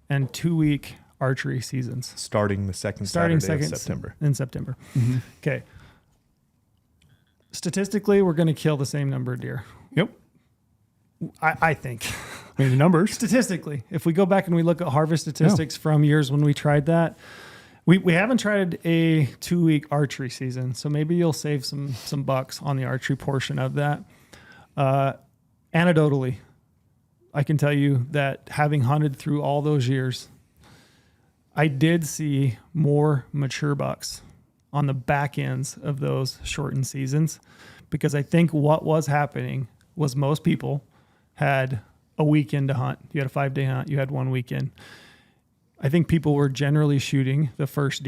and 2-week archery seasons. Starting the second Saturday of September. In September. Okay. Statistically, we're going to kill the same number of deer. Yep. I think. I mean, the numbers. Statistically, if we go back and we look at harvest statistics from years when we tried that, we haven't tried a 2-week archery season, so maybe you'll save some bucks on the archery portion of that. Anecdotally, I can tell you that having hunted through all those years, I did see more mature bucks on the back ends of those shortened seasons, because I think what was happening was most people had a weekend to hunt. You had a 5-day hunt, you had 1 weekend. I think people were generally shooting the first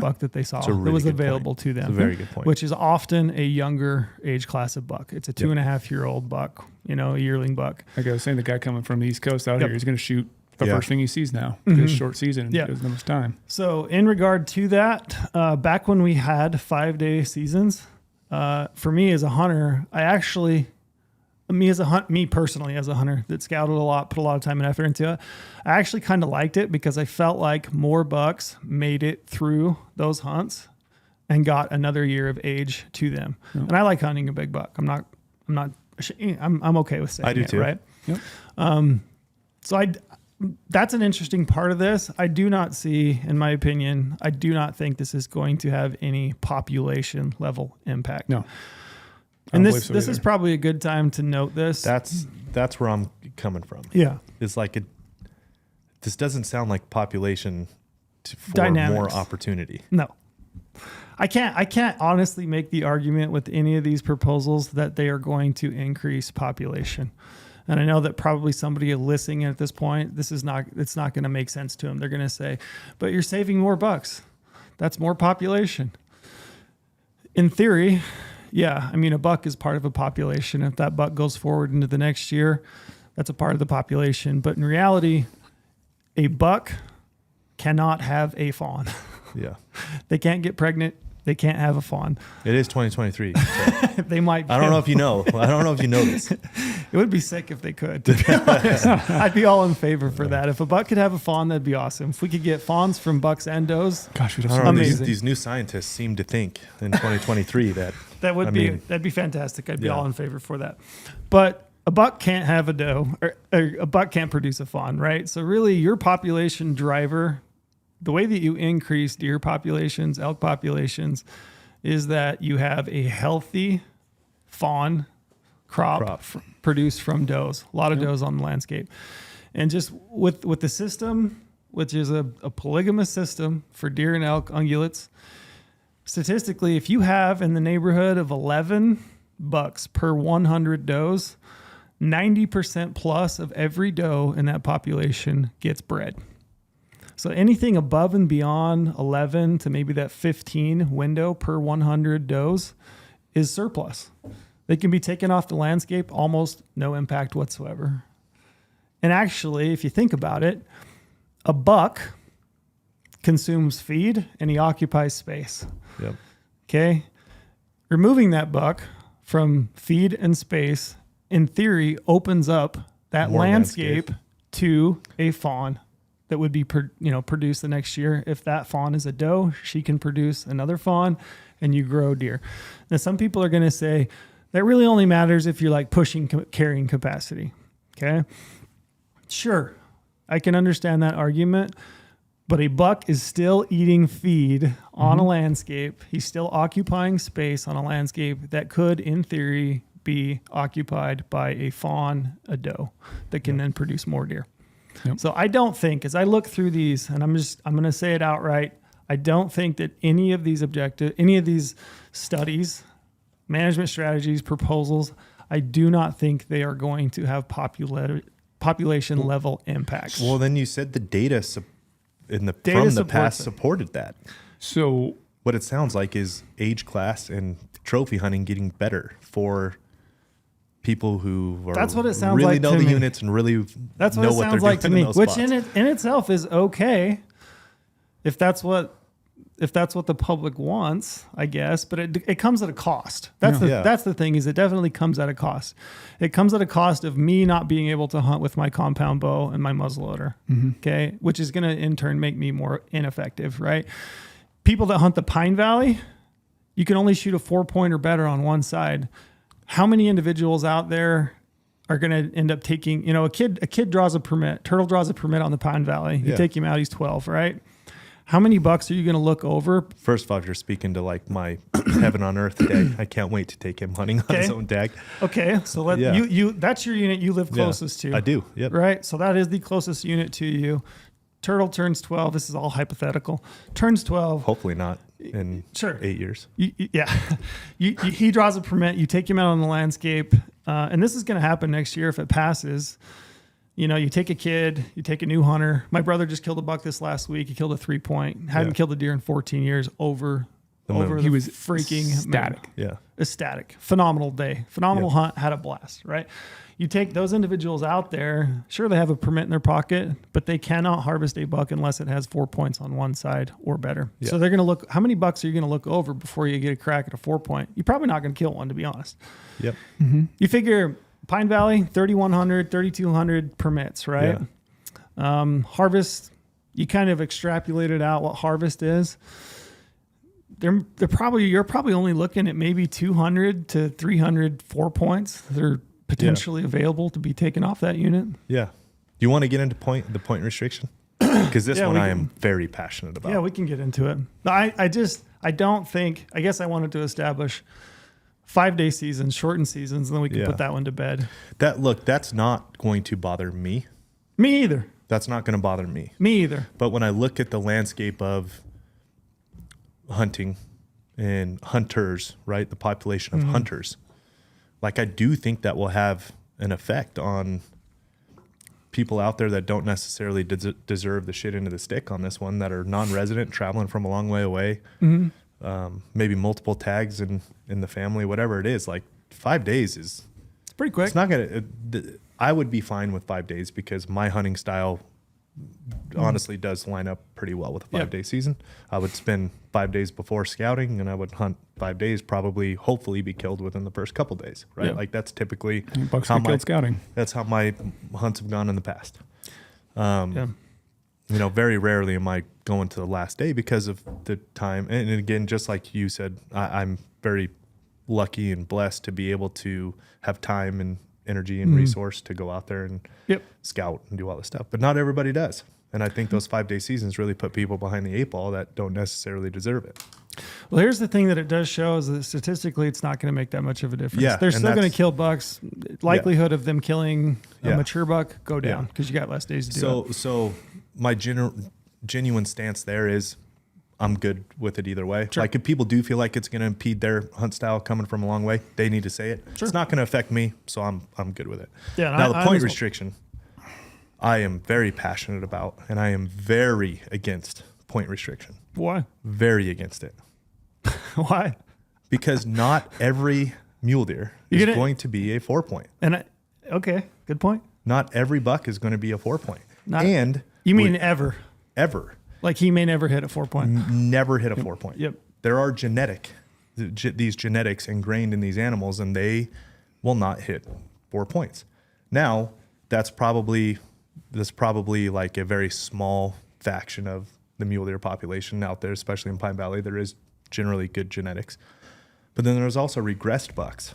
buck that they saw that was available to them. That's a very good point. Which is often a younger age class of buck. It's a 2.5-year-old buck, a yearling buck. Like I was saying, the guy coming from the East Coast out here, he's going to shoot the first thing he sees now. Mm-hmm. This short season, he doesn't have much time. So in regard to that, back when we had 5-day seasons, for me as a hunter, me personally as a hunter that scouted a lot, put a lot of time and effort into it, I actually kind of liked it because I felt like more bucks made it through those hunts and got another year of age to them. Yep. And I like hunting a big buck. I'm okay with saying I do it, too. right? Yep. So that's an interesting part of this. I do not see, in my opinion, I do not think this is going to have any population level impact. No. And this is probably a good time to note this. That's where I'm coming from. Yeah. It's like this doesn't sound like population for Dynamics. more opportunity. No. I can't honestly make the argument with any of these proposals that they are going to increase population. And I know that probably somebody listening at this point, it's not going to make sense to them. They're going to say, but you're saving more bucks. That's more population. In theory, yeah, I mean, a buck is part of a population. If that buck goes forward into the next year, that's a part of the population. But in reality, a buck cannot have a fawn. Yeah. They can't get pregnant. They can't have a fawn. It is 2023. So. They might. I don't know if you know. I don't know if you know this. It would be sick if they could. To be honest. I'd be all in favor for that. If a buck could have a fawn, that'd be awesome. If we could get fawns from bucks and does, gosh, we'd have I some don't know, amazing. these new scientists seem to think in 2023 that'd be fantastic. I'd be all in favor for that. But a buck can't have a doe, or a buck can't produce a fawn, right? So really, your population driver, the way that you increase deer populations, elk populations, is that you have a healthy fawn crop. Produced from does. A lot of does on the landscape. And just with the system, which is a polygamous system for deer and elk ungulates, statistically, if you have in the neighborhood of 11 bucks per 100 does, 90% plus of every doe in that population gets bred. So anything above and beyond 11 to maybe that 15 window per 100 does is surplus. They can be taken off the landscape, almost no impact whatsoever. And actually, if you think about it, a buck consumes feed and he occupies space. Yep. Okay? Removing that buck from feed and space, in theory, opens up that More landscape to a fawn that would be produced the next year. If that fawn is a doe, she can produce another fawn and you grow deer. Now, some people are going to say that really only matters if you're like pushing carrying capacity. Okay. Sure. I can understand that argument, but a buck is still eating feed on a landscape. He's still occupying space on a landscape that could, in theory, be occupied by a fawn, a doe that can then produce more deer. Yep. So I don't think, as I look through these, and I'm going to say it outright, I don't think that any of these studies, management strategies, proposals, I do not think they are going to have population level impacts. Well, then you said the data from the past supported that. So what it sounds like is age class and trophy hunting getting better for people who are that's what it sounds really like know to the me. Units and really that's what know it what sounds they're like to doing me, in those which spots. in itself is okay if that's what the public wants, I guess, but it comes at a cost. That's the thing, is it definitely comes at a cost. It comes at a cost of me not being able to hunt with my compound bow and my muzzleloader. Okay, which is going to in turn make me more ineffective, right? People that hunt the Pine Valley, you can only shoot a 4-point or better on one side. How many individuals out there are going to end up taking, a kid draws a permit, turtle draws a permit on the Pine Valley. You take him out, he's 12, right? How many bucks are you going to look over? First of all, you're speaking to like my heaven on earth day. I can't wait to take him hunting on his own tag. Okay, so that's your unit you live closest to. I do. Yep. Right, so that is the closest unit to you. Turtle turns 12. This is all hypothetical. Turns 12. Hopefully not in 8 years. He draws a permit. You take him out on the landscape, and this is going to happen next year if it passes. You take a kid, you take a new hunter. My brother just killed a buck this last week. He killed a 3-point. Hadn't killed a deer in 14 years over he was freaking ecstatic. moon. Yeah. Ecstatic. Phenomenal day. Phenomenal hunt. Had a blast, right? You take those individuals out there, sure, they have a permit in their pocket, but they cannot harvest a buck unless it has 4 points on one side or better. Yeah. So they're going to look, how many bucks are you going to look over before you get a crack at a 4-point? You're probably not going to kill one, to be honest. Yep. Mm-hmm. You figure Pine Valley, 3,100, 3,200 permits, right? Yeah. Harvest, you kind of extrapolated out what harvest is. You're probably only looking at maybe 200 to 300 4-points that are potentially available to be taken off that unit. Yeah. Do you want to get into the point restriction? Because this one I am very passionate about. Yeah, we can get into it. I don't think, I guess I wanted to establish 5-day seasons, shortened seasons, and then we can put that one to bed. That's not going to bother me. Me either. That's not going to bother me. Me either. But when I look at the landscape of hunting and hunters, right? The population of hunters, like I do think that will have an effect on people out there that don't necessarily deserve the shit into the stick on this one, that are non-resident, traveling from a long way away, maybe multiple tags in the family, whatever it is. Like 5 days it's pretty quick. It's not gonna. I would be fine with 5 days because my hunting style honestly does line up pretty well with a 5-day season. I would spend 5 days before scouting, and I would hunt 5 days, probably, hopefully be killed within the first couple days, right? Like that's typically how scouting. That's how my hunts have gone in the past. Very rarely am I going to the last day because of the time. And again, just like you said, I'm very lucky and blessed to be able to have time and energy and resource to go out there and scout and do all this stuff. But not everybody does. And I think those 5-day seasons really put people behind the 8 ball that don't necessarily deserve it. Well, here's the thing that it does show is that statistically it's not going to make that much of a difference. Yeah, they're still going to kill bucks. Likelihood of them killing a mature buck go down because you got less days to do it. So my genuine stance there is I'm good with it either way. Sure. Like if people do feel like it's going to impede their hunt style coming from a long way, they need to say it. Sure. It's not going to affect me, so I'm good with it. Yeah. Now the point restriction, I am very passionate about, and I am very against point restriction. Why? Very against it. Why? Because not every mule deer is going to be a 4-point. Okay, good point. Not every buck is going to be a 4-point. You mean ever? Ever. Like he may never hit a 4-point. Never hit a 4-point. Yep. There are these genetics ingrained in these animals, and they will not hit 4 points. Now, that's probably like a very small faction of the mule deer population out there, especially in Pine Valley. There is generally good genetics. But then there's also regressed bucks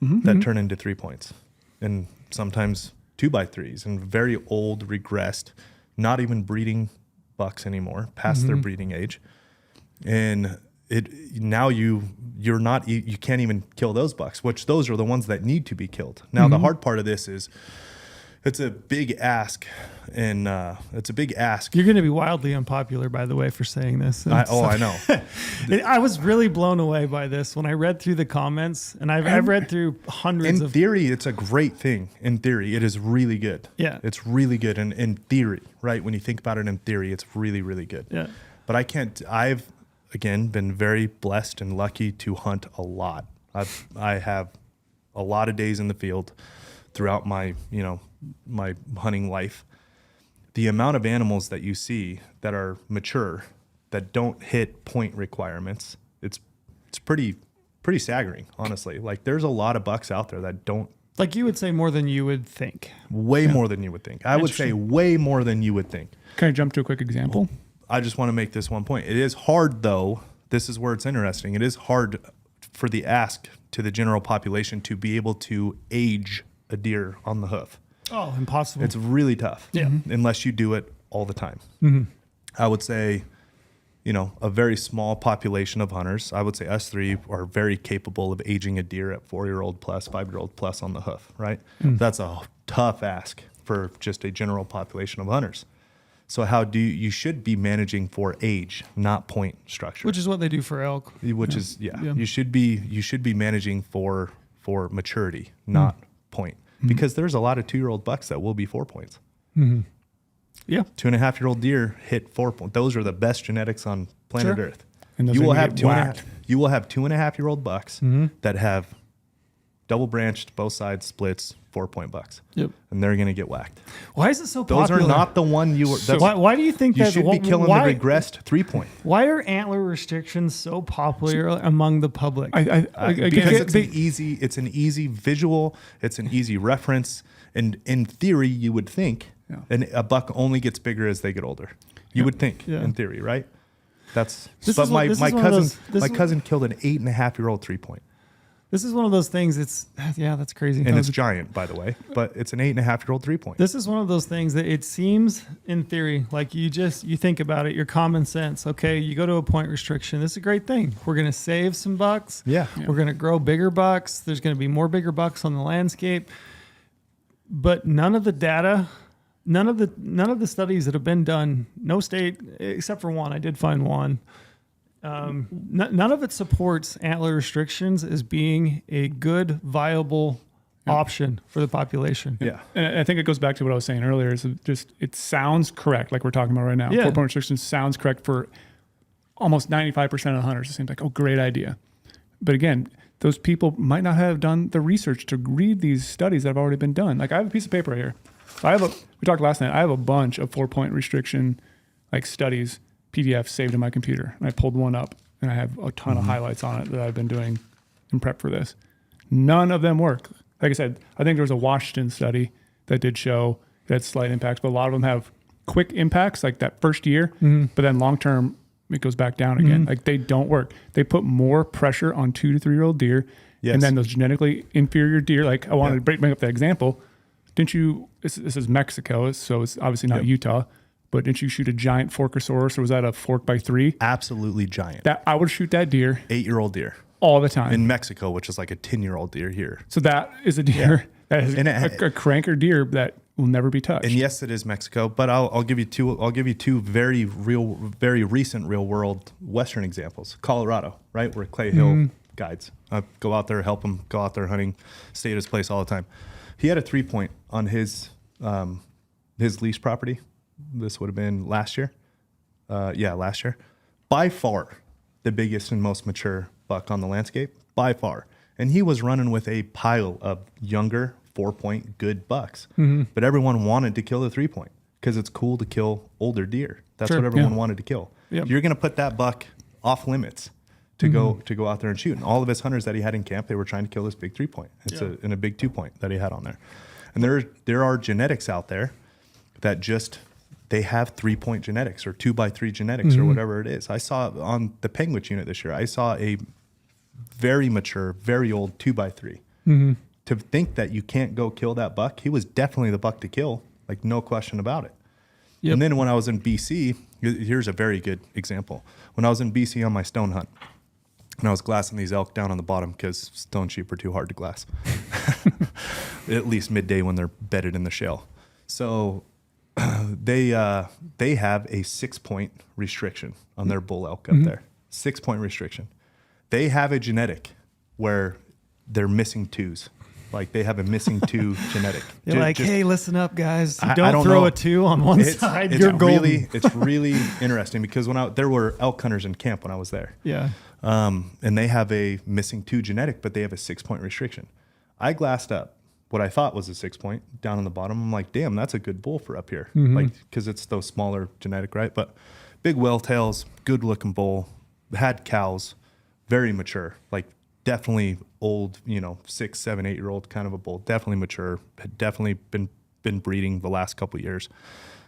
that turn into 3 points, and sometimes 2x3s, and very old regressed, not even breeding bucks anymore, past their breeding age. And you can't even kill those bucks, which those are the ones that need to be killed. Now the hard part of this is it's a big ask, and it's a big ask. You're going to be wildly unpopular, by the way, for saying this. I know. I was really blown away by this when I read through the comments, and I've read through hundreds. In theory, it's a great thing. In theory, it is really good. Yeah, it's really good. And in theory, right? When you think about it in theory, it's really, really good. Yeah. But I've again been very blessed and lucky to hunt a lot. I have a lot of days in the field throughout my hunting life. The amount of animals that you see that are mature that don't hit point requirements, it's pretty staggering, honestly. Like there's a lot of bucks out there that don't. Like you would say more than you would think. Way more than you would think. I would say way more than you would think. Can I jump to a quick example? I just want to make this one point. It is hard, though. This is where it's interesting. It is hard for the ask to the general population to be able to age a deer on the hoof. Oh, impossible. It's really tough. Yeah. Unless you do it all the time. I would say, a very small population of hunters, I would say us three are very capable of aging a deer at 4-year-old plus, 5-year-old plus on the hoof, right? That's a tough ask for just a general population of hunters. So you should be managing for age, not point structure. Which is what they do for elk. You should be managing for maturity, not point. Because there's a lot of 2-year-old bucks that will be 4 points. Yeah. 2.5-year-old deer hit 4 points. Those are the best genetics on planet Earth. And You will have whacked. 2.5-year-old bucks that have double branched, both sides splits, 4-point bucks. Yep. And they're going to get whacked. Why is it so Those popular? are not the one you were. Why do you think You that should be killing the regressed 3-point. Why are antler restrictions so popular among the public? Because It's an easy visual. It's an easy reference. And in theory, you would think, and a buck only gets bigger as they get older. You would think, in theory, right? My cousin killed an 8.5-year-old 3-point. This is one of those things. That's crazy. And it's giant, by the way, but it's an 8.5-year-old 3-point. This is one of those things that it seems in theory, like you think about it, your common sense. Okay, you go to a point restriction. This is a great thing. We're going to save some bucks. Yeah. We're going to grow bigger bucks. There's going to be more bigger bucks on the landscape. But none of the data, none of the studies that have been done, no state except for one. I did find one. None of it supports antler restrictions as being a good, viable option for the population. Yeah. And I think it goes back to what I was saying earlier. Is it sounds correct, like we're talking about right now. Yeah. 4-point restrictions sounds correct for almost 95% of hunters. It seems like, great idea. But again, those people might not have done the research to read these studies that have already been done. Like I have a piece of paper right here. We talked last night. I have a bunch of 4-point restriction studies, PDFs saved in my computer. And I pulled one up and I have a ton of highlights on it that I've been doing in prep for this. None of them work. Like I said, I think there was a Washington study that did show that slight impacts, but a lot of them have quick impacts like that first year, but then long-term, it goes back down again. Like they don't work. They put more pressure on 2 to 3-year-old deer. Yes. And then those genetically inferior deer, like I wanted to bring up that example. Didn't you, this is Mexico, so it's obviously not Utah, but didn't you shoot a giant forkosaurus, or was that a fork by 3? Absolutely giant. I would shoot that deer. 8-year-old deer. All the time. In Mexico, which is like a 10-year-old deer here. So that is a deer that is a cranker deer that will never be touched. And yes, it is Mexico, but I'll give you two very recent real world Western examples. Colorado, right, where Clay Hill guides. I go out there, help him go out there hunting, stay at his place all the time. He had a 3-point on his lease property. This would have been last year. Last year. By far the biggest and most mature buck on the landscape, by far. And he was running with a pile of younger 4-point good bucks. But everyone wanted to kill the 3-point because it's cool to kill older deer. That's what everyone wanted to kill. Yep. You're going to put that buck off limits to go out there and shoot. And all of his hunters that he had in camp, they were trying to kill this big 3-point. It's a big 2-point that he had on there. And there are genetics out there that they have 3-point genetics or 2x3 genetics or whatever it is. I saw on the Penguich unit this year, I saw a very mature, very old 2x3. To think that you can't go kill that buck, he was definitely the buck to kill, like no question about it. Yep. And then when I was in BC, here's a very good example. When I was in BC on my stone hunt, and I was glassing these elk down on the bottom because stone sheep are too hard to glass, at least midday when they're bedded in the shale. So they have a 6-point restriction on their bull elk up there. 6-point restriction. They have a genetic where they're missing 2s. Like they have a missing 2 genetic. You're hey, listen up, guys. You don't throw a 2 on one side. You're golden. It's really interesting because there were elk hunters in camp when I was there. Yeah. And they have a missing 2 genetic, but they have a 6-point restriction. I glassed up what I thought was a 6-point down on the bottom. I'm like, damn, that's a good bull for up here. Like, because it's those smaller genetic, right? But big whale tails, good looking bull, had cows, very mature, like definitely old, 6, 7, 8-year-old kind of a bull, definitely mature, had definitely been breeding the last couple of years.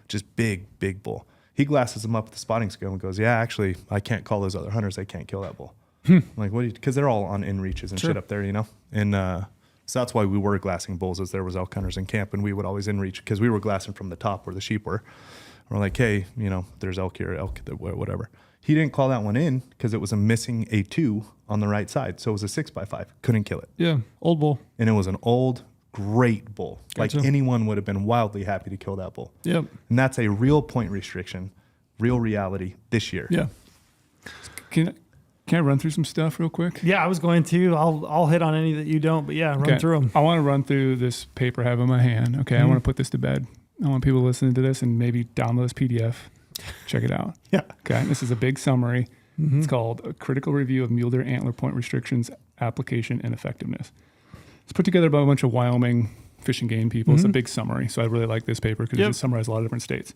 Just big bull. He glasses him up with the spotting scale and goes, yeah, actually, I can't call those other hunters. They can't kill that bull. I'm like, what? Because they're all on in reaches and shit up there, And So that's why we were glassing bulls, as there was elk hunters in camp, and we would always in reach because we were glassing from the top where the sheep were. We're like, hey, there's elk here, elk, whatever. He didn't call that one in because it was a missing A2 on the right side. So it was a 6x5. Couldn't kill it. Yeah. Old bull. And it was an old, great bull. Gotcha. Like anyone would have been wildly happy to kill that bull. Yep. And that's a real point restriction, real reality this year. Yeah. Can I run through some stuff real quick? Yeah, I was going to. I'll hit on any that you don't, but yeah, run through them. I want to run through this paper I have in my hand. Okay. I want to put this to bed. I want people listening to this and maybe download this PDF. Check it out. Yeah. Okay. This is a big summary. It's called A Critical Review of Mule Deer Antler Point Restrictions, Application, and Effectiveness. It's put together by a bunch of Wyoming fish and game people. It's a big summary. So I really like this paper because it just summarizes a lot of different states.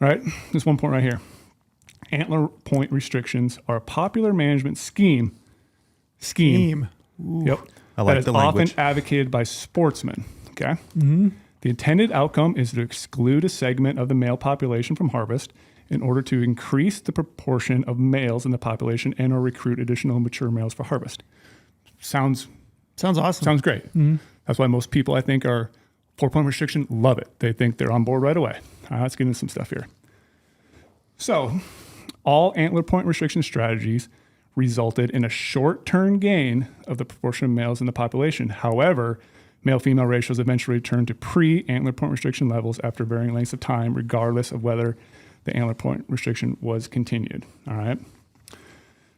All right. This one point right here. Antler point restrictions are a popular management scheme. Ooh. Yep. I like that is the language. often advocated by sportsmen. Okay. The intended outcome is to exclude a segment of the male population from harvest in order to increase the proportion of males in the population and or recruit additional mature males for harvest. Sounds Awesome. Sounds great. That's why most people, I think, are 4-point restriction, love it. They think they're on board right away. All right, let's get into some stuff here. So, all antler point restriction strategies resulted in a short-term gain of the proportion of males in the population. However, male-female ratios eventually returned to pre-antler point restriction levels after varying lengths of time, regardless of whether the antler point restriction was continued. All right.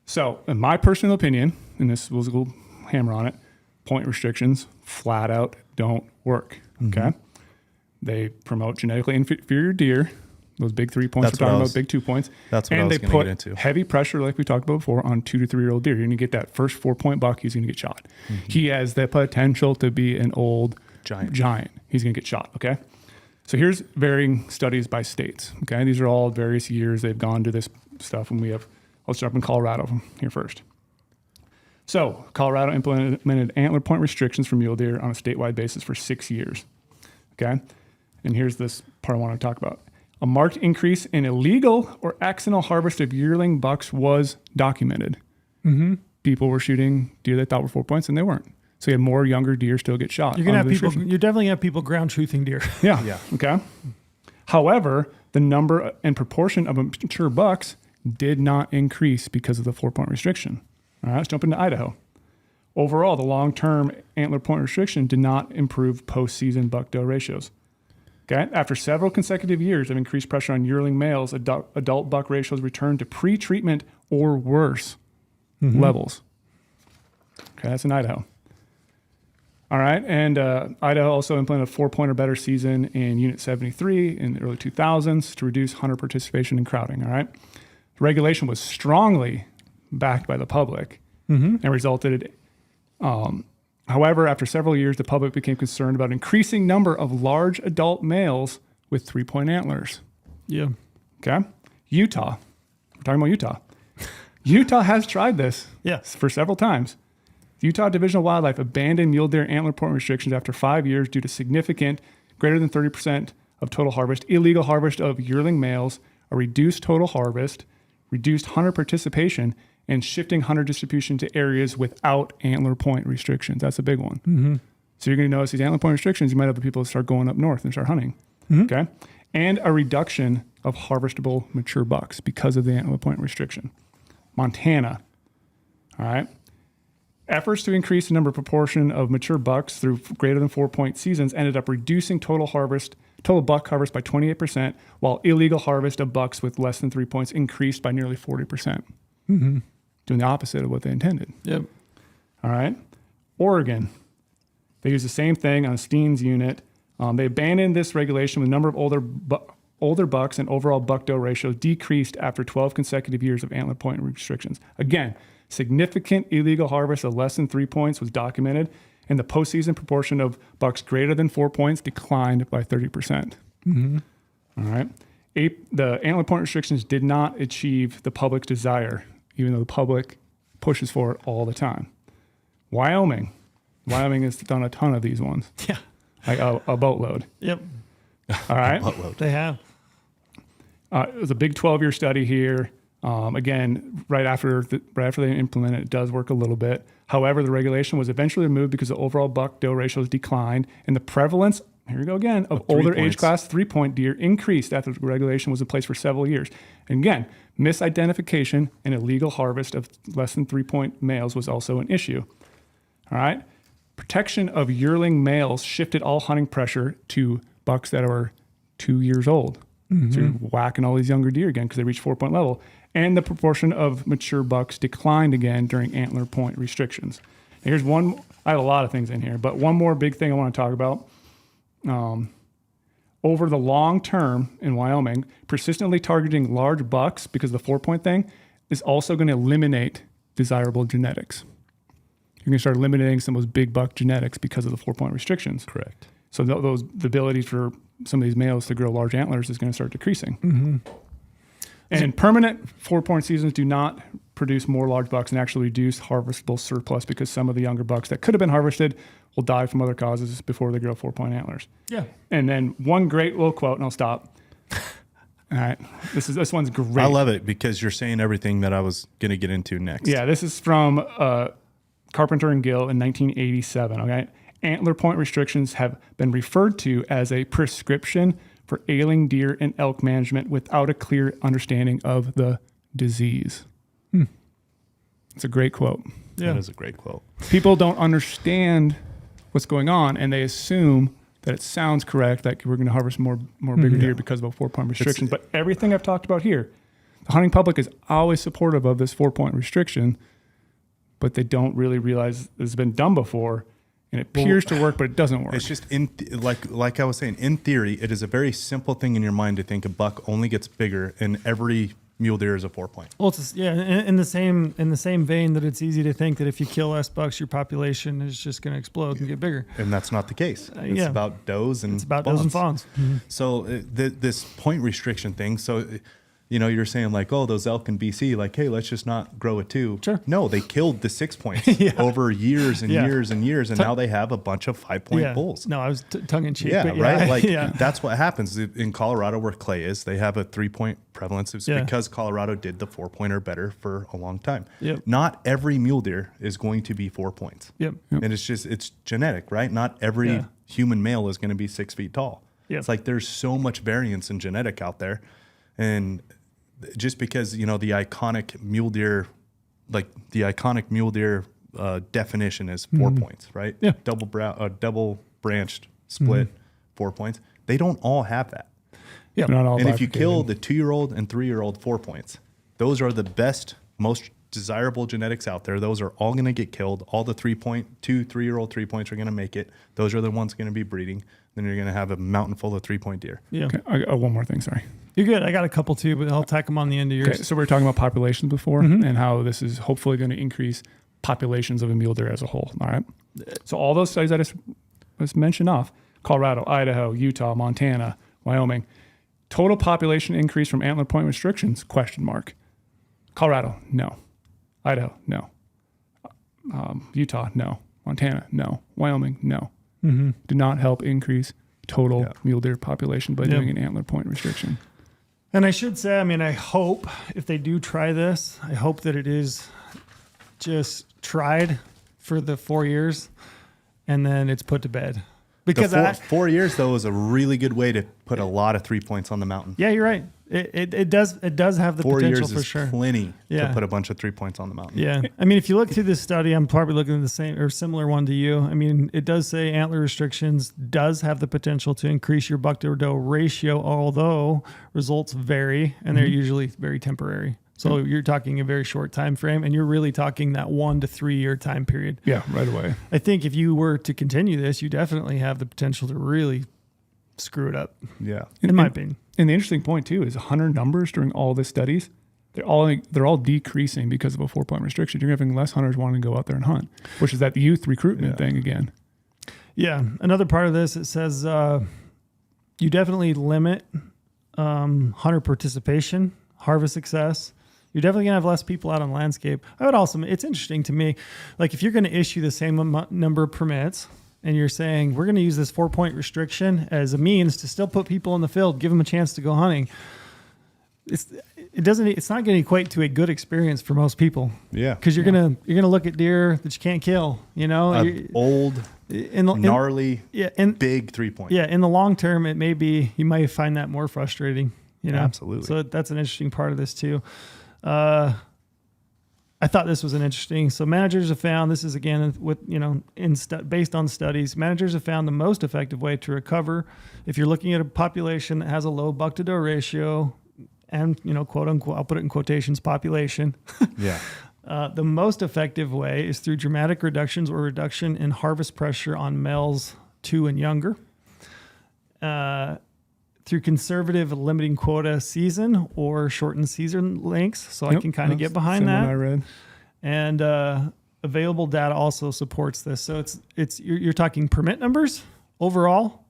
So, in my personal opinion, and this was a little hammer on it, point restrictions flat out don't work. Okay. They promote genetically inferior deer. Those big 3 points That's we're what talking I about, was- big 2 points. That's what I and was they gonna put get into. heavy pressure, like we talked about before, on 2 to 3 year old deer. You're going to get that first 4-point buck, he's going to get shot. He has the potential to be an old giant. He's going to get shot. Okay. So here's varying studies by states. Okay. These are all various years they've gone to this stuff. And let's start in Colorado here first. So Colorado implemented antler point restrictions for mule deer on a statewide basis for 6 years. Okay. And here's this part I want to talk about. A marked increase in illegal or accidental harvest of yearling bucks was documented. People were shooting deer they thought were 4 points and they weren't. So you had more younger deer still get shot. You're under the definitely gonna have people ground truthing deer. Yeah. Yeah. Okay. However, the number and proportion of mature bucks did not increase because of the 4-point restriction. All right, let's jump into Idaho. Overall, the long-term antler point restriction did not improve postseason buck-doe ratios. Okay. After several consecutive years of increased pressure on yearling males, adult buck ratios returned to pre-treatment or worse levels. Okay, that's in Idaho. All right, and Idaho also implemented a 4-point or better season in Unit 73 in the early 2000s to reduce hunter participation and crowding. All right, the regulation was strongly backed by the public and resulted. However, after several years, the public became concerned about increasing number of large adult males with 3-point antlers. Yeah. Okay, Utah. We're talking about Utah. Utah has tried this for several times. The Utah Division of Wildlife abandoned mule deer antler point restrictions after 5 years due to significant, greater than 30% of total harvest, illegal harvest of yearling males, a reduced total harvest, reduced hunter participation, and shifting hunter distribution to areas without antler point restrictions. That's a big one. So you're going to notice these antler point restrictions, you might have people start going up north and start hunting. Okay. And a reduction of harvestable mature bucks because of the antler point restriction. Montana. All right. Efforts to increase the number proportion of mature bucks through greater than 4-point seasons ended up reducing total buck harvest by 28%, while illegal harvest of bucks with less than 3 points increased by nearly 40%. Doing the opposite of what they intended. Yep. All right. Oregon. They use the same thing on a Steen's unit. They abandoned this regulation with a number of older bucks and overall buck-doe ratio decreased after 12 consecutive years of antler point restrictions. Again, significant illegal harvest of less than 3 points was documented, and the postseason proportion of bucks greater than 4 points declined by 30%. All right. The antler point restrictions did not achieve the public's desire, even though the public pushes for it all the time. Wyoming. Wyoming has done a ton of these ones. Yeah. Like a boatload. Yep. All right. They have. It was a big 12-year study here. Again, right after they implement it, it does work a little bit. However, the regulation was eventually removed because the overall buck-doe ratios declined, and the prevalence, here we go again, of older age class 3-point deer increased after the regulation was in place for several years. And again, misidentification and illegal harvest of less than 3-point males was also an issue. All right. Protection of yearling males shifted all hunting pressure to bucks that are 2 years old. So you're whacking all these younger deer again because they reach 4-point level. And the proportion of mature bucks declined again during antler point restrictions. And here's one, I have a lot of things in here, but one more big thing I want to talk about. Over the long term in Wyoming, persistently targeting large bucks because of the 4-point thing is also going to eliminate desirable genetics. You're going to start eliminating some of those big buck genetics because of the 4-point restrictions. Correct. So the ability for some of these males to grow large antlers is going to start decreasing. And permanent 4-point seasons do not produce more large bucks and actually reduce harvestable surplus because some of the younger bucks that could have been harvested will die from other causes before they grow 4-point antlers. Yeah. And then one great little quote, and I'll stop. All right. This one's great. I love it because you're saying everything that I was going to get into next. Yeah, this is from Carpenter and Gill in 1987. Okay. Antler point restrictions have been referred to as a prescription for ailing deer and elk management without a clear understanding of the disease. It's a great quote. Yeah. That is a great quote. People don't understand what's going on, and they assume that it sounds correct, that we're going to harvest more bigger deer because of a 4-point restriction. But everything I've talked about here, the hunting public is always supportive of this 4-point restriction, but they don't really realize it's been done before. And it appears to work, but it doesn't work. It's just like I was saying, in theory, it is a very simple thing in your mind to think a buck only gets bigger and every mule deer is a 4-point. Well, in the same vein that it's easy to think that if you kill less bucks, your population is just going to explode and get bigger. And that's not the case. It's yeah. about does and It's about does and fawns. So this point restriction thing. So, you're saying like, oh, those elk in BC, like, hey, let's just not grow it too. Sure. No, they killed the 6 points over years and years and years, and now they have a bunch of 5-point bulls. No, I was tongue in cheek. Yeah, but right. Like that's what happens in Colorado where clay is. They have a 3-point prevalence. It's because Colorado did the 4-point or better for a long time. Yep. Not every mule deer is going to be 4 points. Yep. And it's genetic, right? Not every human male is going to be 6 feet tall. Yep. It's like there's so much variance in genetic out there, and just because the iconic mule deer, definition is 4 points, right? Yeah. Double branched split 4 points. They don't all have that. Yeah. Not all And if you kill the 2-year-old and 3-year-old 4 points, those are the best, most desirable genetics out there. Those are all going to get killed. All the 3-year-old 3-points are going to make it. Those are the ones going to be breeding. Then you're going to have a mountain full of 3-point deer. Yeah. Okay. I got one more thing. Sorry. You're good. I got a couple too, but I'll tack them on the end of yours. Okay, so we were talking about populations before and how this is hopefully going to increase populations of a mule deer as a whole. All right. So all those studies I just mentioned off, Colorado, Idaho, Utah, Montana, Wyoming, total population increase from antler point restrictions, ? Colorado, no. Idaho, no. Utah, no. Montana, no. Wyoming, no. Do not help increase total mule deer population by doing an antler point restriction. And I should say, I hope if they do try this, I hope that it is just tried for the 4 years and then it's put to bed. Because 4 years, though, is a really good way to put a lot of 3 points on the mountain. Yeah, you're right. It does have the 4 potential years for is sure. plenty to put a bunch of 3 points on the mountain. Yeah. If you look through this study, I'm probably looking at the same or similar one to you. It does say antler restrictions does have the potential to increase your buck to doe ratio, although results vary and they're usually very temporary. So you're talking a very short time frame, and you're really talking that 1 to 3 year time period. Yeah, right away. I think if you were to continue this, you definitely have the potential to really screw it up. Yeah. In my opinion. And the interesting point too is hunter numbers during all the studies, they're all decreasing because of a 4-point restriction. You're having less hunters wanting to go out there and hunt, which is that youth recruitment thing again. Yeah. Another part of this, it says you definitely limit hunter participation, harvest success. You're definitely going to have less people out on landscape. It's interesting to me, like if you're going to issue the same number of permits and you're saying we're going to use this 4-point restriction as a means to still put people in the field, give them a chance to go hunting. it's not going to equate to a good experience for most people. Yeah. Because you're gonna look at deer that you can't kill. You know, Old, gnarly, big 3-point. Yeah, in the long term, it may be, you might find that more frustrating. You know, Absolutely. So that's an interesting part of this too. I thought this was an interesting. So managers have found, this is again with, based on studies, managers have found the most effective way to recover if you're looking at a population that has a low buck to doe ratio and, quote unquote, I'll put it in quotations, population. Yeah. The most effective way is through dramatic reductions or reduction in harvest pressure on males 2 and younger. Through conservative limiting quota season or shortened season lengths. So I can kind of get behind that. I read. And available data also supports this. So you're talking permit numbers overall,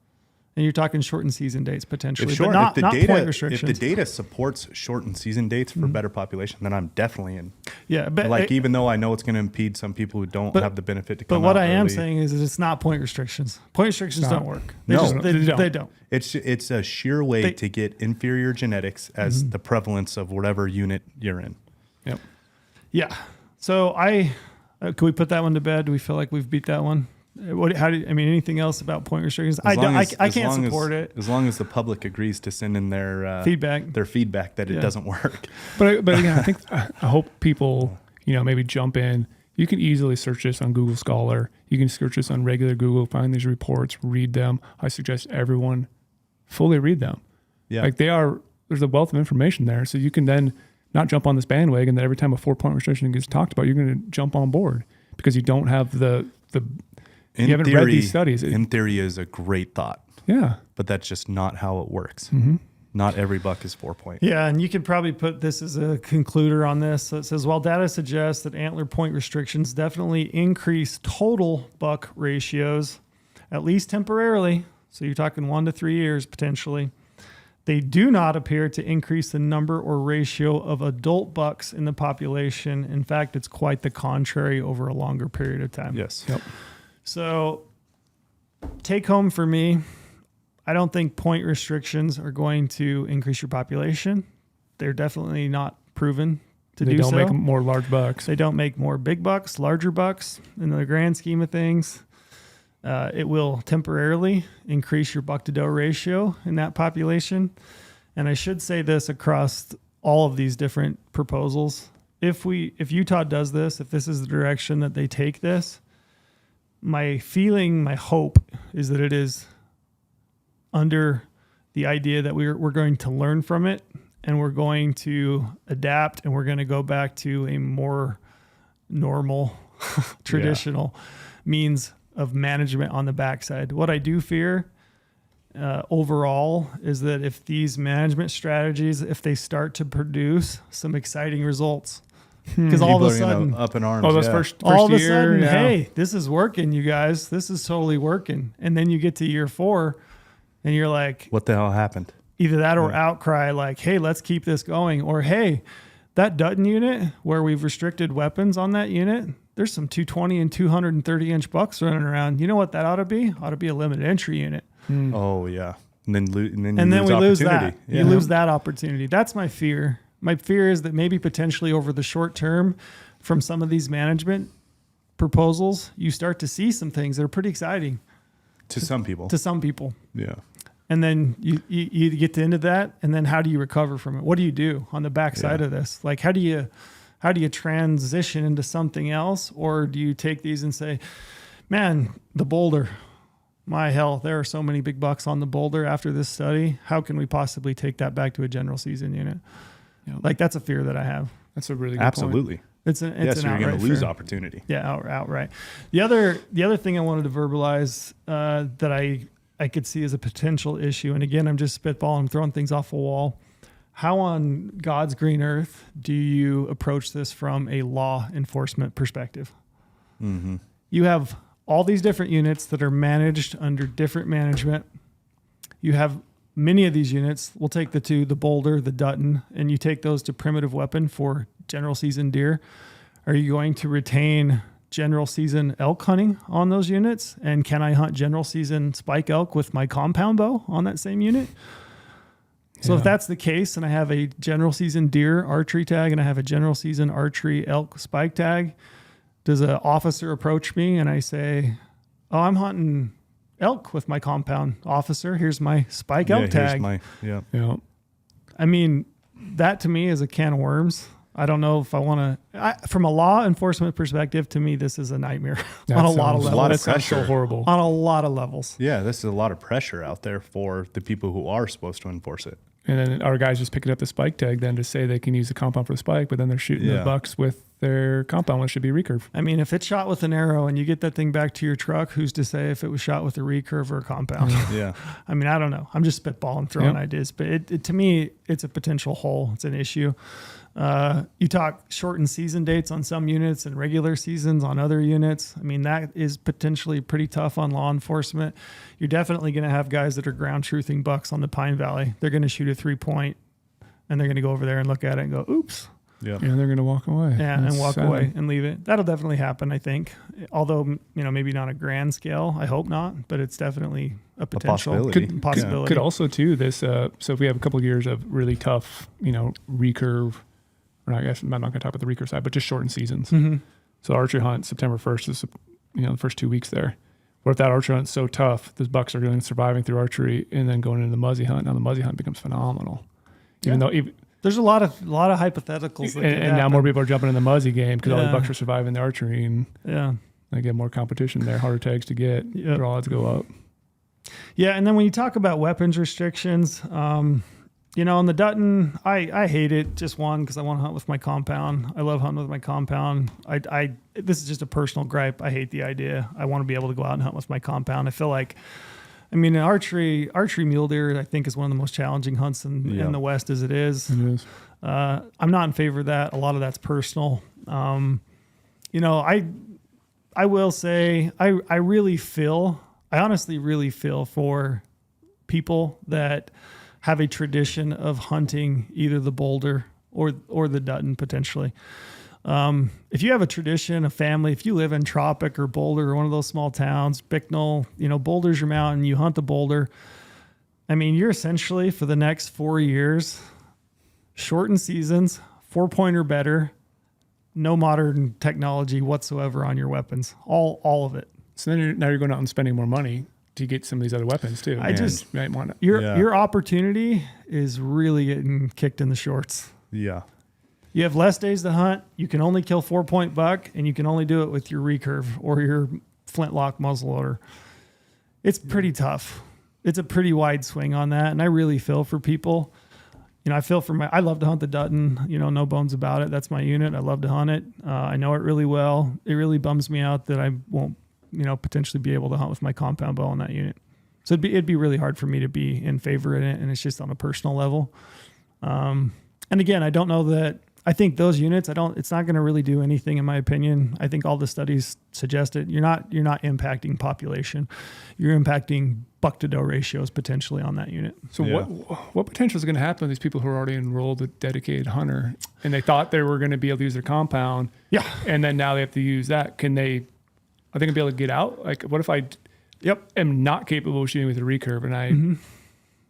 and you're talking shortened season dates potentially, but not point restrictions. If the data supports shortened season dates for better population, then I'm definitely in. Yeah, but even though I know it's going to impede some people who don't have the benefit to come out. But what I am early. saying is that it's not point restrictions. Point restrictions don't work. They don't. It's a sheer way to get inferior genetics as the prevalence of whatever unit you're in. Yep. Yeah. So can we put that one to bed? Do we feel like we've beat that one? Anything else about point restrictions? I can't support it. As long as the public agrees to send in their feedback that it doesn't work. But again, I hope people, maybe jump in. You can easily search this on Google Scholar. You can search this on regular Google, find these reports, read them. I suggest everyone fully read them. Yeah. There's a wealth of information there. So you can then not jump on this bandwagon that every time a 4-point restriction gets talked about, you're going to jump on board because you don't have you haven't read these studies. In theory is a great thought. Yeah. But that's just not how it works. Mm-hmm. Not every buck is 4-point. Yeah, and you could probably put this as a concluder on this. So it says, while data suggests that antler point restrictions definitely increase total buck ratios, at least temporarily, so you're talking 1 to 3 years potentially, they do not appear to increase the number or ratio of adult bucks in the population. In fact, it's quite the contrary over a longer period of time. Yes. Yep. So take home for me, I don't think point restrictions are going to increase your population. They're definitely not proven to do so. They don't make more large bucks. They don't make more big bucks, larger bucks in the grand scheme of things. It will temporarily increase your buck to doe ratio in that population. And I should say this across all of these different proposals. If Utah does this, if this is the direction that they take this, my hope is that it is under the idea that we're going to learn from it and we're going to adapt and we're going to go back to a more normal, traditional means of management on the backside. What I do fear overall is that if these management strategies, if they start to produce some exciting results, because all of a sudden, up in arms. All of a sudden, hey, this is working, you guys. This is totally working. And then you get to year 4, and you're like, what the hell happened? Either that or outcry, like, hey, let's keep this going, or hey, that Dutton unit where we've restricted weapons on that unit, there's some 220 and 230 inch bucks running around. You know what that ought to be? Ought to be a limited entry unit. Oh yeah, and then we lose that. Yeah. You lose that opportunity. That's my fear. My fear is that maybe potentially over the short term from some of these management proposals, you start to see some things that are pretty exciting. To some people. Yeah. And then you get to into that, and then how do you recover from it? What do you do on the backside of this? Like, how do you transition into something else? Or do you take these and say, man, the boulder, my hell, there are so many big bucks on the boulder after this study. How can we possibly take that back to a general season unit? Like, that's a fear that I have. That's a really good Absolutely. point. It's an you're going to lose fear. opportunity. Yeah, outright. The other thing I wanted to verbalize that I could see as a potential issue, and again, I'm just spitballing, I'm throwing things off a wall. How on God's green earth do you approach this from a law enforcement perspective? Mm-hmm. You have all these different units that are managed under different management. You have many of these units. We'll take the boulder, the Dutton, and you take those to primitive weapon for general season deer. Are you going to retain general season elk hunting on those units? And can I hunt general season spike elk with my compound bow on that same unit? So Yeah. if that's the case, and I have a general season deer archery tag and I have a general season archery elk spike tag, does an officer approach me and I say, "Oh, I'm hunting elk with my compound, officer. Here's my spike elk tag." Yeah. I mean, that to me is a can of worms. I don't know if I want to. From a law enforcement perspective, to me, this is a nightmare on a lot of levels. That sounds so horrible. On a lot of levels. Yeah, this is a lot of pressure out there for the people who are supposed to enforce it. And then our guys just picking up the spike tag then to say they can use the compound for the spike, but then they're shooting the bucks with their compound, which should be recurve. I mean, if it's shot with an arrow and you get that thing back to your truck, who's to say if it was shot with a recurve or a compound? Yeah. I mean, I don't know. I'm just spitballing, throwing ideas, but it to me, it's a potential hole. It's an issue. You talk shortened season dates on some units and regular seasons on other units. I mean, that is potentially pretty tough on law enforcement. You're definitely going to have guys that are ground truthing bucks on the Pine Valley. They're going to shoot a 3-point and they're going to go over there and look at it and go, oops. Yeah. And they're going to walk away. Yeah, and walk away and leave it. That'll definitely happen, I think. Although, maybe not a grand scale. I hope not, but it's definitely a potential possibility. Could also too this. So if we have a couple of years of really tough, recurve. Or I guess I'm not going to talk about the recurve side, but just shortened seasons. Mm-hmm. So archery hunt September 1st is the first 2 weeks there. What if that archery hunt's so tough, those bucks are going surviving through archery and then going into the muzzy hunt. Now the muzzy hunt becomes phenomenal. Even though there's a lot of hypotheticals. And now more people are jumping in the muzzy game because all the bucks are surviving the archery and they get more competition there, harder tags to get, their odds go up. Yeah, and then when you talk about weapons restrictions, on the Dutton, I hate it. Just one, because I want to hunt with my compound. I love hunting with my compound. This is just a personal gripe. I hate the idea. I want to be able to go out and hunt with my compound. I feel like, in archery mule deer, I think is one of the most challenging hunts in the West as it is. It is. I'm not in favor of that. A lot of that's personal. I will say I honestly really feel for people that have a tradition of hunting either the boulder or the Dutton potentially. If you have a tradition, a family, if you live in Tropic or Boulder or one of those small towns, Bicknell, Boulder's your mountain, you hunt the boulder. You're essentially for the next 4 years, shortened seasons, 4-point or better, no modern technology whatsoever on your weapons, all of it. So then now you're going out and spending more money to get some of these other weapons too. Your opportunity is really getting kicked in the shorts. Yeah. You have less days to hunt. You can only kill 4-point buck, and you can only do it with your recurve or your flintlock muzzleloader. It's pretty tough. It's a pretty wide swing on that, and I really feel for people. I feel for I love to hunt the Dutton. No bones about it. That's my unit. I love to hunt it. I know it really well. It really bums me out that I won't potentially be able to hunt with my compound bow on that unit. So it'd be really hard for me to be in favor in it, and it's just on a personal level. And again, I don't know that. I think those units, it's not going to really do anything in my opinion. I think all the studies suggest it. You're not impacting population. You're impacting buck to doe ratios potentially on that unit. So what potential is going to happen to these people who are already enrolled a dedicated hunter and they thought they were going to be able to use their compound? Yeah. And then now they have to use that. Are they going to be able to get out? Like what if I am not capable of shooting with a recurve and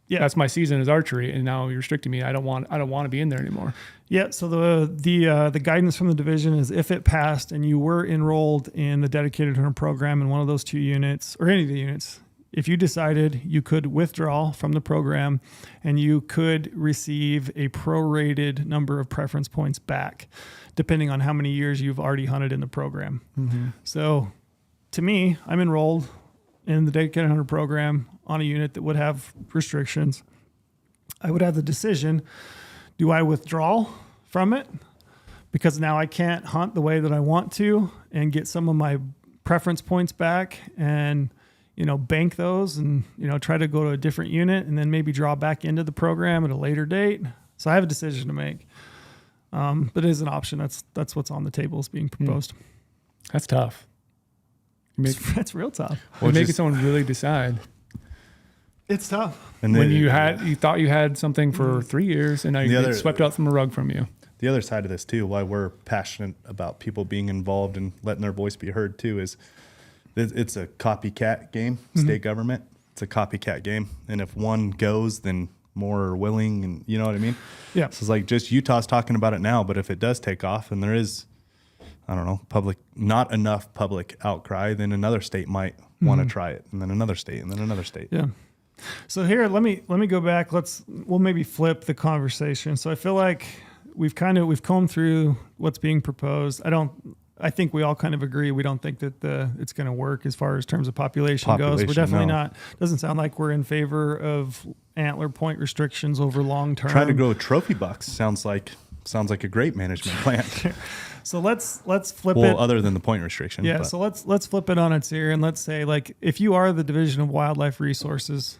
that's my season is archery, and now you're restricting me. I don't want to be in there anymore. Yeah. So the guidance from the division is if it passed and you were enrolled in the dedicated hunter program in one of those 2 units or any of the units, if you decided you could withdraw from the program and you could receive a prorated number of preference points back, depending on how many years you've already hunted in the program. Mm-hmm. So to me, I'm enrolled in the dedicated hunter program on a unit that would have restrictions. I would have the decision, do I withdraw from it? Because now I can't hunt the way that I want to and get some of my preference points back and, bank those and, try to go to a different unit and then maybe draw back into the program at a later date. So I have a decision to make. But it is an option. That's what's on the table is being proposed. That's tough. That's real tough. Well, making someone really decide. It's tough. And when you thought you had something for 3 years and now you swept out from the rug from you. The other side of this too, why we're passionate about people being involved and letting their voice be heard too, is it's a copycat game. State government, it's a copycat game, and if one goes, then more willing, and you know what I mean? Yeah. So it's like just Utah's talking about it now, but if it does take off and there is, I don't know, not enough public outcry, then another state might want to try it, and then another state, and then another state. Yeah. So here, let me go back. We'll maybe flip the conversation. So I feel like we've combed through what's being proposed. I think we all kind of agree. We don't think that it's going to work as far as terms of population goes. We're definitely not. Doesn't sound like we're in favor of antler point restrictions over long term. Trying to grow trophy bucks sounds like a great management plan. So let's flip it. Well, other than the point restriction. Yeah. But. So let's flip it on its ear, and let's say, like, if you are the Division of Wildlife Resources,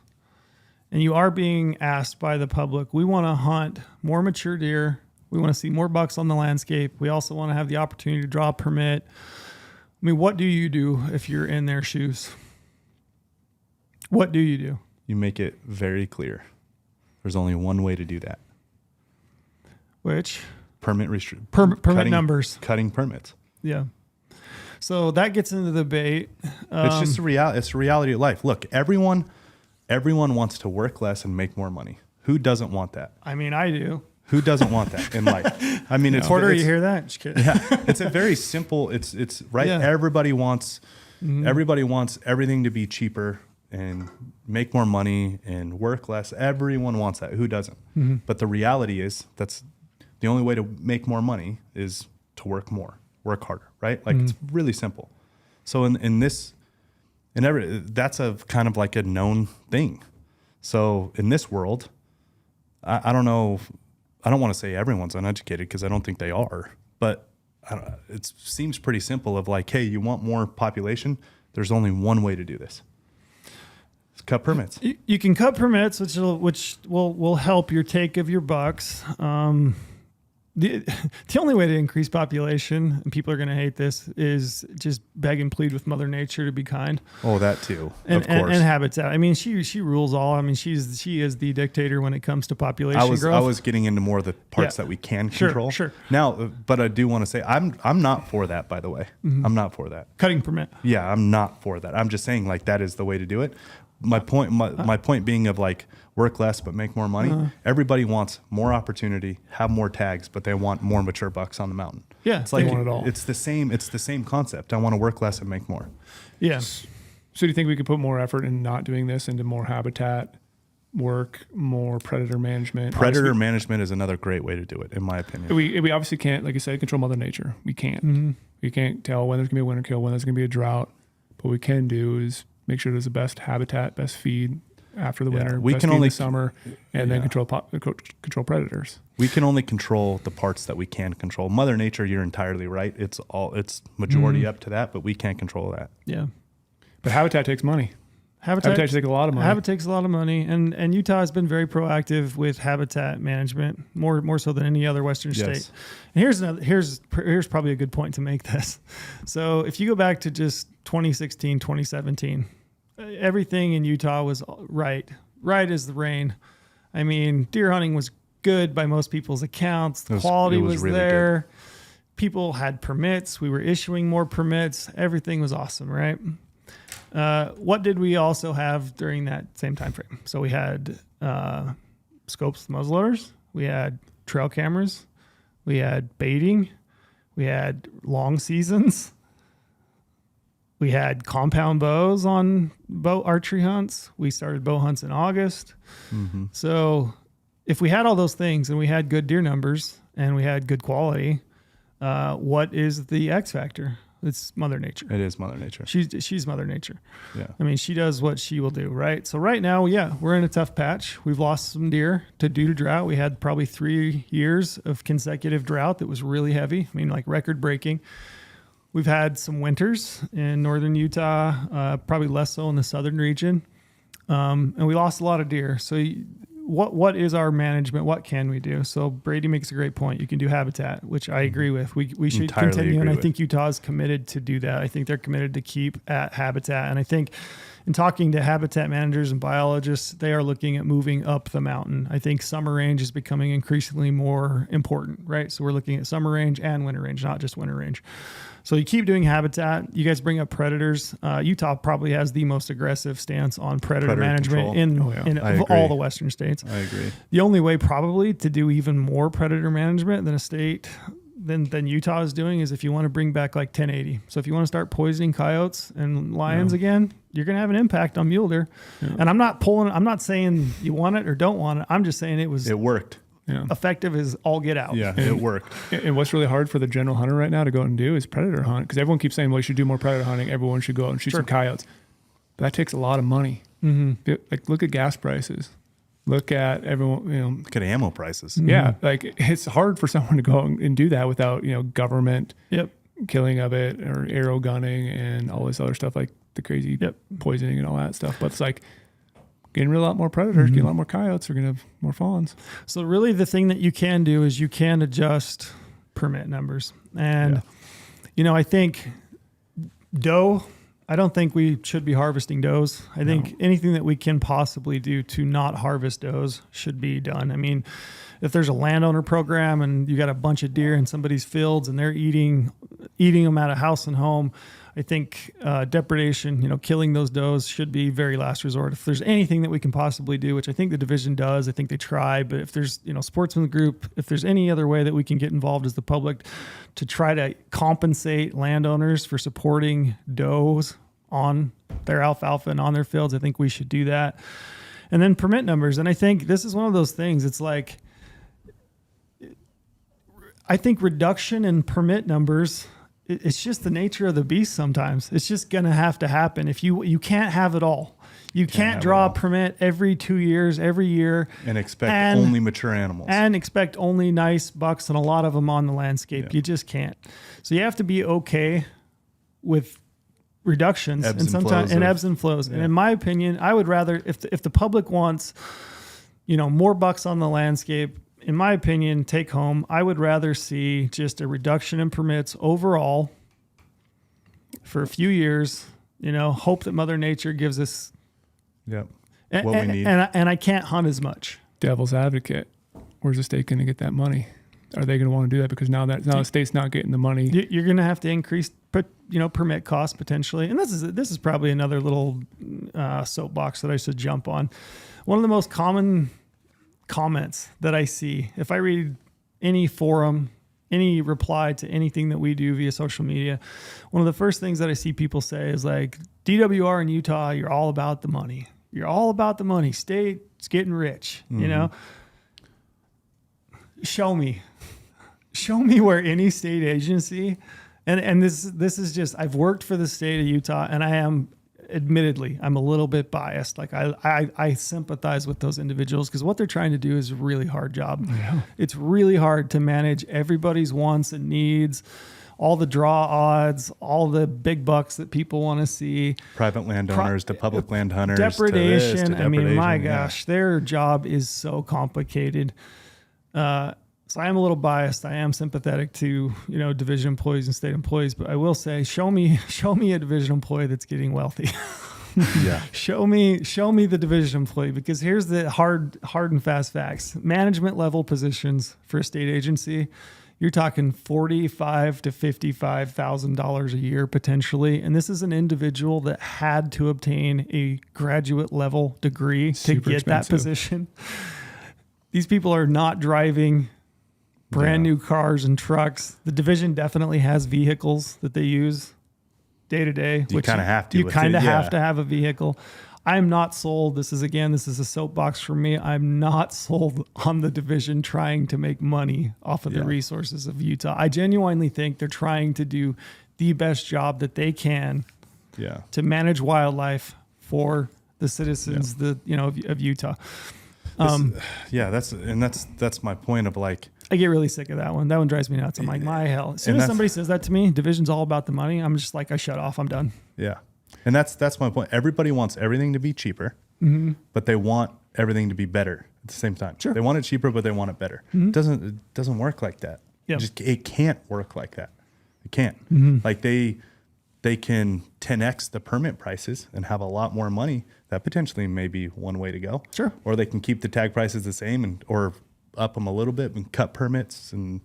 and you are being asked by the public, we want to hunt more mature deer. We want to see more bucks on the landscape. We also want to have the opportunity to draw a permit. I mean, what do you do if you're in their shoes? What do you do? You make it very clear. There's only one way to do that. Which? Permit numbers. Cutting permits. Yeah. So that gets into the debate. It's just a reality. It's a reality of life. Look, everyone wants to work less and make more money. Who doesn't want that? I mean, I do. Who doesn't want that in life? I mean, it's Porter, you hear that? Just kidding. Yeah, it's a very simple. It's right. Yeah. Everybody wants everything to be cheaper and make more money and work less. Everyone wants that. Who doesn't? Mm-hmm. But the reality is that's the only way to make more money is to work more, work harder. Right? Like it's really simple. So that's a kind of like a known thing. So in this world, I don't know. I don't want to say everyone's uneducated because I don't think they are, but it seems pretty simple of like, hey, you want more population? There's only one way to do this. It's cut permits. You can cut permits, which will help your take of your bucks. The only way to increase population, and people are going to hate this, is just beg and plead with Mother Nature to be kind. Oh, that too, of course. And habitat. I mean, she rules all. I mean, she is the dictator when it comes to population growth. I was getting into more of the parts that we can control. Sure. Now, but I do want to say I'm not for that. By the way, I'm not for that. Cutting permit. Yeah, I'm not for that. I'm just saying like that is the way to do it. My point being of like work less but make more money. Everybody wants more opportunity, have more tags, but they want more mature bucks on the mountain. Yeah, it's like it's the same concept. I want to work less and make more. Yeah. So do you think we could put more effort in not doing this into more habitat work, more predator management? Predator management is another great way to do it, in my opinion. We obviously can't, like you said, control Mother Nature. We can't. Mm-hmm. We can't tell when there's gonna be a winter kill, when there's gonna be a drought. But what we can do is make sure there's the best habitat, best feed after the winter. We can only summer, and then control predators. We can only control the parts that we can control. Mother Nature, you're entirely right. It's majority up to that, but we can't control that. Yeah. But habitat takes money. Habitat takes a lot of money. Habitat takes a lot of money, and Utah has been very proactive with habitat management, more so than any other Western state. And here's probably a good point to make this. So if you go back to just 2016, 2017, everything in Utah was right as the rain. I mean, deer hunting was good by most people's accounts. The quality was really there. Good. People had permits. We were issuing more permits. Everything was awesome, right? What did we also have during that same time frame? So we had scopes, muzzleloaders. We had trail cameras. We had baiting. We had long seasons. We had compound bows on bow archery hunts. We started bow hunts in August. Mm-hmm. So if we had all those things and we had good deer numbers and we had good quality, what is the X factor? It's Mother Nature. It is Mother Nature. She's Mother Nature. Yeah. I mean, she does what she will do, right? So right now, we're in a tough patch. We've lost some deer due to drought. We had probably 3 years of consecutive drought that was really heavy. I mean, like record breaking. We've had some winters in northern Utah, probably less so in the southern region. And we lost a lot of deer. So what is our management? What can we do? So Brady makes a great point. You can do habitat, which I agree with. We should continue. And I think Utah's committed to do that. I think they're committed to keep at habitat. And I think in talking to habitat managers and biologists, they are looking at moving up the mountain. I think summer range is becoming increasingly more important, right? So we're looking at summer range and winter range, not just winter range. So you keep doing habitat. You guys bring up predators. Utah probably has the most aggressive stance on predator management in all the western states. I agree. The only way probably to do even more predator management than a state than Utah is doing is if you want to bring back like 1080. So if you want to start poisoning coyotes and lions again, you're going to have an impact on mule deer. Yeah. And I'm not saying you want it or don't want it. I'm just saying it worked. Yeah. Effective as all get out. Yeah, it worked. And what's really hard for the general hunter right now to go out and do is predator hunt, because everyone keeps saying, well, you should do more predator hunting. Everyone should go out and shoot some coyotes. But that takes a lot of money. Mm-hmm. Like, look at gas prices. Look at everyone, Look at ammo prices. Yeah, like it's hard for someone to go and do that without, government killing of it or arrow gunning and all this other stuff, like the crazy poisoning and all that stuff. But it's like, getting rid of a lot more predators, getting a lot more coyotes, we're going to have more fawns. So really the thing that you can do is you can adjust permit numbers. And, I think doe, I don't think we should be harvesting does. I think anything that we can possibly do to not harvest does should be done. I mean, if there's a landowner program and you got a bunch of deer in somebody's fields and they're eating them at a house and home, I think depredation, killing those does should be very last resort. If there's anything that we can possibly do, which I think the division does, I think they try, but if there's, sportsman group, if there's any other way that we can get involved as the public to try to compensate landowners for supporting does on their alfalfa and on their fields, I think we should do that. And then permit numbers. And I think this is one of those things. It's like, I think reduction in permit numbers, it's just the nature of the beast sometimes. It's just going to have to happen. If you can't have it all. You can't draw a permit every 2 years, every year. And expect only mature animals. And expect only nice bucks and a lot of them on the landscape. Yeah. You just can't. So you have to be okay with reductions ebbs and flows. Yeah. And in my opinion, I would rather, if the public wants, more bucks on the landscape, in my opinion, take home, I would rather see just a reduction in permits overall for a few years, hope that Mother Nature gives us what we need. And I can't hunt as much. Devil's advocate. Where's the state going to get that money? Are they going to want to do that? Because now the state's not getting the money. You're going to have to increase, permit costs potentially. And this is probably another little soapbox that I should jump on. One of the most common comments that I see, if I read any forum, any reply to anything that we do via social media, one of the first things that I see people say is like, DWR in Utah, you're all about the money. You're all about the money. State's getting rich, Show me where any state agency, and this is just, I've worked for the state of Utah, and admittedly, I'm a little bit biased. Like I sympathize with those individuals because what they're trying to do is a really hard job. Yeah. It's really hard to manage everybody's wants and needs, all the draw odds, all the big bucks that people want to see. Private landowners to public land hunters. Depredation. I mean, my gosh, their job is so complicated. So I am a little biased. I am sympathetic to, division employees and state employees, but I will say, show me a division employee that's getting wealthy. Yeah. Show me the division employee, because here's the hard and fast facts. Management level positions for a state agency, you're talking $45,000 to $55,000 a year potentially, and this is an individual that had to obtain a graduate level degree to get that position. These people are not driving brand new cars and trucks. The division definitely has vehicles that they use day to day. You kind of have to. You kind of have to have a vehicle. I'm not sold. This is a soapbox for me. I'm not sold on the division trying to make money off of the resources of Utah. I genuinely think they're trying to do the best job that they can to manage wildlife for the citizens of Utah. That's my point of like, I get really sick of that one. That one drives me nuts. I'm like, my hell. As soon as somebody says that to me, division's all about the money, I'm just like, I shut off. I'm done. Yeah. And that's my point. Everybody wants everything to be cheaper, but they want everything to be better at the same time. Sure. They want it cheaper, but they want it better. It doesn't work like that. Yep. It can't work like that. It can't. Like they they can 10x the permit prices and have a lot more money, that potentially may be one way to go. Sure. Or they can keep the tag prices the same or up them a little bit and cut permits, and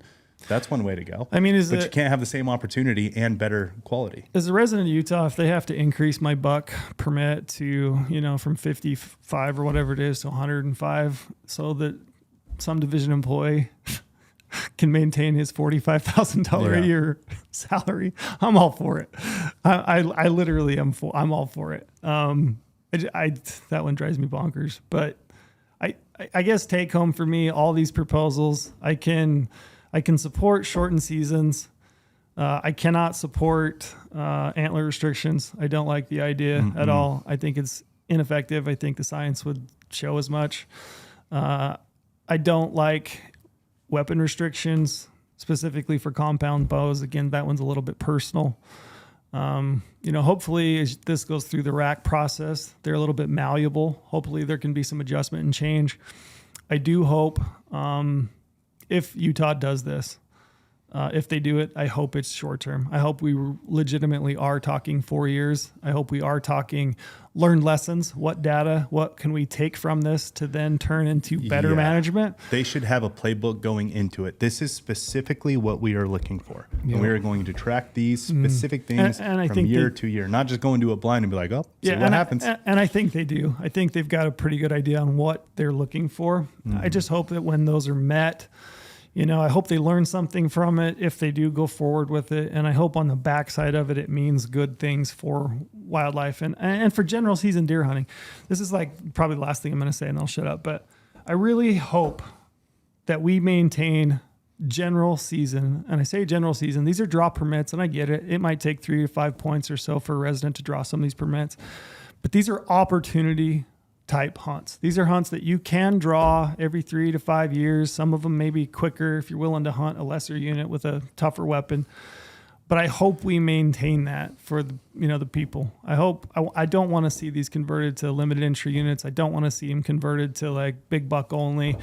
that's one way to go. I mean, you can't have the same opportunity and better quality. As a resident of Utah, if they have to increase my buck permit to, from 55 or whatever it is to 105 so that some division employee can maintain his $45,000 a year salary, I'm all for it. I literally am I'm all for it. That one drives me bonkers, but I guess take home for me, all these proposals, I can support shortened seasons. I cannot support antler restrictions. I don't like the idea at all. I think it's ineffective. I think the science would show as much. I don't like weapon restrictions, specifically for compound bows. Again, that one's a little bit personal. Hopefully as this goes through the rack process, they're a little bit malleable. Hopefully there can be some adjustment and change. I do hope, if Utah does this, if they do it, I hope it's short term. I hope we legitimately are talking 4 years. I hope we are talking learned lessons. What data, what can we take from this to then turn into better management? They should have a playbook going into it. This is specifically what we are looking for. Yeah. And we are going to track these specific things and from year to year, not just go into it blind and be like, see what happens. And I think they do. I think they've got a pretty good idea on what they're looking for. I just hope that when those are met, I hope they learn something from it if they do go forward with it. And I hope on the backside of it, it means good things for wildlife and for general season deer hunting. This is like probably the last thing I'm going to say, and I'll shut up. But I really hope that we maintain general season. And I say general season, these are draw permits, and I get it. It might take 3 to 5 points or so for a resident to draw some of these permits. But these are opportunity type hunts. These are hunts that you can draw every 3 to 5 years. Some of them may be quicker if you're willing to hunt a lesser unit with a tougher weapon. But I hope we maintain that for the people. I don't want to see these converted to limited entry units. I don't want to see them converted to like big buck only,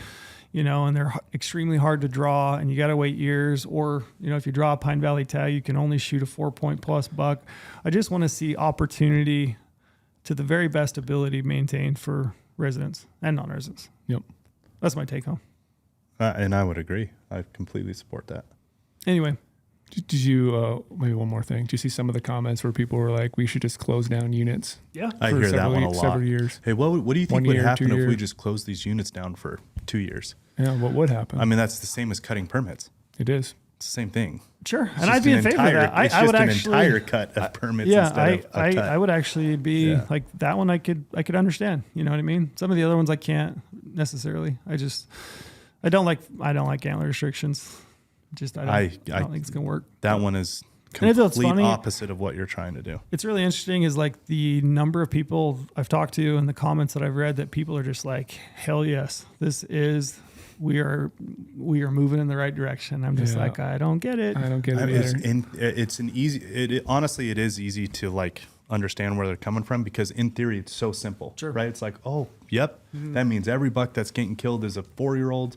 and they're extremely hard to draw and you got to wait years. Or, if you draw a Pine Valley tag, you can only shoot a 4-point plus buck. I just want to see opportunity to the very best ability maintained for residents and non-residents. Yep. That's my take home. And I would agree. I completely support that. Anyway. Did you, maybe one more thing, did you see some of the comments where people were like, we should just close down units? Yeah. I hear that one a lot. Several years. Hey, what do you think would happen if we just close these units down for 2 years? Yeah, what would happen? I mean, that's the same as cutting permits. It is. It's the same thing. Sure, and I'd be in favor of that. I would actually an entire cut of permits. I would actually be like that one. I could understand. You know what I mean? Some of the other ones I can't necessarily. I don't like antler restrictions. I don't think it's gonna work. That one is complete opposite of what you're trying to do. It's really interesting is like the number of people I've talked to and the comments that I've read that people are just like, hell yes, we are moving in the right direction. I'm just like, I don't get it. I don't get it either. Honestly, it is easy to like understand where they're coming from because in theory it's so simple, right? It's like, that means every buck that's getting killed is a 4-year-old,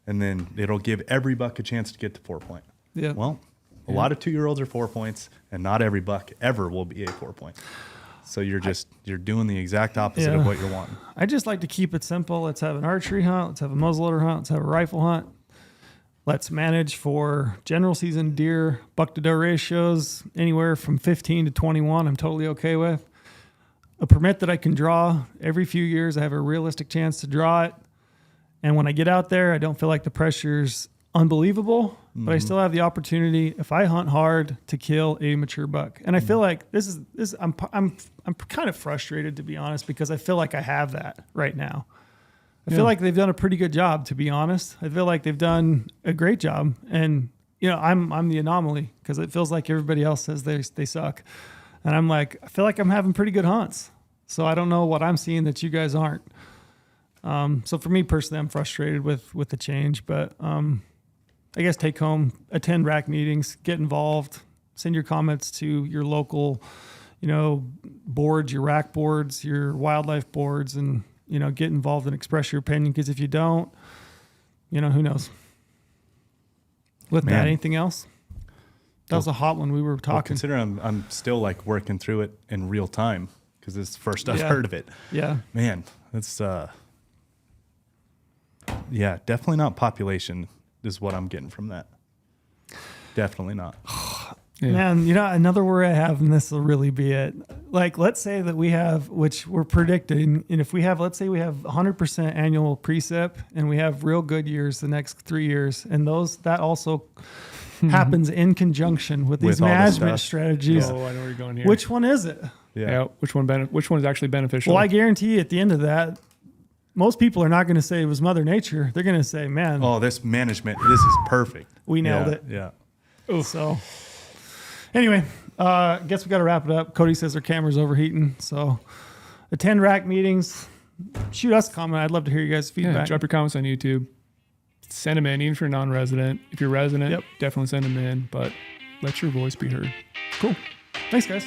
and then it'll give every buck a chance to get to 4 point. Yeah. Well, a lot of 2-year-olds are 4 points, and not every buck ever will be a 4 point. So you're doing the exact opposite of what you're wanting. I just like to keep it simple. Let's have an archery hunt. Let's have a muzzleloader hunt. Let's have a rifle hunt. Let's manage for general season deer, buck to doe ratios, anywhere from 15 to 21. I'm totally okay with. A permit that I can draw every few years. I have a realistic chance to draw it. And when I get out there, I don't feel like the pressure's unbelievable, but I still have the opportunity, if I hunt hard, to kill a mature buck. And I feel like this is I'm kind of frustrated, to be honest, because I feel like I have that right now. I feel like they've done a pretty good job, to be honest. I feel like they've done a great job, and I'm the anomaly because it feels like everybody else says they suck, and I'm like, I feel like I'm having pretty good hunts. So I don't know what I'm seeing that you guys aren't. So for me personally, I'm frustrated with the change, but I guess take home, attend rack meetings, get involved, send your comments to your local, boards, your rack boards, your wildlife boards, and, get involved and express your opinion. Because if you don't, who knows? With that, anything else? That was a hot one. We were Well, talking. consider I'm still like working through it in real time because it's the first I've Yeah. heard of it. Yeah. Man, that's yeah, definitely not population is what I'm getting from that. Definitely not. Yeah. Man, you know, another worry I have, and this will really be it. Like, let's say that we have, which we're predicting, and if we have, let's say we have 100% annual precip, and we have real good years the next 3 years, and that also happens in conjunction with these With all the management stuff. strategies. Oh, I know where you're going here. Which one is it? yeah. Which one is actually beneficial? Well, I guarantee you at the end of that, most people are not going to say it was Mother Nature. They're going to say, man, Oh, this management, this is perfect. we nailed Yeah, it. Yeah. So anyway, guess we got to wrap it up. Cody says our camera's overheating. So attend rack meetings. Shoot us a comment. I'd love to hear you guys' yeah, feedback. drop your comments on YouTube. Send them in, even if you're non-resident. If you're resident, Yep. definitely send them in. But let your voice be heard. Cool. Thanks, guys.